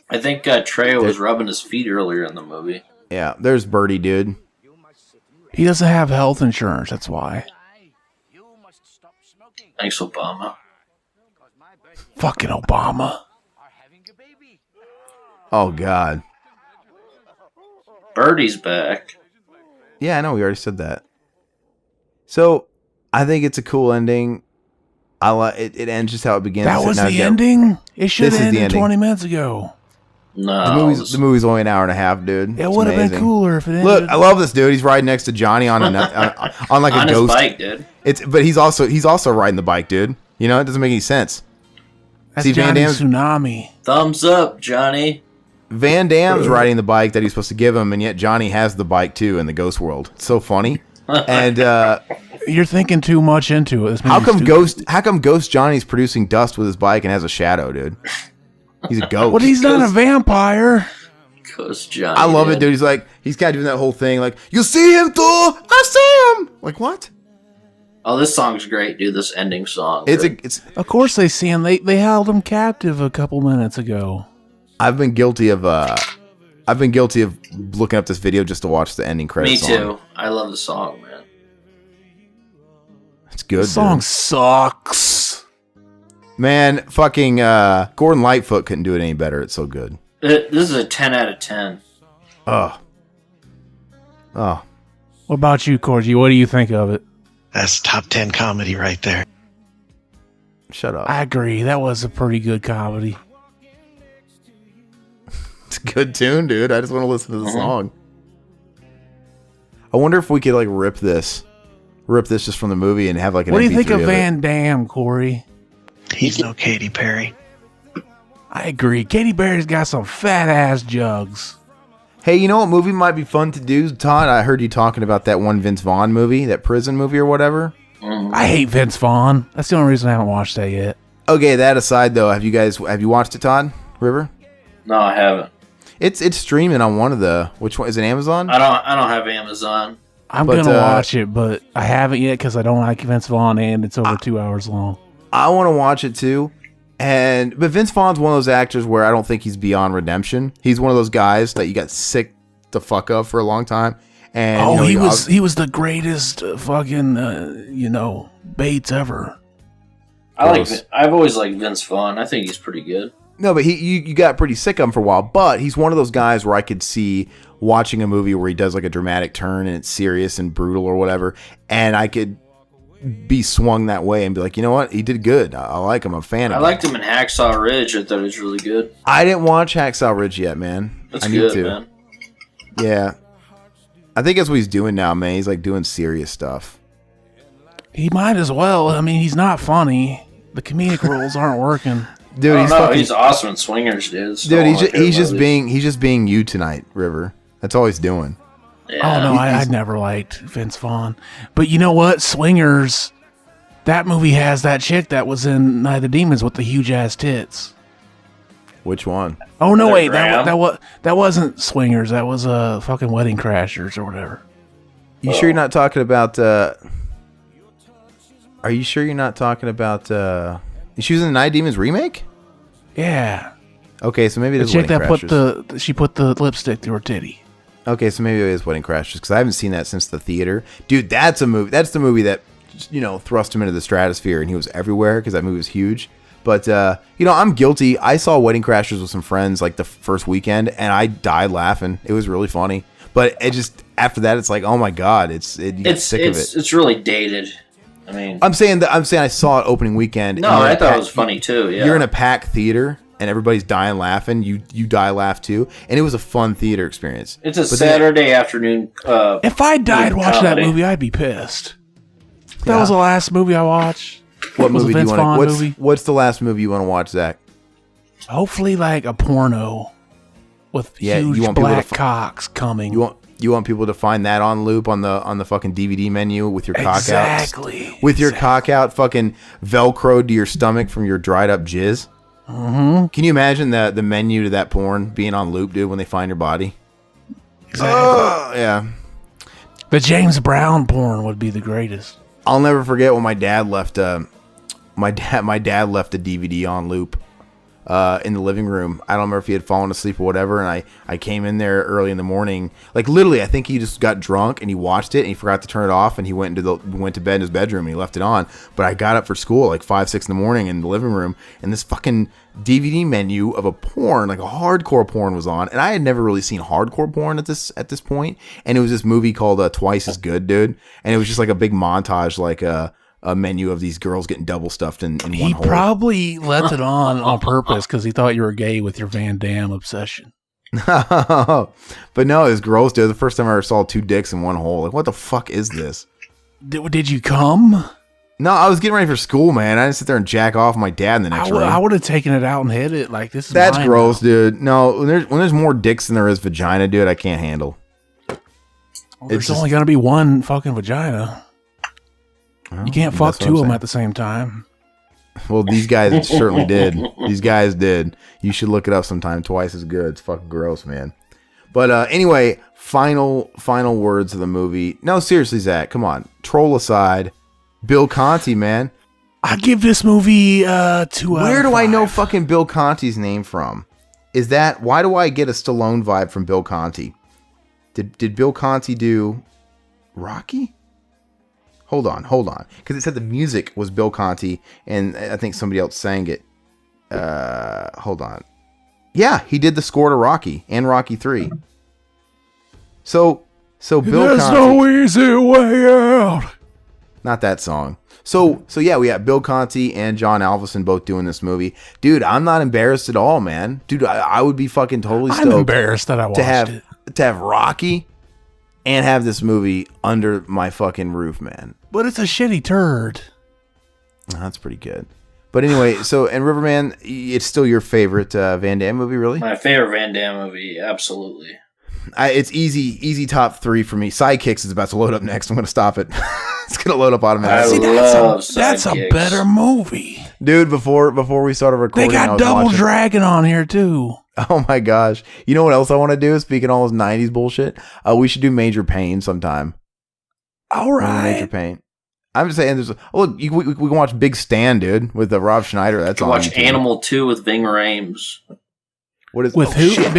Speaker 3: I think Trejo was rubbing his feet earlier in the movie.
Speaker 1: Yeah, there's Birdie, dude.
Speaker 2: He doesn't have health insurance, that's why.
Speaker 3: Thanks, Obama.
Speaker 2: Fucking Obama.
Speaker 1: Oh, God.
Speaker 3: Birdie's back.
Speaker 1: Yeah, I know. We already said that. So, I think it's a cool ending. I like it. It ends just how it begins.
Speaker 2: That was the ending? It should
Speaker 1: This
Speaker 2: have
Speaker 1: is the
Speaker 2: ended
Speaker 1: ending.
Speaker 2: 20 minutes ago.
Speaker 3: No.
Speaker 1: The movie's only an hour and a half, dude.
Speaker 2: It
Speaker 1: It's
Speaker 2: would have been
Speaker 1: amazing.
Speaker 2: cooler if it ended.
Speaker 1: Look, I love this dude. He's riding next to Johnny on like
Speaker 3: on
Speaker 1: a
Speaker 3: his
Speaker 1: ghost
Speaker 3: bike, dude.
Speaker 1: But he's also riding the bike, dude. You know, it doesn't make any sense.
Speaker 2: That's
Speaker 1: See, Van
Speaker 2: Johnny's
Speaker 1: Damme's
Speaker 2: tsunami.
Speaker 3: Thumbs up, Johnny.
Speaker 1: Van Damme's riding the bike that he's supposed to give him, and yet Johnny has the bike too in the ghost world. It's so funny. And
Speaker 2: You're thinking too much into it. This
Speaker 1: how
Speaker 2: movie's
Speaker 1: come Ghost Johnny's producing dust with his bike and has a shadow, dude? He's a ghost.
Speaker 2: Well, he's not a vampire.
Speaker 3: Ghost Johnny.
Speaker 1: I love it, dude. He's kind of doing that whole thing, like, you see him, Thor? I see him. Like, what?
Speaker 3: Oh, this song's great, dude. This ending song.
Speaker 1: It's.
Speaker 2: Of course they see him. They held him captive a couple minutes ago.
Speaker 1: I've been guilty of looking up this video just to watch the ending
Speaker 3: Me
Speaker 1: credits.
Speaker 3: too. I love the song, man.
Speaker 1: It's good.
Speaker 2: The song
Speaker 1: dude.
Speaker 2: sucks.
Speaker 1: Man, fucking Gordon Lightfoot couldn't do it any better. It's so good.
Speaker 3: This is a 10 out of 10.
Speaker 1: Oh.
Speaker 2: What about you, Corgi? What do you think of it?
Speaker 4: That's top 10 comedy right there.
Speaker 1: Shut up.
Speaker 2: I agree. That was a pretty good comedy.
Speaker 1: It's a good tune, dude. I just want to listen to the song. I wonder if we could like rip this just from the movie and have like an
Speaker 2: What do you think
Speaker 1: MP3
Speaker 2: of
Speaker 1: it.
Speaker 2: Van Damme, Corey?
Speaker 4: He's no Katy Perry.
Speaker 2: I agree. Katy Perry's got some fat ass jugs.
Speaker 1: Hey, you know what movie might be fun to do, Todd? I heard you talking about that one Vince Vaughn movie, that prison movie or whatever.
Speaker 2: I hate Vince Vaughn. That's the only reason I haven't watched that yet.
Speaker 1: Okay, that aside though, have you watched it, Todd? River?
Speaker 3: No, I haven't.
Speaker 1: It's streaming on one of the, which one is it, Amazon?
Speaker 3: I don't have Amazon.
Speaker 2: I'm gonna watch it, but I haven't yet because I don't like Vince Vaughn, and it's over 2 hours long.
Speaker 1: I want to watch it too. But Vince Vaughn's one of those actors where I don't think he's beyond redemption. He's one of those guys that you got sick the fuck of for a long time. And
Speaker 2: he was the greatest fucking Bates ever.
Speaker 3: I've always liked Vince Vaughn. I think he's pretty good.
Speaker 1: No, but you got pretty sick of him for a while. But he's one of those guys where I could see watching a movie where he does like a dramatic turn and it's serious and brutal or whatever, and I could be swung that way and be like, you know what, he did good. I like him. I'm a fan of him.
Speaker 3: I liked him in Hacksaw Ridge. I thought he was really good.
Speaker 1: I didn't watch Hacksaw Ridge yet, man.
Speaker 3: That's
Speaker 1: I
Speaker 3: good,
Speaker 1: need to.
Speaker 3: man.
Speaker 1: Yeah. I think that's what he's doing now, man. He's like doing serious stuff.
Speaker 2: He might as well. I mean, he's not funny. The comedic roles aren't working.
Speaker 1: Dude,
Speaker 3: he's awesome in Swingers, dude.
Speaker 1: Dude, he's just being you tonight, River. That's all he's doing.
Speaker 3: Yeah.
Speaker 2: Oh no, I never liked Vince Vaughn. But you know what? Swingers, that movie has that chick that was in Night of the Demons with the huge ass tits.
Speaker 1: Which one?
Speaker 2: Oh no, wait, that wasn't Swingers. That was fucking Wedding Crashers or whatever.
Speaker 1: You sure you're not talking about? Are you sure you're not talking about? She was in the Night of the Demons remake.
Speaker 2: Yeah.
Speaker 1: Okay, so maybe it
Speaker 2: the
Speaker 1: is
Speaker 2: chick
Speaker 1: Wedding
Speaker 2: that
Speaker 1: Crashers.
Speaker 2: she put the lipstick through her titty.
Speaker 1: Okay, so maybe it is Wedding Crashers because I haven't seen that since the theater. Dude, that's a movie. That's the movie that thrust him into the stratosphere and he was everywhere because that movie was huge. But I'm guilty. I saw Wedding Crashers with some friends like the first weekend and I died laughing. It was really funny. But it just after that, it's like, oh my god, you get sick of it.
Speaker 3: It's really dated. I mean,
Speaker 1: I'm saying I saw it opening weekend.
Speaker 3: No, I thought it was funny too. Yeah,
Speaker 1: you're in a packed theater and everybody's dying laughing. You die laugh too, and it was a fun theater experience.
Speaker 3: It's a Saturday afternoon.
Speaker 2: If I died watching that movie, I'd be pissed. That was the last movie I watched.
Speaker 1: What movie do you want to? What's the last movie you want to watch, Zach?
Speaker 2: Hopefully, like a porno with huge black cocks coming.
Speaker 1: You want people to find that on loop on the fucking DVD menu with your cock out.
Speaker 2: Exactly.
Speaker 1: With your cock out fucking velcroed to your stomach from your dried up jizz.
Speaker 2: Mm-hmm.
Speaker 1: Can you imagine the menu to that porn being on loop, dude, when they find your body?
Speaker 2: Exactly.
Speaker 1: Yeah.
Speaker 2: The James Brown porn would be the greatest.
Speaker 1: I'll never forget when my dad left my dad left a DVD on loop in the living room. I don't remember if he had fallen asleep or whatever, and I came in there early in the morning. Like literally, I think he just got drunk and he watched it and he forgot to turn it off and he went to bed in his bedroom and he left it on. But I got up for school like 5-6 in the morning in the living room and this fucking DVD menu of a porn, like a hardcore porn, was on, and I had never really seen hardcore porn at this point. And it was this movie called Twice as Good, dude, and it was just like a big montage, like a menu of these girls getting double stuffed in one hole.
Speaker 2: He probably left it on purpose because he thought you were gay with your Van Damme obsession.
Speaker 1: But no, it was gross, dude. The first time I ever saw 2 dicks in one hole. Like, what the fuck is this?
Speaker 2: Did you come?
Speaker 1: No, I was getting ready for school, man. I didn't sit there and jack off my dad in the next room.
Speaker 2: I would have taken it out and hit it. Like, this is
Speaker 1: That's
Speaker 2: mine
Speaker 1: gross,
Speaker 2: now.
Speaker 1: dude. No, when there's more dicks than there is vagina, dude, I can't handle.
Speaker 2: Well, there's only going to be one fucking vagina. You can't fuck 2 of them at the same time.
Speaker 1: Well, these guys certainly did. These guys did. You should look it up sometime. Twice as good. It's fucking gross, man. But anyway, final words of the movie. No, seriously, Zach, come on. Troll aside, Bill Conti, man.
Speaker 2: I give this movie 2 out of 5.
Speaker 1: Where do I know fucking Bill Conti's name from? Why do I get a Stallone vibe from Bill Conti? Did Bill Conti do Rocky? Hold on. Because it said the music was Bill Conti, and I think somebody else sang it. Hold on. Yeah, he did the score to Rocky and Rocky 3. So Bill Conti.
Speaker 2: There's no easy way out.
Speaker 1: Not that song. So yeah, we have Bill Conti and John Alvison both doing this movie. Dude, I'm not embarrassed at all, man. Dude, I would be fucking totally stoked.
Speaker 2: I'm embarrassed that I watched it.
Speaker 1: To have Rocky and have this movie under my fucking roof, man.
Speaker 2: But it's a shitty turd.
Speaker 1: That's pretty good. But anyway, and Riverman, it's still your favorite Van Damme movie, really?
Speaker 3: My favorite Van Damme movie, absolutely.
Speaker 1: It's easy top 3 for me. Sidekicks is about to load up next. I'm going to stop it. It's going to load up automatically.
Speaker 2: That's a better movie.
Speaker 1: Dude, before we started recording,
Speaker 2: they got Double Dragon on here too.
Speaker 1: Oh my gosh. You know what else I want to do? Speaking of all this 90s bullshit, we should do Major Pain sometime.
Speaker 2: All right.
Speaker 1: Major Pain. I'm just saying, look, we can watch Big Stan, dude, with Rob Schneider. That's on
Speaker 3: watch
Speaker 1: YouTube.
Speaker 3: Animal 2 with Ving Rhames.
Speaker 1: What is
Speaker 2: with who? Shit.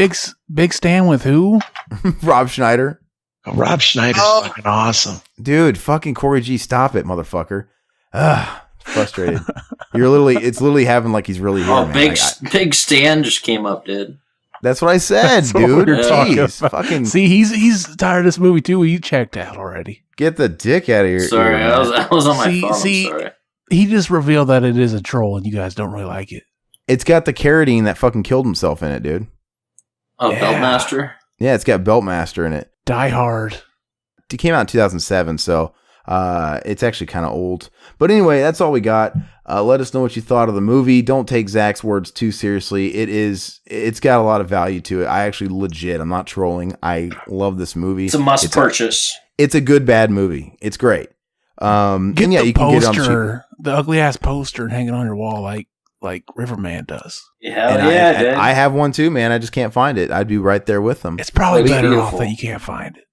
Speaker 2: Big Stan with who?
Speaker 1: Rob Schneider.
Speaker 4: Rob Schneider's fucking awesome.
Speaker 1: Dude, fucking Corey G, stop it, motherfucker. Frustrated. It's literally having like he's really here, man.
Speaker 3: Big Stan just came up, dude.
Speaker 1: That's what I said, dude.
Speaker 2: Jeez,
Speaker 1: fucking.
Speaker 2: See, he's tired of this movie too. He checked out already.
Speaker 1: Get the dick out of here.
Speaker 3: Sorry, I was on my phone. I'm sorry.
Speaker 2: He just revealed that it is a troll, and you guys don't really like it.
Speaker 1: It's got the carradine that fucking killed himself in it, dude.
Speaker 3: Oh, yeah. Beltmaster?
Speaker 1: Yeah, it's got Beltmaster in it.
Speaker 2: Die Hard.
Speaker 1: It came out in 2007, so it's actually kind of old. But anyway, that's all we got. Let us know what you thought of the movie. Don't take Zach's words too seriously. It's got a lot of value to it. I actually I'm not trolling. I love this movie.
Speaker 3: It's a must purchase.
Speaker 1: It's a good bad movie. It's great.
Speaker 2: Get the poster, the ugly ass poster, and hang it on your wall like Riverman does.
Speaker 3: Yeah,
Speaker 1: I have one too, man. I just can't find it. I'd be right there with them.
Speaker 2: It's probably better off that you can't find it.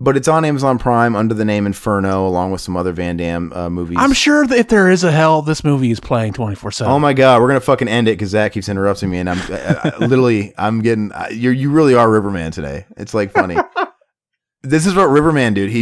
Speaker 1: But it's on Amazon Prime under the name Inferno, along with some other Van Damme movies.
Speaker 2: I'm sure that if there is a hell, this movie is playing 24/7.
Speaker 1: Oh my god, we're gonna fucking end it because Zach keeps interrupting me, and I'm getting. You really are Riverman today. It's like funny. This is what Riverman, dude. He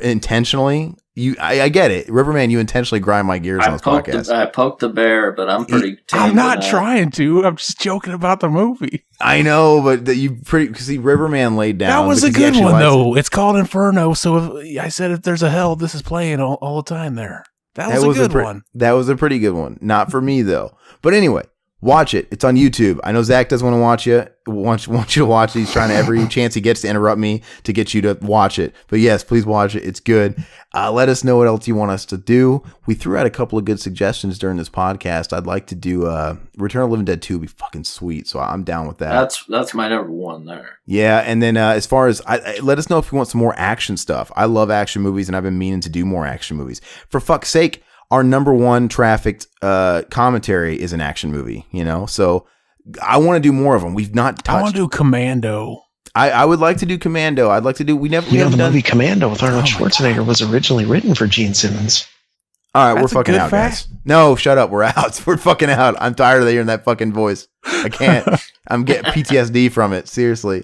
Speaker 1: intentionally. I get it, Riverman. You intentionally grind my gears on this podcast.
Speaker 3: I poked the bear, but I'm pretty.
Speaker 2: I'm not trying to. I'm just joking about the movie.
Speaker 1: I know, but see, Riverman laid down.
Speaker 2: That was a good one, though. It's called Inferno. So I said, if there's a hell, this is playing all the time there. That was a good one.
Speaker 1: That was a pretty good one. Not for me though. But anyway. Watch it. It's on YouTube. I know Zach doesn't want to watch it. Want you to watch it. He's trying every chance he gets to interrupt me to get you to watch it. But yes, please watch it. It's good. Let us know what else you want us to do. We threw out a couple of good suggestions during this podcast. I'd like to do Return of the Living Dead 2 would be fucking sweet. So I'm down with that.
Speaker 3: That's my number one there.
Speaker 1: Yeah, and then as far as let us know if you want some more action stuff. I love action movies, and I've been meaning to do more action movies. For fuck's sake. Our number one trafficked commentary is an action movie, so I want to do more of them. We've not touched.
Speaker 2: I want to do Commando.
Speaker 1: I would like to do Commando. I'd like to do.
Speaker 4: The movie Commando with Arnold Schwarzenegger was originally written for Gene Simmons.
Speaker 1: All right, we're fucking out, guys. No, shut up. We're out. We're fucking out. I'm tired of hearing that fucking voice. I can't. I'm getting PTSD from it. Seriously.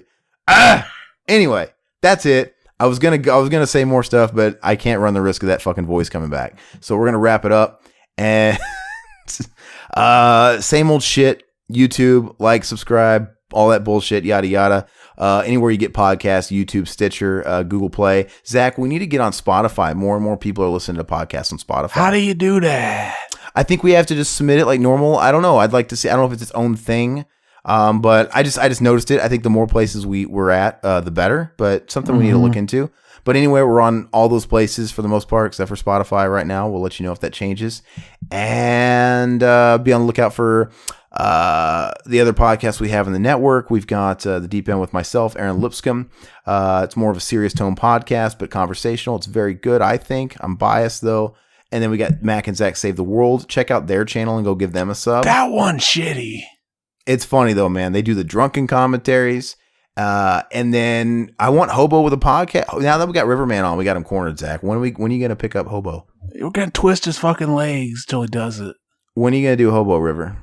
Speaker 1: Anyway, that's it. I was gonna say more stuff, but I can't run the risk of that fucking voice coming back. So we're gonna wrap it up. And same old shit. YouTube, like, subscribe, all that bullshit, yada yada. Anywhere you get podcasts, YouTube, Stitcher, Google Play. Zach, we need to get on Spotify. More and more people are listening to podcasts on Spotify.
Speaker 2: How do you do that?
Speaker 1: I think we have to just submit it like normal. I don't know. I'd like to see. I don't know if it's its own thing. But I just noticed it. I think the more places we're at, the better, but something we need to look into. But anyway, we're on all those places for the most part, except for Spotify right now. We'll let you know if that changes, and be on the lookout for the other podcasts we have in the network. We've got The Deep End with myself, Aaron Lipscomb. It's more of a serious tone podcast, but conversational. It's very good, I think. I'm biased though. And then we got Mac and Zach Save the World. Check out their channel and go give them a sub.
Speaker 2: That one's shitty.
Speaker 1: It's funny though, man. They do the drunken commentaries. And then I want Hobo with a podcast. Now that we got Riverman on, we got him cornered, Zach. When are you going to pick up Hobo?
Speaker 2: We're going to twist his fucking legs till he does it.
Speaker 1: When are you going to do Hobo, River?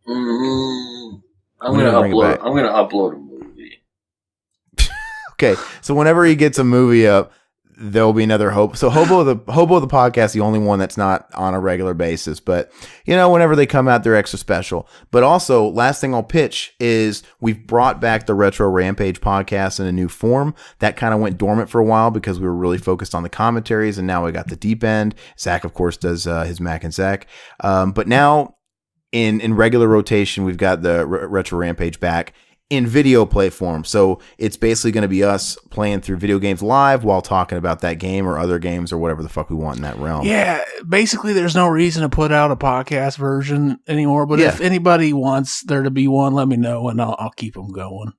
Speaker 3: I'm going to upload a movie.
Speaker 1: Okay. So whenever he gets a movie up, there'll be another Hobo. So Hobo the podcast, the only one that's not on a regular basis. But whenever they come out, they're extra special. But also, last thing I'll pitch is we've brought back the Retro Rampage podcast in a new form. That kind of went dormant for a while because we were really focused on the commentaries, and now we got the deep end. Zach, of course, does his Mac and Zach. But now in regular rotation, we've got the Retro Rampage back in video play form. So it's basically going to be us playing through video games live while talking about that game or other games or whatever the fuck we want in that realm.
Speaker 2: Yeah, basically there's no reason to put out a podcast version anymore, but if anybody wants there to be one, let me know and I'll keep them going.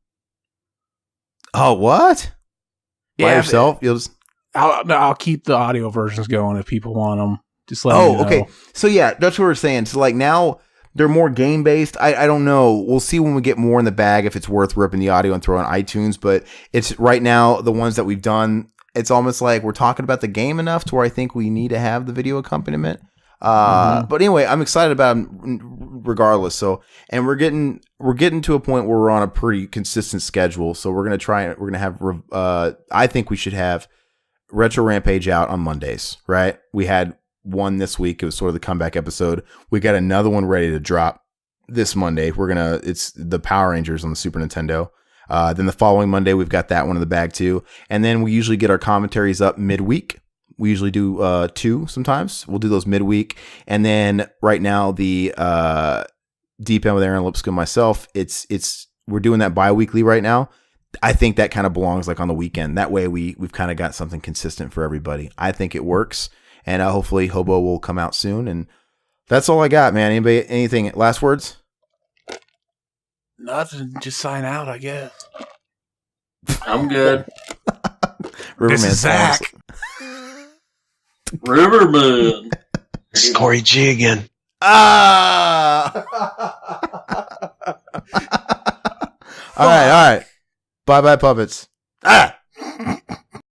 Speaker 1: Oh, what? By
Speaker 2: Yeah,
Speaker 1: yourself? You'll just.
Speaker 2: I'll keep the audio versions going if people want them. Just let me know.
Speaker 1: Okay. So yeah, that's what we're saying. So like now they're more game based. I don't know. We'll see when we get more in the bag if it's worth ripping the audio and throwing iTunes. But it's right now the ones that we've done. It's almost like we're talking about the game enough to where I think we need to have the video accompaniment. But anyway, I'm excited about them regardless. So, and we're getting to a point where we're on a pretty consistent schedule. So we're gonna have. I think we should have Retro Rampage out on Mondays. Right? We had one this week. It was sort of the comeback episode. We got another one ready to drop this Monday. It's the Power Rangers on the Super Nintendo. Then the following Monday, we've got that one in the bag too. And then we usually get our commentaries up midweek. We usually do 2 sometimes. We'll do those midweek. And then right now, the Deep End with Aaron Lipscomb, myself, we're doing that bi-weekly right now. I think that kind of belongs like on the weekend. That way we've kind of got something consistent for everybody. I think it works. And hopefully Hobo will come out soon. And that's all I got, man. Anybody, anything, last words?
Speaker 2: Nothing. Just sign out, I guess.
Speaker 3: I'm good.
Speaker 2: This is Zach.
Speaker 3: Riverman.
Speaker 4: This is Corey G again.
Speaker 1: Ah! All right. Bye-bye, puppets. Ah!